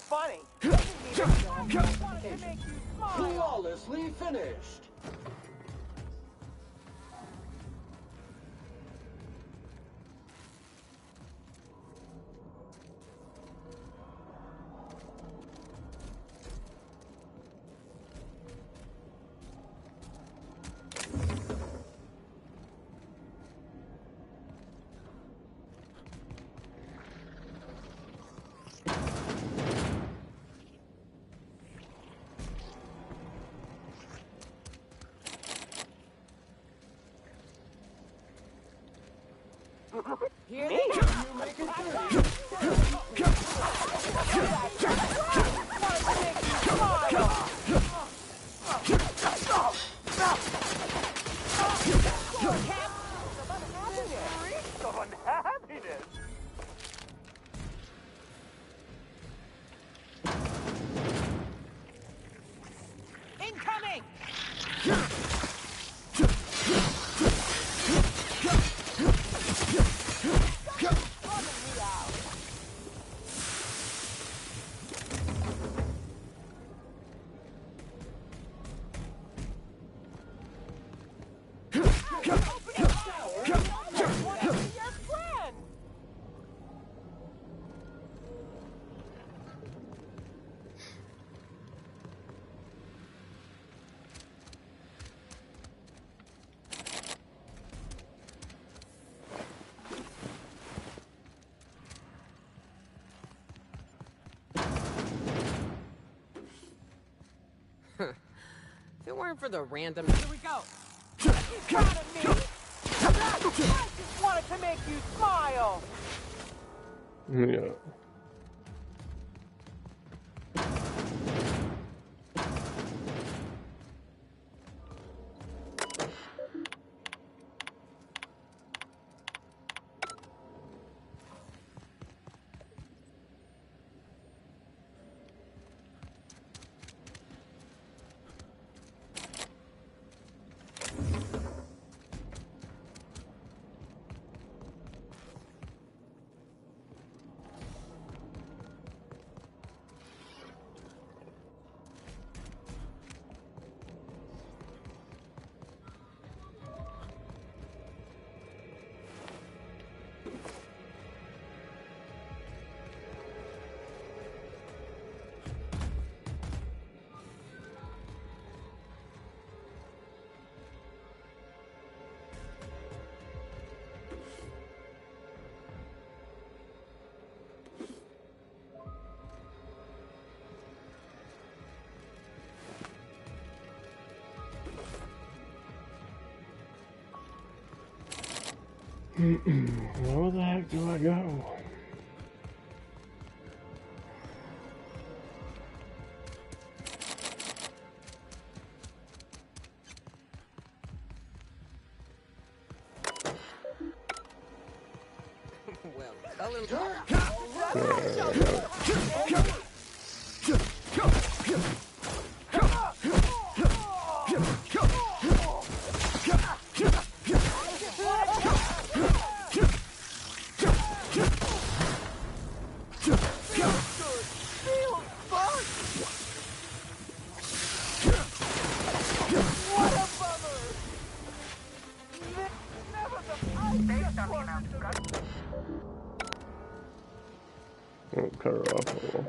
Funny. Flawlessly finished. Here you make it dirty. Incoming! weren't for the random... Here we go. You got me. I just wanted to make you smile. Yeah. Where the heck do I go? Well, color... Oh, cut her off a little.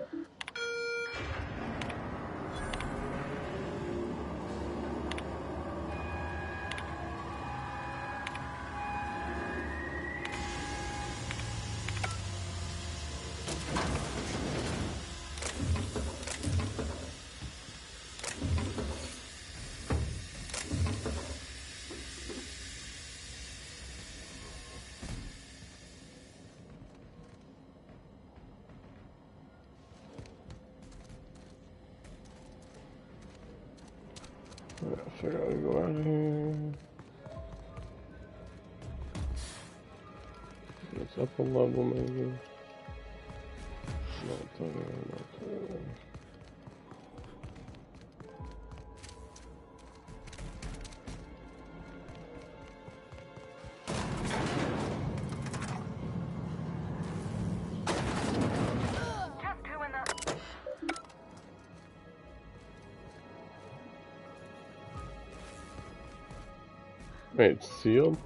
I figure I'll go out of here. It's up a level maybe. Not there, not there. Wait, it's sealed?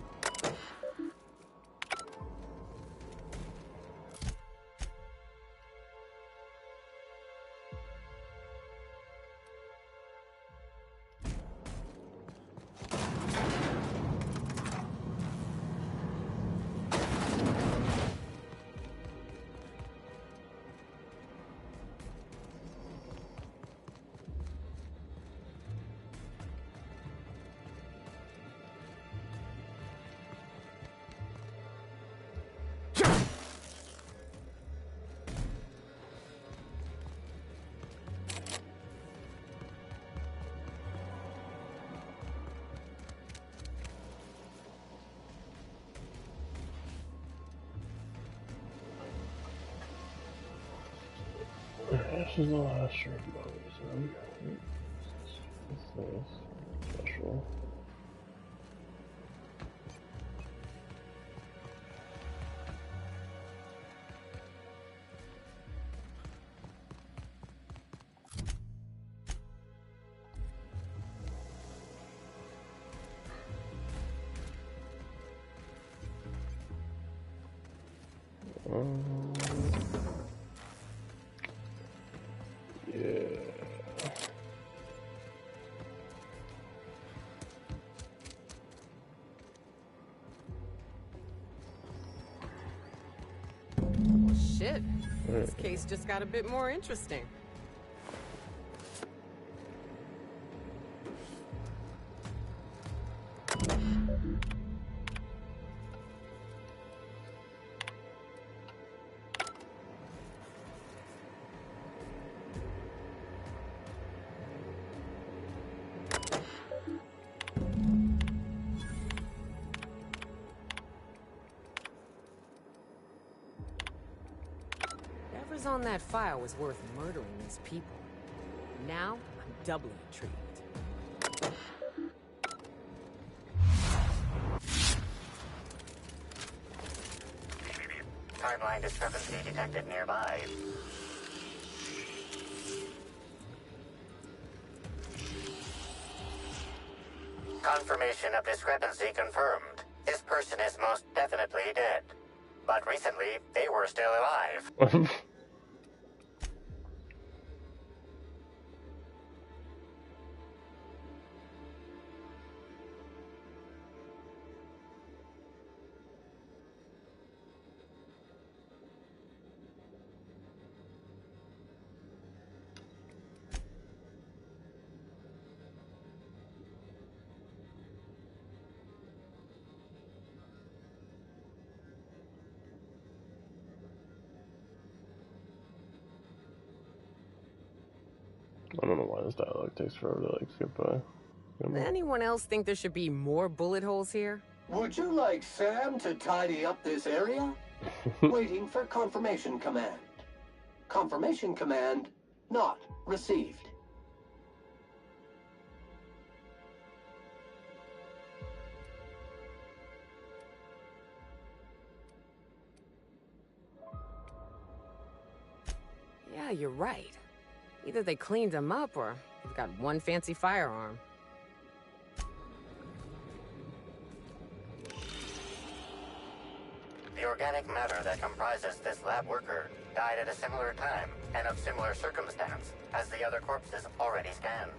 This is the last shirt bones. What's this? Special. Yeah. Shit. This case just got a bit more interesting. Whatever's on that file was worth murdering these people. Now, I'm doubly intrigued. Timeline discrepancy detected nearby. Confirmation of discrepancy confirmed. This person is most definitely dead. But recently, they were still alive. I don't know why this dialogue takes forever to like skip by. Anyone else think there should be more bullet holes here? Would you like Sam to tidy up this area? Waiting for confirmation command. Confirmation command not received. Yeah, you're right. Either they cleaned them up or they've got one fancy firearm. The organic matter that comprises this lab worker died at a similar time and of similar circumstance as the other corpses already scanned.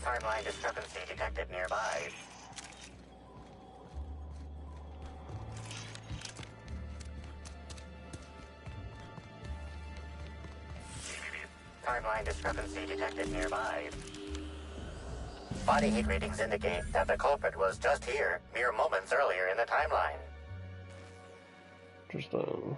Timeline discrepancy detected nearby. Timeline discrepancy detected nearby. Body heat readings indicate that the culprit was just here mere moments earlier in the timeline. Interesting.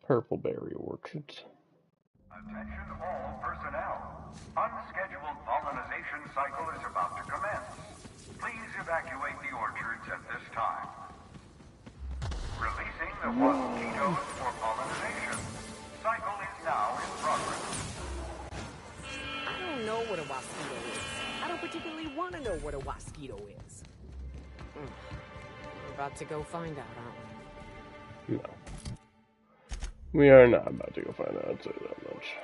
Purple berry orchards. Attention all personnel. Unscheduled pollinization cycle is about to commence. Please evacuate the orchards at this time. Releasing the mosquitoes for pollinization. Cycle is now in progress. I don't know what a mosquito is. I don't particularly want to know what a mosquito is. We're about to go find out, aren't we? No. We are not about to go find out, I'd say that much.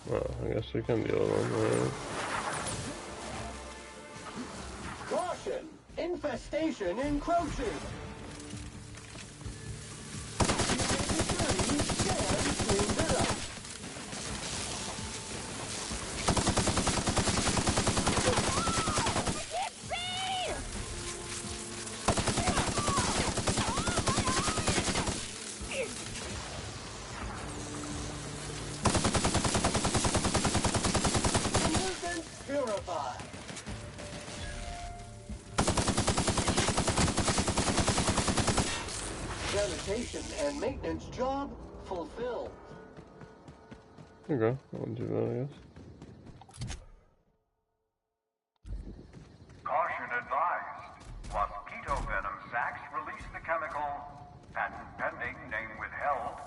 Well, I guess we can deal with them. Caution! Infestation encroaching! Sanitation and maintenance job fulfilled. Okay, I'll do that, I guess. Caution advised. Mosquito venom sacs release the chemical, patent pending, name withheld,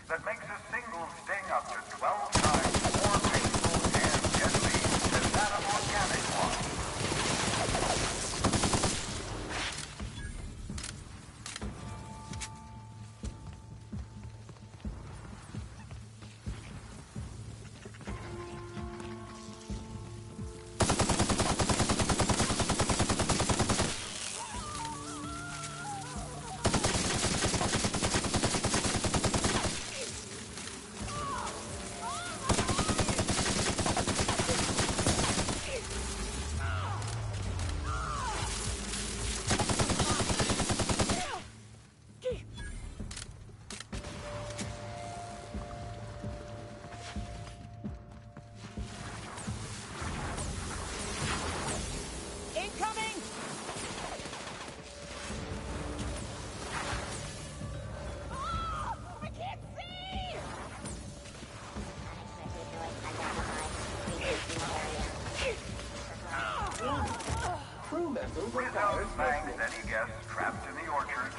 that makes a single sting up to 12 times more painful and deadly than that of organic one. Thanks, any guests trapped in the orchard.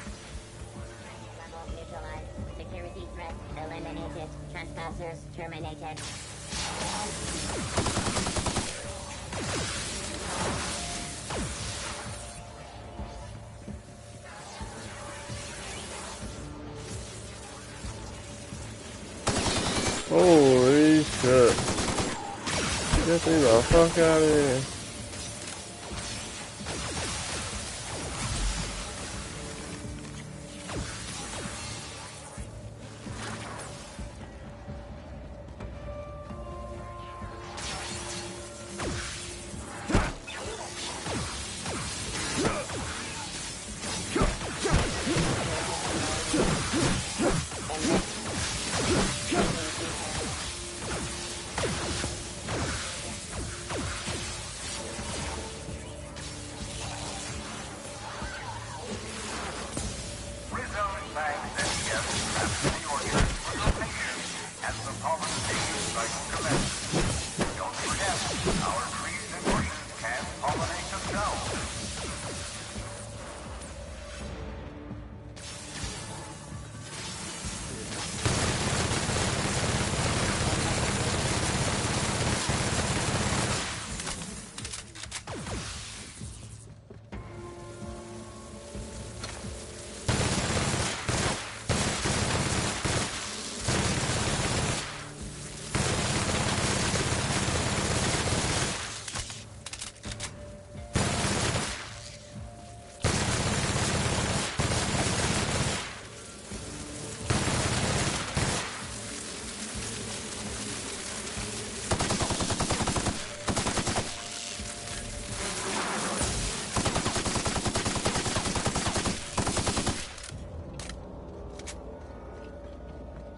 Level neutralized. Security threat eliminated. Trespassers terminated. Holy shit. Get me the fuck out of here.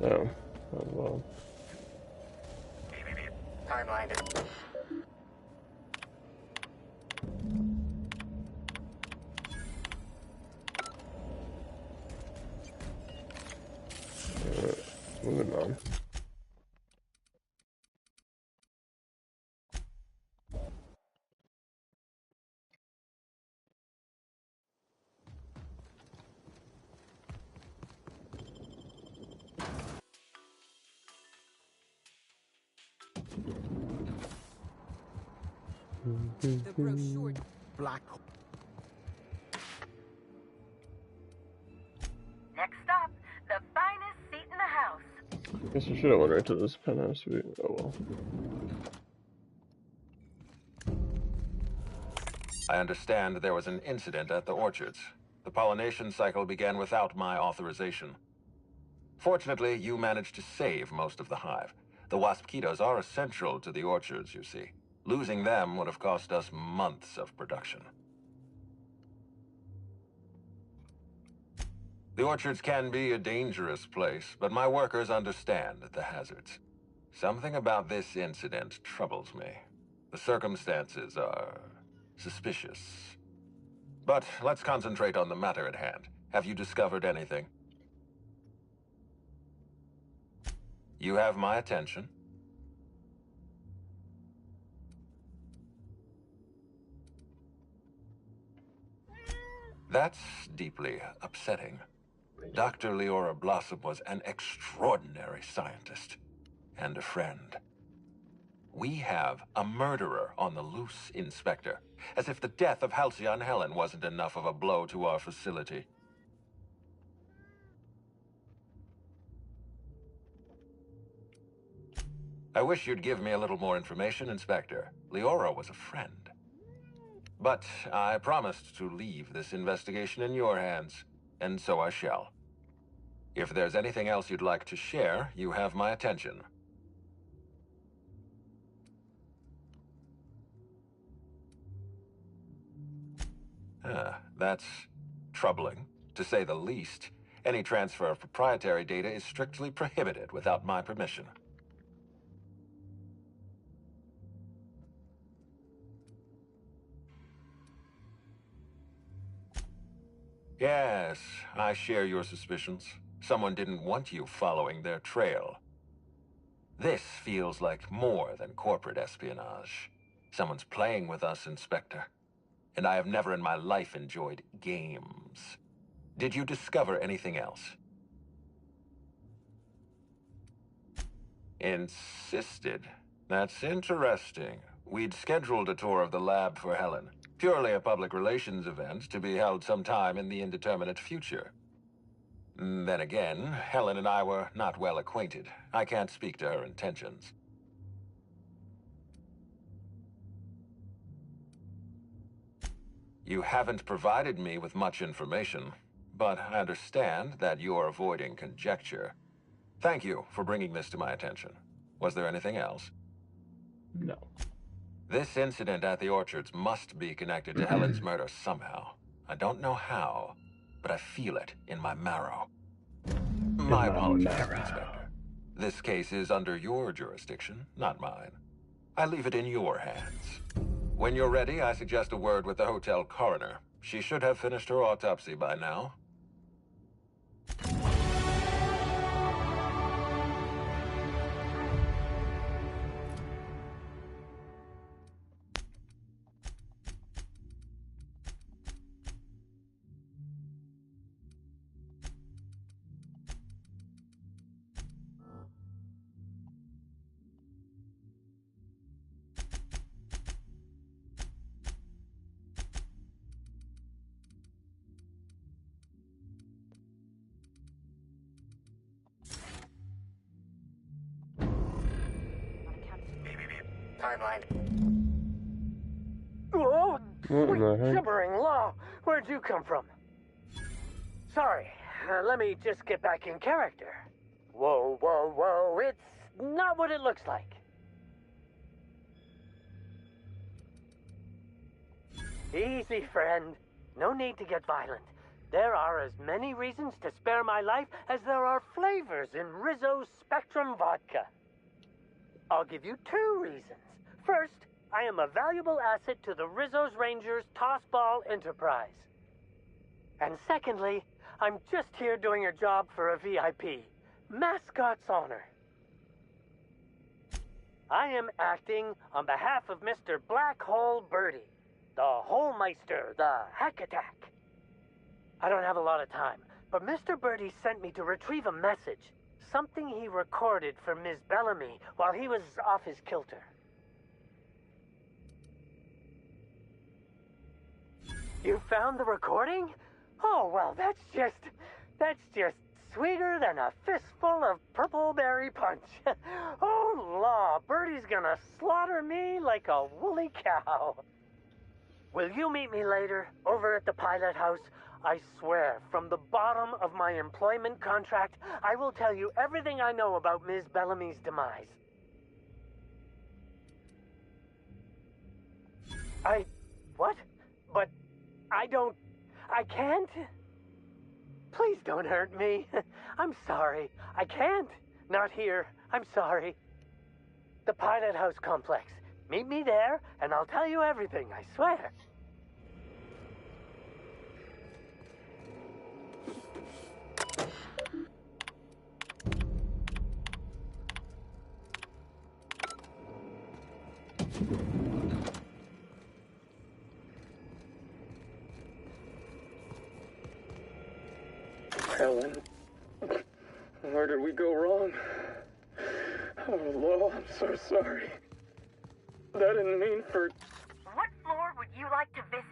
Oh, oh well. Timeline is... Moving on. The brochure. Black. Next stop, the finest seat in the house. Guess I should have went right to this penthouse suite. Oh well. I understand there was an incident at the orchards. The pollination cycle began without my authorization. Fortunately, you managed to save most of the hive. The wasp-ketos are essential to the orchards, you see. Losing them would have cost us months of production. The orchards can be a dangerous place, but my workers understand the hazards. Something about this incident troubles me. The circumstances are suspicious. But let's concentrate on the matter at hand. Have you discovered anything? You have my attention. That's deeply upsetting. Dr. Leora Blossom was an extraordinary scientist and a friend. We have a murderer on the loose, Inspector, as if the death of Halcyon Helen wasn't enough of a blow to our facility. I wish you'd give me a little more information, Inspector. Leora was a friend. But I promised to leave this investigation in your hands, and so I shall. If there's anything else you'd like to share, you have my attention. That's troubling, to say the least. Any transfer of proprietary data is strictly prohibited without my permission. Yes, I share your suspicions. Someone didn't want you following their trail. This feels like more than corporate espionage. Someone's playing with us, Inspector. And I have never in my life enjoyed games. Did you discover anything else? Insisted. That's interesting. We'd scheduled a tour of the lab for Helen. Purely a public relations event to be held sometime in the indeterminate future. Then again, Helen and I were not well acquainted. I can't speak to her intentions. You haven't provided me with much information, but I understand that you're avoiding conjecture. Thank you for bringing this to my attention. Was there anything else? No. This incident at the orchards must be connected to Helen's murder somehow. I don't know how, but I feel it in my marrow. My apologies, Inspector. This case is under your jurisdiction, not mine. I leave it in your hands. When you're ready, I suggest a word with the hotel coroner. She should have finished her autopsy by now. Timeline. Whoa! What in the heck? Gibbering law! Where'd you come from? Sorry, let me just get back in character. Whoa, whoa, whoa, it's not what it looks like. Easy, friend. No need to get violent. There are as many reasons to spare my life as there are flavors in Rizzo's Spectrum Vodka. I'll give you 2 reasons. First, I am a valuable asset to the Rizzo's Rangers Tossball Enterprise. And secondly, I'm just here doing a job for a VIP. Mascot's honor. I am acting on behalf of Mr. Black Hole Birdie, the Holmeister, the Hack Attack. I don't have a lot of time, but Mr. Birdie sent me to retrieve a message. Something he recorded for Ms. Bellamy while he was off his kilter. You found the recording? Oh, well, that's just sweeter than a fistful of purple berry punch. Oh, law, Birdie's gonna slaughter me like a woolly cow. Will you meet me later, over at the pilot house? I swear, from the bottom of my employment contract, I will tell you everything I know about Ms. Bellamy's demise. What? But I can't? Please don't hurt me. I'm sorry. I can't. Not here. I'm sorry. The Pilot House complex. Meet me there, and I'll tell you everything, I swear. Helen, where did we go wrong? Oh, Lo, I'm so sorry. I didn't mean for... What floor would you like to visit?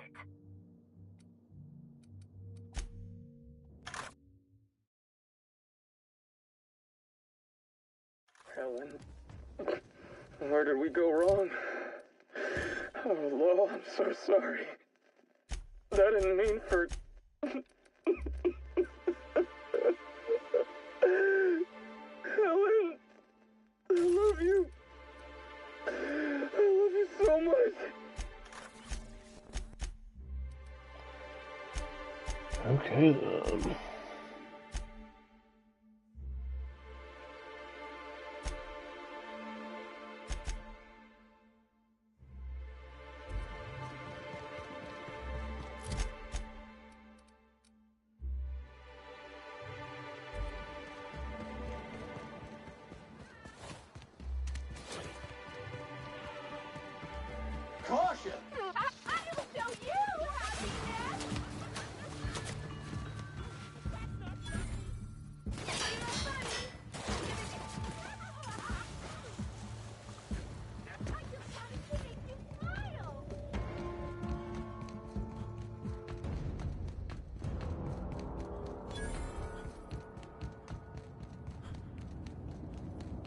Helen, where did we go wrong? Oh, Lo, I'm so sorry. I didn't mean for... Helen, I love you. I love you so much. Okay then. Caution! I'll show you, happiness!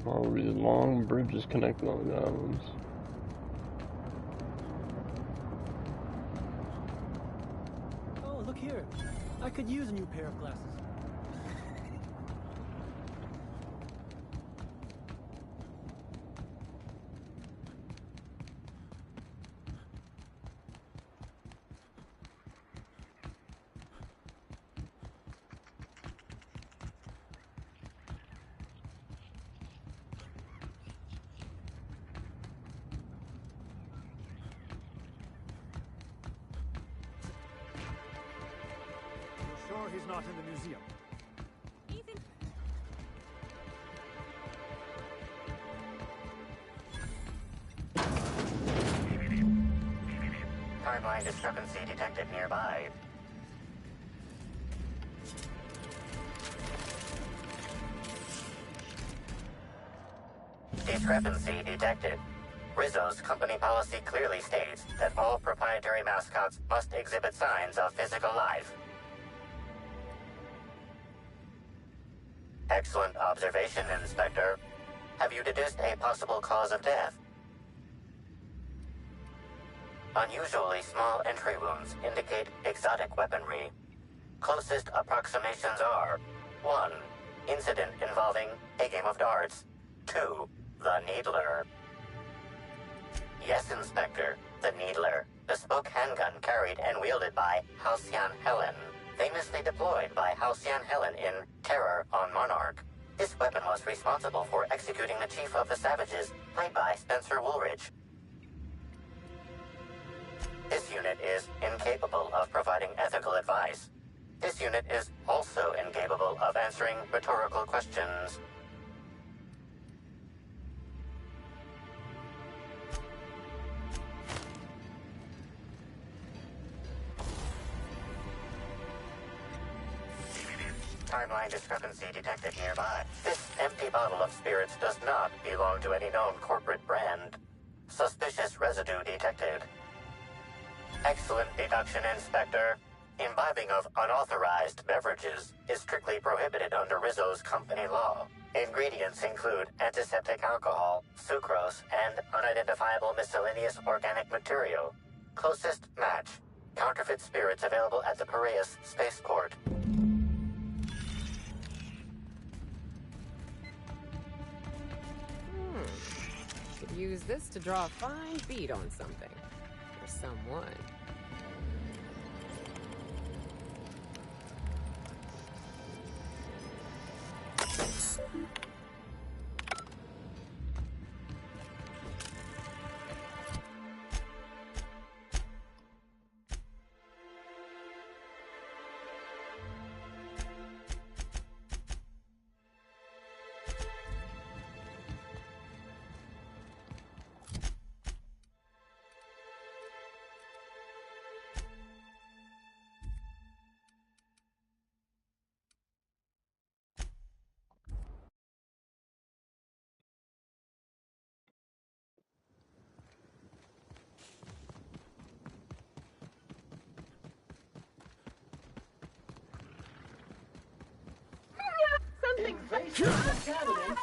All these long bridges connecting all the islands. Oh, look here. I could use a new pair of glasses. Sure he's not in the museum. Timeline discrepancy detected nearby. Discrepancy detected. Rizzo's company policy clearly states that all proprietary mascots must exhibit signs of physical life. Excellent observation, Inspector. Have you deduced a possible cause of death? Unusually small entry wounds indicate exotic weaponry. Closest approximations are 1. Incident involving a game of darts. 2. The Needler. Yes, Inspector. The Needler. Bespoke handgun carried and wielded by Halcyon Helen. Famously deployed by Halcyon Helen in Terror on Monarch. This weapon was responsible for executing the Chief of the Savages, played by Spencer Woolridge. This unit is incapable of providing ethical advice. This unit is also incapable of answering rhetorical questions. Timeline discrepancy detected nearby. This empty bottle of spirits does not belong to any known corporate brand. Suspicious residue detected. Excellent deduction, Inspector. Imbibing of unauthorized beverages is strictly prohibited under Rizzo's company law. Ingredients include antiseptic alcohol, sucrose, and unidentifiable miscellaneous organic material. Closest match. Counterfeit spirits available at the Piraeus spaceport. Could use this to draw a fine bead on something. Or someone. Invasive contaminant.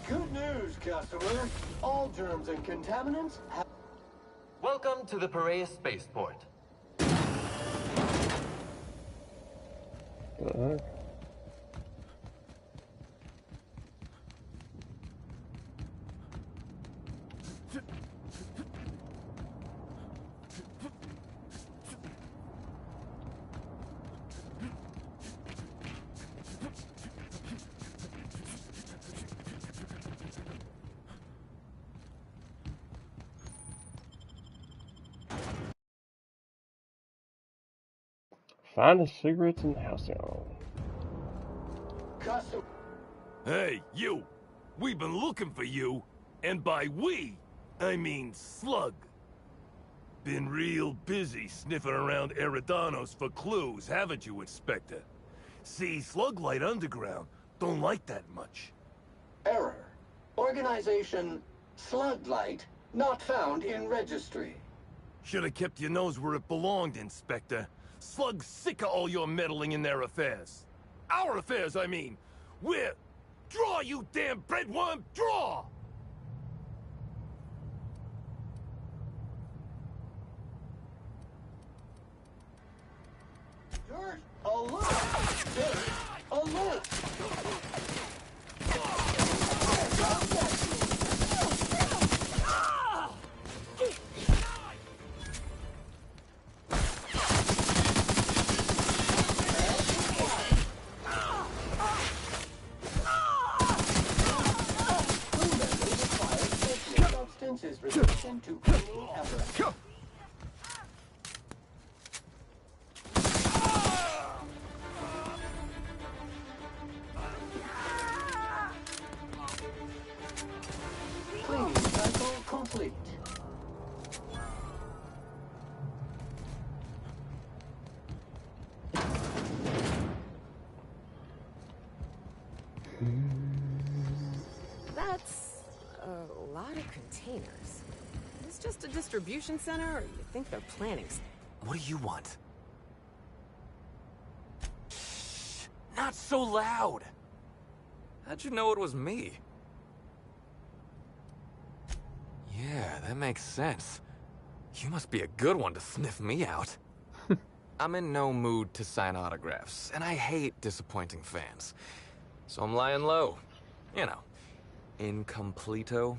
Good news, customer. All germs and contaminants have... Welcome to the Piraeus spaceport. Find the cigarettes in the house now. Customer... Hey, you! We've been looking for you, and by we, I mean Slug. Been real busy sniffing around Eridanos for clues, haven't you, Inspector? See, Slug Light Underground don't like that much. Error. Organization Sluglight not found in registry. Should have kept your nose where it belonged, Inspector. Slug's sick of all your meddling in their affairs. Our affairs, I mean. We're... Draw, you damn breadworm! Draw! Dirt alert! Dirt alert! Is resistant to cleaning effort. Cleaning cycle complete. That's a lot of containers. Is this just a distribution center, or you think they're planning? What do you want? Shh! Not so loud! How'd you know it was me? Yeah, that makes sense. You must be a good one to sniff me out. I'm in no mood to sign autographs, and I hate disappointing fans. So I'm lying low. You know, incompleto.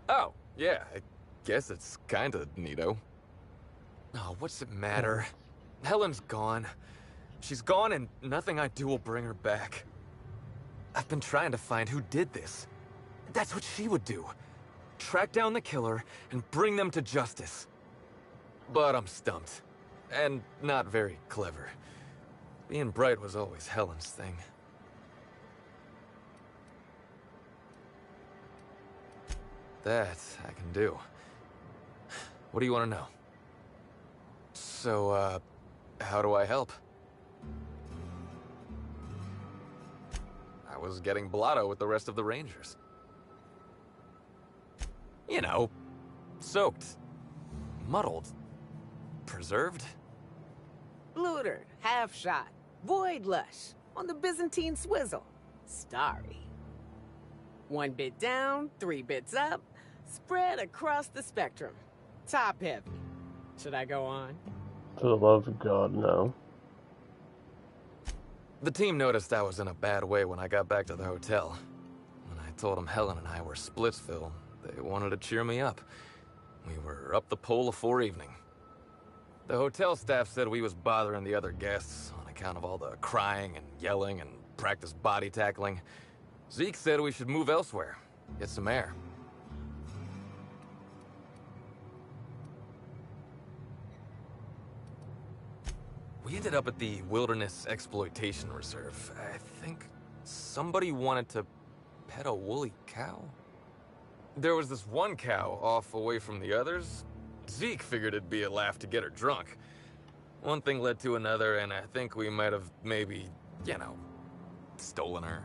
Oh, yeah, I guess it's kinda neato. Oh, what's it matter? Helen's gone. She's gone and nothing I do will bring her back. I've been trying to find who did this. That's what she would do. Track down the killer and bring them to justice. But I'm stumped. And not very clever. Being bright was always Helen's thing. That I can do. What do you want to know? So, how do I help? I was getting blotto with the rest of the Rangers. You know, soaked, muddled, preserved. Looter, half shot, void lush, on the Byzantine swizzle, starry. 1 bit down, 3 bits up, spread across the spectrum. Top heavy. Should I go on? For the love of God, no. The team noticed I was in a bad way when I got back to the hotel. When I told them Helen and I were Splitsville, they wanted to cheer me up. We were up the pole afore evening. The hotel staff said we was bothering the other guests on account of all the crying and yelling and practice body tackling. Zeke said we should move elsewhere, get some air. We ended up at the Wilderness Exploitation Reserve. I think somebody wanted to pet a woolly cow? There was this one cow off away from the others. Zeke figured it'd be a laugh to get her drunk. One thing led to another, and I think we might have maybe, stolen her.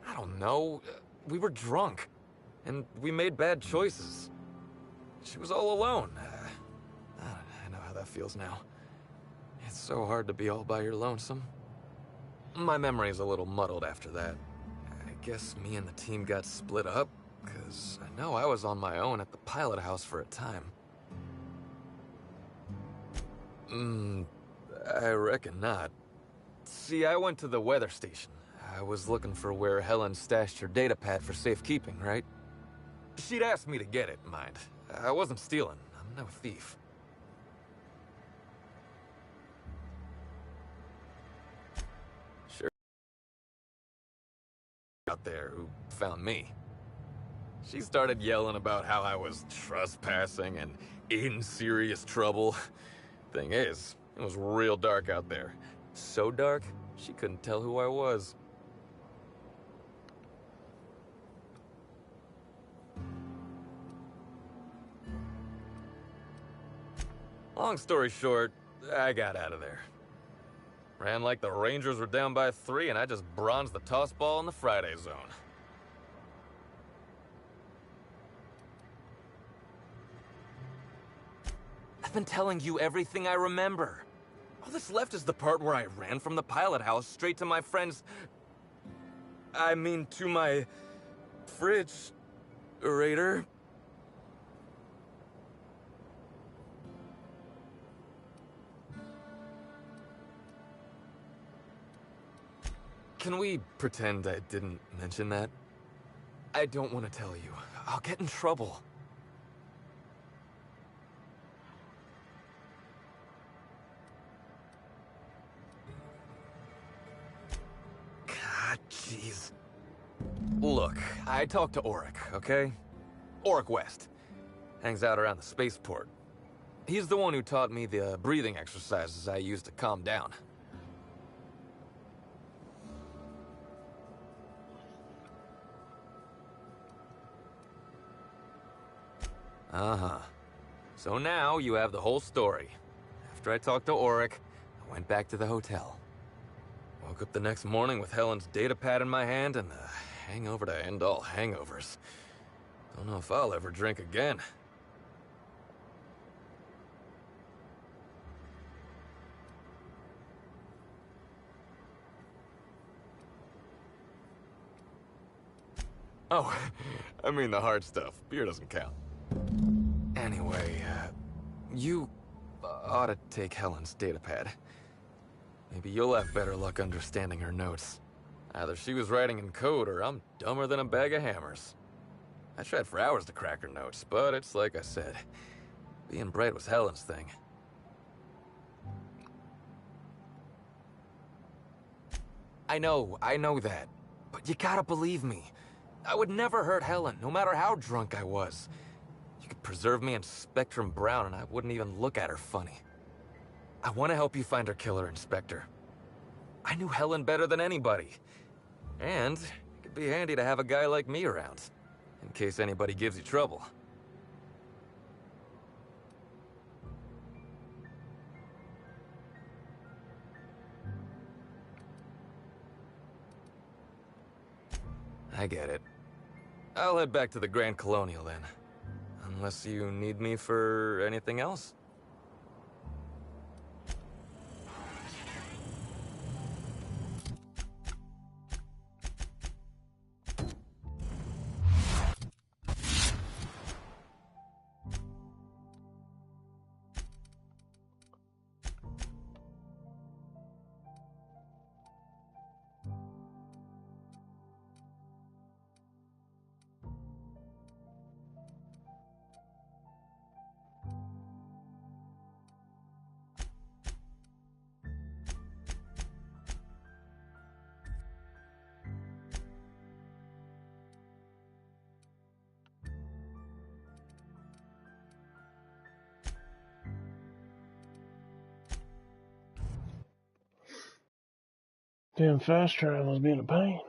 I don't know. We were drunk, and we made bad choices. She was all alone. I know how that feels now. It's so hard to be all by your lonesome. My memory's a little muddled after that. I guess me and the team got split up, because I know I was on my own at the pilot house for a time. I reckon not. See, I went to the weather station. I was looking for where Helen stashed her datapad for safekeeping, right? She'd asked me to get it, mind. I wasn't stealing. I'm no thief. Sure. Out there who found me. She started yelling about how I was trespassing and in serious trouble. Thing is, it was real dark out there. So dark, she couldn't tell who I was. Long story short, I got out of there. Ran like the Rangers were down by 3, and I just bronzed the toss ball in the Friday zone. I've been telling you everything I remember. All that's left is the part where I ran from the pilot house straight to my friend's... to my... fridge-rator. Can we pretend I didn't mention that? I don't want to tell you. I'll get in trouble. God, jeez. Look, I talked to Auric, okay? Auric West. Hangs out around the spaceport. He's the one who taught me the breathing exercises I use to calm down. Uh-huh. So now you have the whole story. After I talked to Auric, I went back to the hotel. Woke up the next morning with Helen's datapad in my hand and the hangover to end all hangovers. Don't know if I'll ever drink again. Oh, I mean the hard stuff. Beer doesn't count. Anyway, you ought to take Helen's datapad. Maybe you'll have better luck understanding her notes. Either she was writing in code or I'm dumber than a bag of hammers. I tried for hours to crack her notes, but it's like I said. Being bright was Helen's thing. I know that. But you gotta believe me. I would never hurt Helen, no matter how drunk I was. You could preserve me in Spectrum Brown and I wouldn't even look at her funny. I want to help you find her killer, Inspector. I knew Helen better than anybody. And it could be handy to have a guy like me around, in case anybody gives you trouble. I get it. I'll head back to the Grand Colonial then. Unless you need me for anything else? Damn fast travel's being a pain.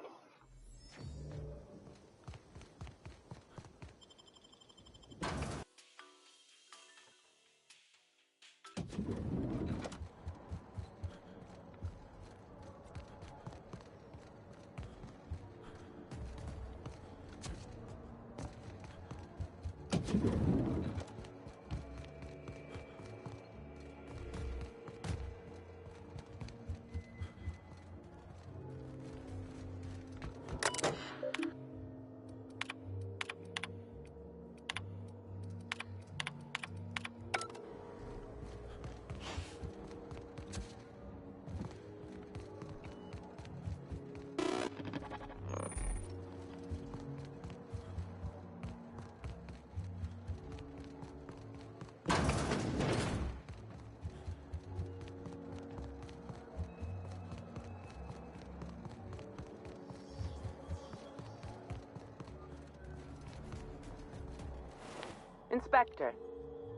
Inspector,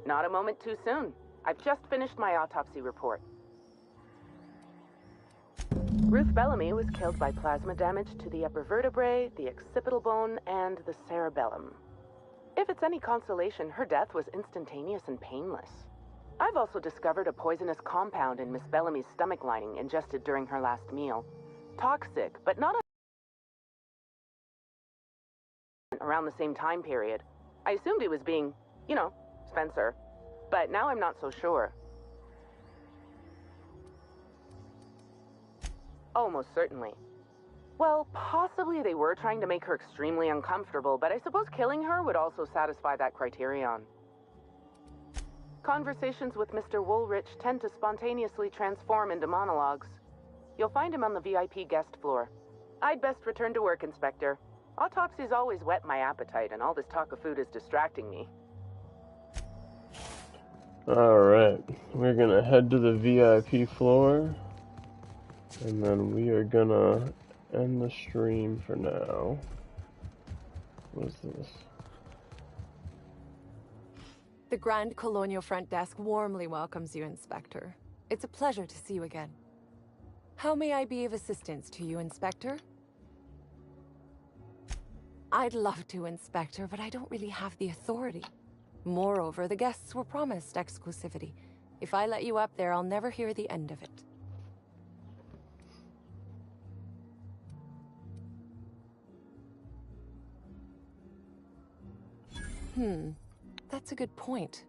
not a moment too soon. I've just finished my autopsy report. Ruth Bellamy was killed by plasma damage to the upper vertebrae, the occipital bone, and the cerebellum. If it's any consolation, her death was instantaneous and painless. I've also discovered a poisonous compound in Miss Bellamy's stomach lining ingested during her last meal. Toxic, but not around the same time period. I assumed he was being, you know, Spencer. But now I'm not so sure. Oh, most certainly. Well, possibly they were trying to make her extremely uncomfortable, but I suppose killing her would also satisfy that criterion. Conversations with Mr. Woolrich tend to spontaneously transform into monologues. You'll find him on the VIP guest floor. I'd best return to work, Inspector. Autopsies always whet my appetite, and all this talk of food is distracting me. Alright, we're gonna head to the VIP floor, and then we are gonna end the stream for now. What is this? The Grand Colonial Front Desk warmly welcomes you, Inspector. It's a pleasure to see you again. How may I be of assistance to you, Inspector? I'd love to, Inspector, but I don't really have the authority. Moreover, the guests were promised exclusivity. If I let you up there, I'll never hear the end of it. That's a good point.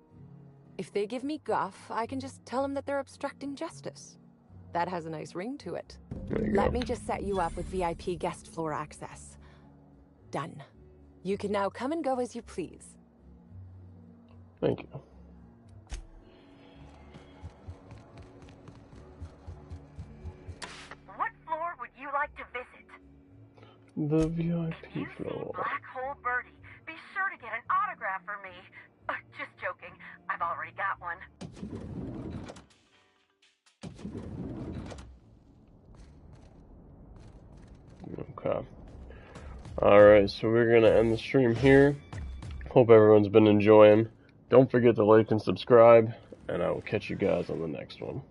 If they give me guff, I can just tell them that they're obstructing justice. That has a nice ring to it. Let me just set you up with VIP guest floor access. Done. You can now come and go as you please. Thank you. What floor would you like to visit? The VIP floor. Black Hole Birdie, be sure to get an autograph for me. Just joking. I've already got one. Okay. Alright, so we're gonna end the stream here. Hope everyone's been enjoying. Don't forget to like and subscribe, and I will catch you guys on the next one.